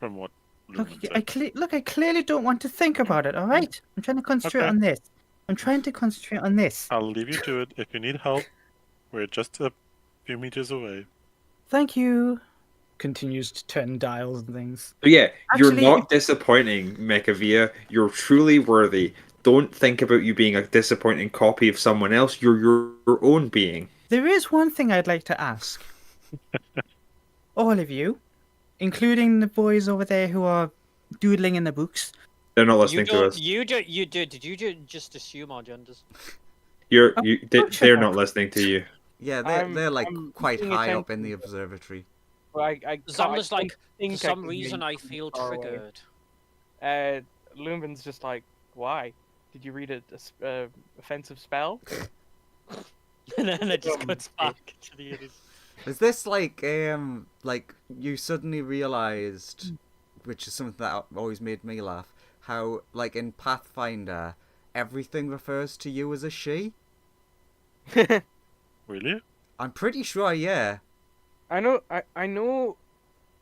From what Look, Lumen said. I clearly don't want to think about it. All right, I'm trying to concentrate Okay. on this. I'm trying to concentrate on this. I'll leave you to it. If you need help, we're just a few meters away. Thank you. Continues to turn dials and things. But yeah, Actually, you're not disappointing, Mechavia. You're truly worthy. Don't think about you being a disappointing copy of someone else. You're your own being. There is one thing I'd like to ask. All of you, including the boys over there who are doodling in the books. They're not listening to us. Did you just assume our genders? They're not listening to you. Yeah, they're like quite paying high up in attention the to it. observatory. Zamla's like, think for I some can reason hear I you from feel far away. triggered. Lumen's just like, why? Did you read a offensive spell? And then it just cuts back to the others. Is this like you suddenly realised, which is something that always made me laugh, how like in Pathfinder, everything refers to you as a she? Really? I'm pretty sure, yeah. I know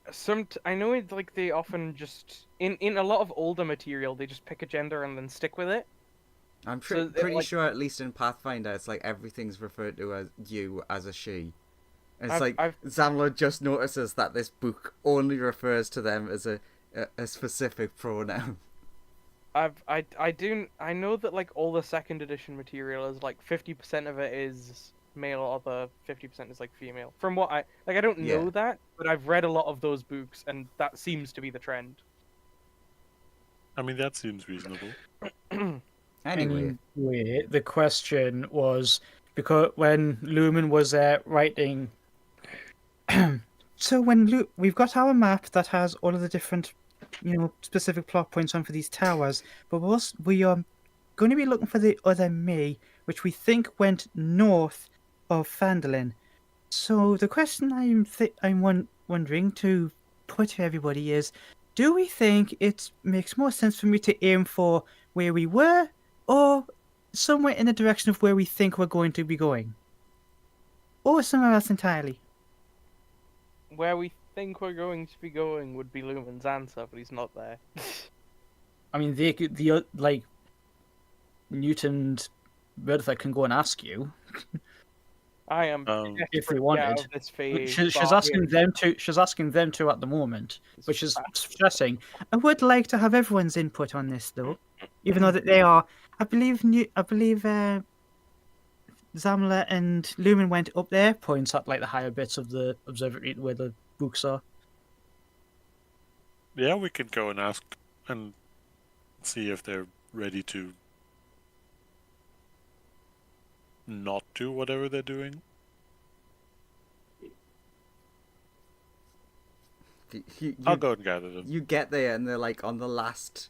it's like they often just in a lot of older material they just pick a gender and then stick with it. I'm So, pretty like- sure, at least in Pathfinder, it's like everything's referred to as you as a she. And it's I've- like Zamla just notices that this book only refers to them as a a specific pronoun. I know that like all the second edition material is like 50% of it is male, other 50% is like female. From what I don't know Yeah. that, but I've read a lot of those books, and that seems to be the trend. I mean, that seems reasonable. Anyway, Anyway, the question was because when Lumen was writing. So when we've got our map that has all of the different, specific plot points on for these towers, but we are going to be looking for the other me, which we think went north of Phandelver. So the question I'm wondering to put to everybody is, do we think it makes more sense for me to aim for where we were, or somewhere in the direction of where we think we're going to be going, or somewhere else entirely? Where we think we're going to be going would be Lumen's answer, but he's not there. I mean, like Newt and Bertha can go and ask you I am if they desperate to get out wanted. of this phase. She's but asking them to. She's asking them to at the moment, which is stressing. I would like to have everyone's input on this, though, even though that they are. I believe Zamla and Lumen went up there, points at like the higher bits of the observatory where the books are. Yeah, we could go and ask and see if they're ready to not do whatever they're doing. I'll go and gather them. You get there and they're like on the last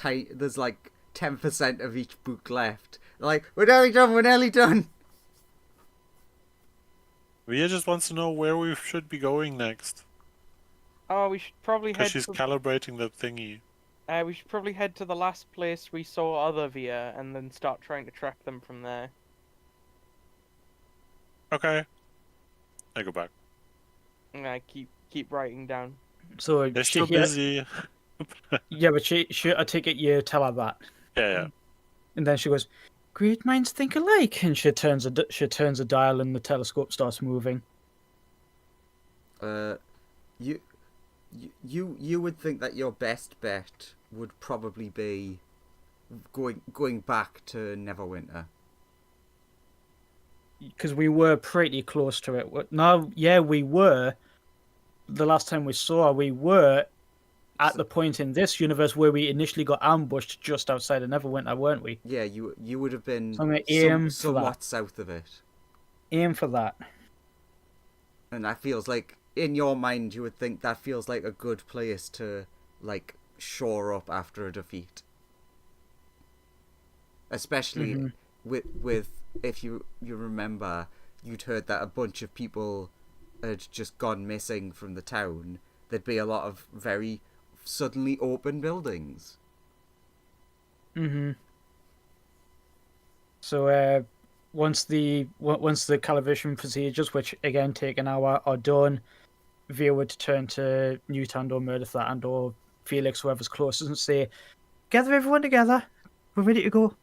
there's like 10% of each book left. They're like, we're nearly done. Ria just wants to know where we should be going next. Oh, we should probably head. Because she's calibrating the thingy. We should probably head to the last place we saw other Via, and then start trying to track them from there. Okay. I go back. And I keep writing down. So They're still busy. Yeah, but I take it you tell her that. Yeah. And then she goes, "Great minds think alike," and she turns a dial, and the telescope starts moving. You would think that your best bet would probably be going back to Neverwinter. Because we were pretty close to it. Now, yeah, we were. The last time we saw her, we were at the point in this universe where we initially got ambushed just outside of Neverwinter, weren't we? Yeah, you would have been So I'm gonna aim for somewhat that. south of it. Aim for that. And that feels like, in your mind, you would think that feels like a good place to, like, shore up after a defeat. Especially with if you remember, you'd heard that a bunch of people had just gone missing from the town. There'd be a lot of very suddenly open buildings. So once the calibration procedures, which again take an hour, are done, Via would turn to Newt and or Meredith and or Felix, whoever's closest, and say, "Gather everyone together. We're ready to go.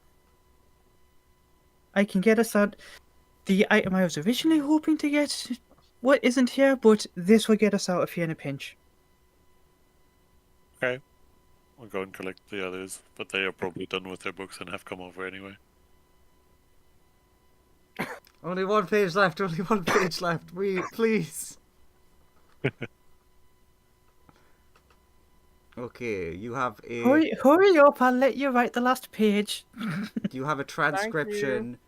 I can get us out. The item I was originally hoping to get, what isn't here, but this will get us out of here in a pinch." Okay. We'll go and collect the others, but they are probably done with their books and have come over anyway. Only one page left. Please. Okay, you have a. Hurry up! I'll let you write the last page. You have a transcription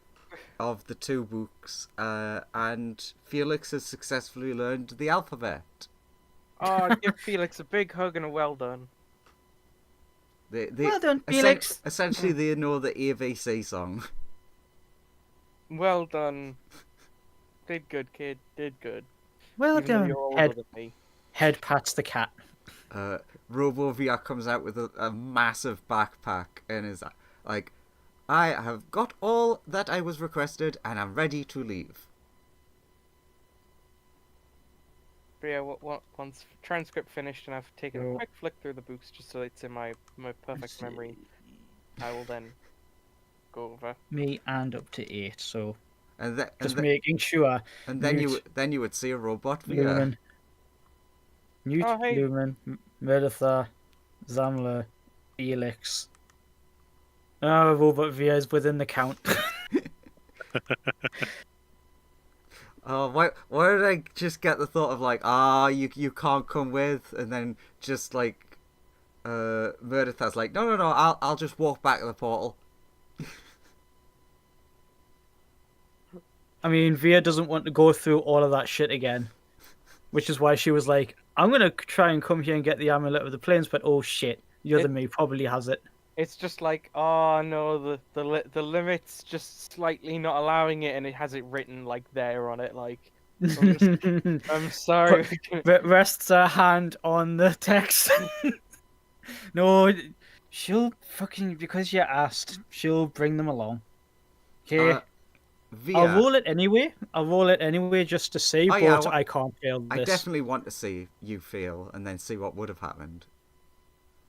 of the two books, and Felix has successfully learned the alphabet. Oh, give Felix a big hug and a well done. Well done, Felix. Essentially, they know the ABC song. Well done. Did good, kid. Did good. Well Even though done. you're older than me. Head pats the cat. RoboVR comes out with a massive backpack and is like, "I have got all that I was requested and I'm ready to leave." But yeah, once transcript finished and I've taken a quick flick through the books just so it's in my perfect memory, I will then go over. Me and up to 8, so And making sure. And then you would see a robot VR. Newt, Oh, hey. Lumen, Meredith, Zamla, Felix. Oh, Robot Via is within the count. Oh, why did I just get the thought of like, you can't come with, and then just like, Murderth's like, no, I'll just walk back to the portal. I mean, Via doesn't want to go through all of that shit again, which is why she was like, "I'm gonna try and come here and get the amulet of the plains," but oh shit, the other me probably has it. It's just like, oh no, the limit's just slightly not allowing it, and it has it written like there on it. Like, I'm sorry. Rests her hand on the text. No, she'll fucking, because you asked, she'll bring them along. Okay. Via, I'll roll it anyway. I'll roll it anyway just to see, Oh, yeah, but I can't fail this. I definitely want to see you fail and then see what would have happened.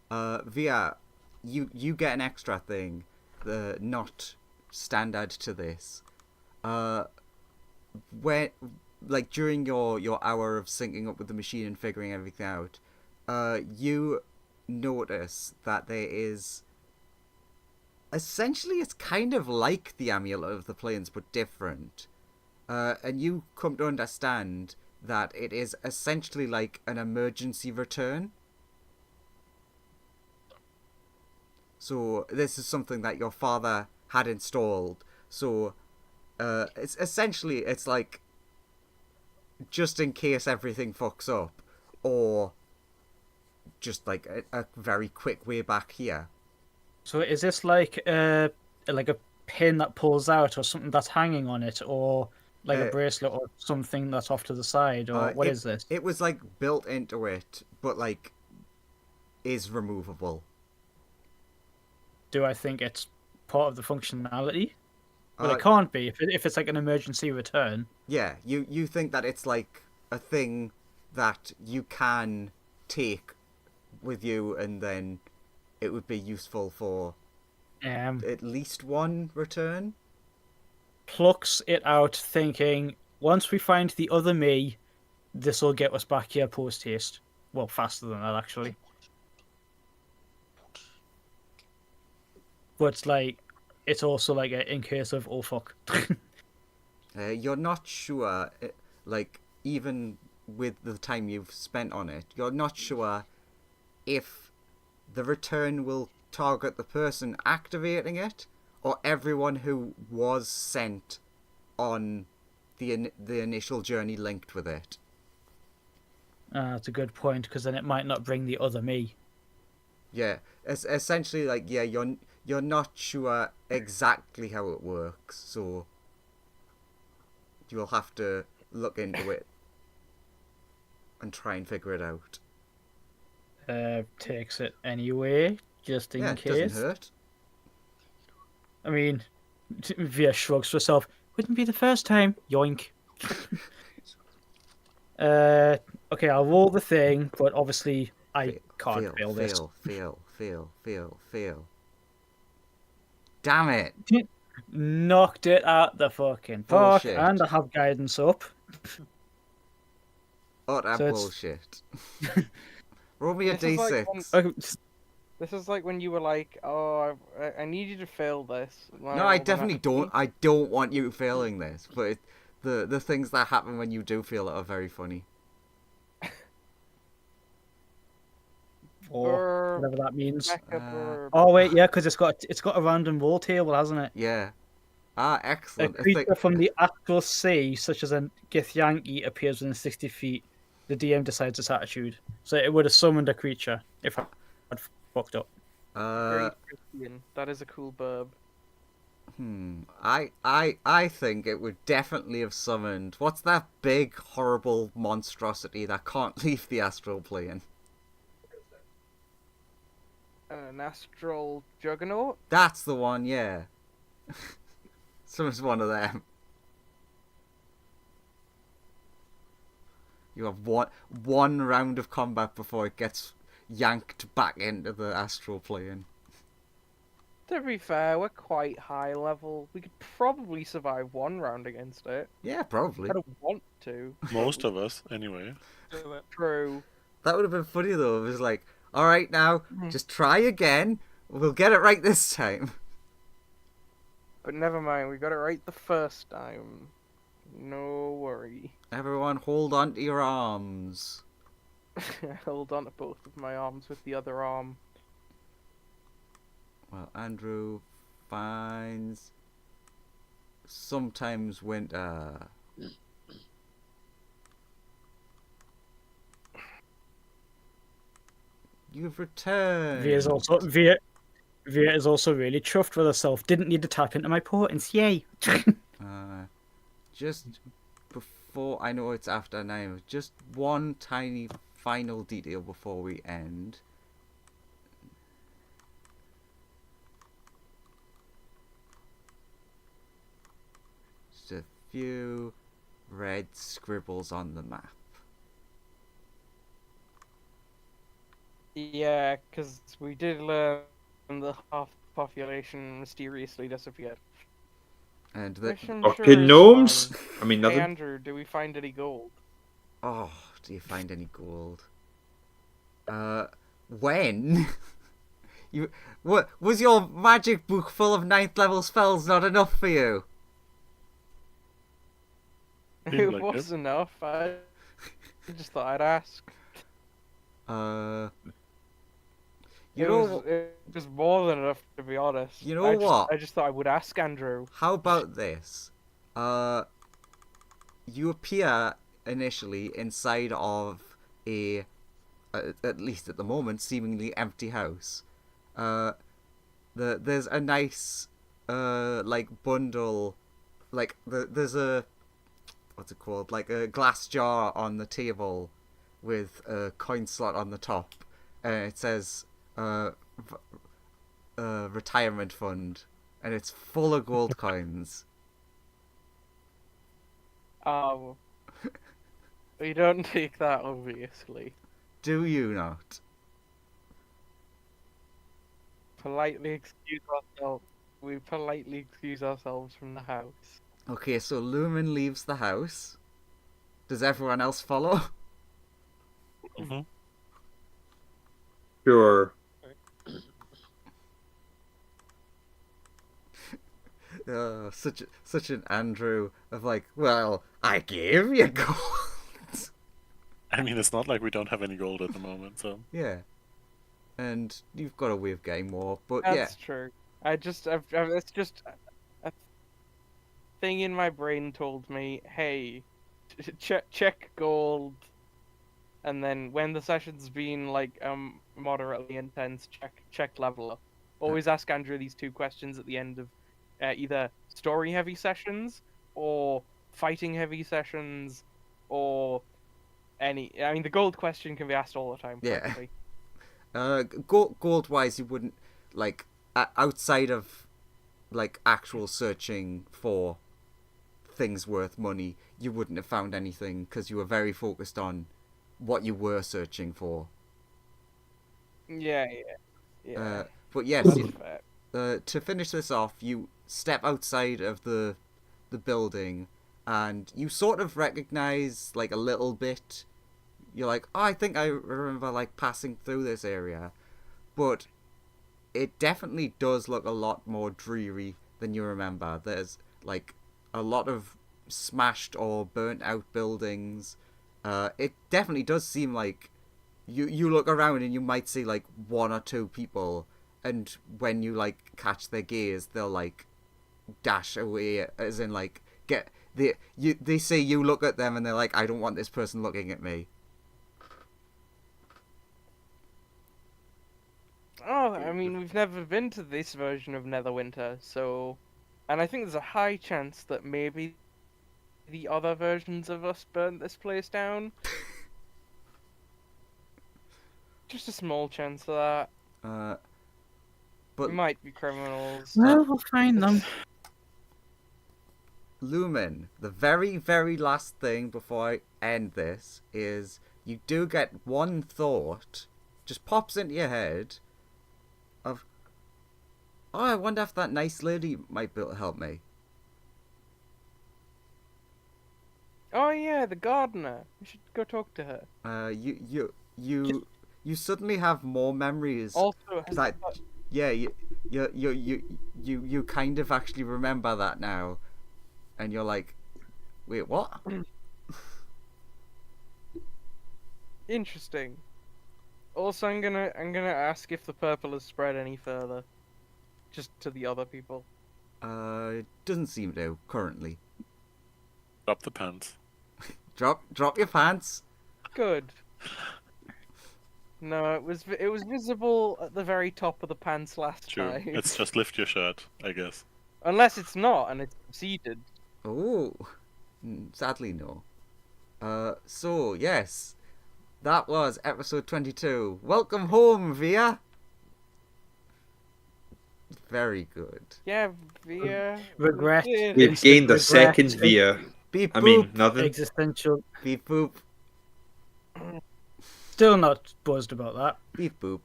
Via, you get an extra thing, not standard to this. When, like, during your hour of syncing up with the machine and figuring everything out, you notice that there is, essentially, it's kind of like the Amulet of the Plains, but different. And you come to understand that it is essentially like an emergency return. So this is something that your father had installed. So it's essentially, it's like, just in case everything fucks up, or just like a very quick way back here. So is this like a pin that pulls out, or something that's hanging on it, or like a bracelet, or something that's off to the side, or what is this? It was like built into it, but like is removable. Do I think it's part of the functionality? Well, it can't be if it's like an emergency return. Yeah, you think that it's like a thing that you can take with you, and then it would be useful for at least one return. Plucks it out, thinking, once we find the other me, this will get us back here post haste. Well, faster than that, actually. But like, it's also like in case of oh fuck. You're not sure, like, even with the time you've spent on it, you're not sure if the return will target the person activating it, or everyone who was sent on the initial journey linked with it. That's a good point, because then it might not bring the other me. Yeah, it's essentially like, yeah, you're not sure exactly how it works, so you'll have to look into it and try and figure it out. Takes it anyway, just in case. It doesn't hurt. I mean, Via shrugs to herself. Wouldn't be the first time. Yoink. Okay, I'll roll the thing, but obviously I can't fail this. Fail. Damn it! Knocked it out the fucking park, Bullshit. and I have guidance up. Utter So bullshit. Roll me a This is like d6. This is like when you were like, "Oh, I need you to fail this." No, I definitely don't. I don't want you failing this, but the things that happen when you do feel it are very funny. Or whatever that means. Or... Oh wait, yeah, because it's got a random roll table, hasn't it? Yeah. A Excellent. creature from the actual sea, such as a Githyanki, appears within 60 feet. The DM decides its attitude. So it would have summoned a creature if I had fucked up. Very Christian. That is a cool burb. I think it would definitely have summoned. What's that big, horrible monstrosity that can't leave the astral plane? An astral juggernaut? That's the one, yeah. Summon's one of them. You have one round of combat before it gets yanked back into the astral plane. To be fair, we're quite high level. We could probably survive one round against it. Yeah, probably. I don't want to. Most of us, anyway. True. That would have been funny though. It was like, All right, now just try again. We'll get it right this time. But never mind, we got it right the first time. No worry. Everyone, hold on to your arms. I held on to both of my arms with the other arm. Well, Andrew finds sometimes winter. You've returned. Via is also really chuffed with herself. Didn't need to tap into my portents. Yay! Just before, I know it's after 9, just one tiny final detail before we end. Just a few red scribbles on the map. Yeah, because we did learn the half population mysteriously disappeared. And the Which I'm Fucking sure is gnomes. fine. I mean, Hey nothing. Andrew, do we find any gold? oh, do you find any gold? When? What was your magic book full of 9th level spells not enough for you? Seems It like was it. enough. I just thought I'd ask. You it know, was more than enough, to be honest. You know what? I just thought I would ask Andrew. how about this? You appear initially inside of a, at least at the moment, seemingly empty house. There's a nice, like bundle, like there's a, what's it called? Like a glass jar on the table, with a coin slot on the top, and it says, retirement fund, and it's full of gold coins. Oh. We don't take that, obviously. Do you not? Politely excuse ourselves. We politely excuse ourselves from the house. Okay, so Lumen leaves the house. Does everyone else follow? hmm Sure. Such an Andrew of like, well, I gave you gold. I mean, it's not like we don't have any gold at the moment, so. Yeah, and you've got a way of getting more, but That's true. It's just a thing in my brain told me, hey, check gold, and then when the session's been like moderately intense, check level up. Always ask Andrew these two questions at the end of either story heavy sessions or fighting heavy sessions or any. I mean, the gold question can be asked all the time. Yeah. Practically. Gold wise, you wouldn't like outside of like actual searching for things worth money. You wouldn't have found anything because you were very focused on what you were searching for. Yeah. But yes, That's fair. to finish this off, you step outside of the building, and you sort of recognize like a little bit. You're like, oh, I think I remember like passing through this area, but it definitely does look a lot more dreary than you remember. There's like a lot of smashed or burnt out buildings. It definitely does seem like you look around and you might see like one or two people, and when you like catch their gaze, they'll like dash away, as in like they say you look at them and they're like, I don't want this person looking at me. Oh, I mean, we've never been to this version of Netherwinter, so... And I think there's a high chance that maybe the other versions of us burnt this place down. Just a small chance of that. But We might be criminals. Well, we'll find them. Lumen, the very, very last thing before I end this is you do get one thought, just pops into your head, of, oh, I wonder if that nice lady might be able to help me. Oh yeah, the gardener. We should go talk to her. You you suddenly have more memories. Also, It's like, yeah, you kind of actually remember that now, and you're like, wait, what? interesting. Also, I'm gonna ask if the purple has spread any further, just to the other people. It doesn't seem to currently. Drop the pants. Drop your pants. Good. No, it was visible at the very top of the pants last True. time. It's just lift your shirt, I guess. Unless it's not and it's seated. Oh, sadly no. So yes, that was episode 22. Welcome home, Via. Very good. Yeah, Via. Regret. we did We've it. gained a Regret. second via. Beep I boop. mean, nothing. Existential. Beep boop. Still not buzzed about that. Beep boop.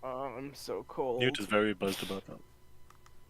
Oh, I'm so cold. Newt is very buzzed about that.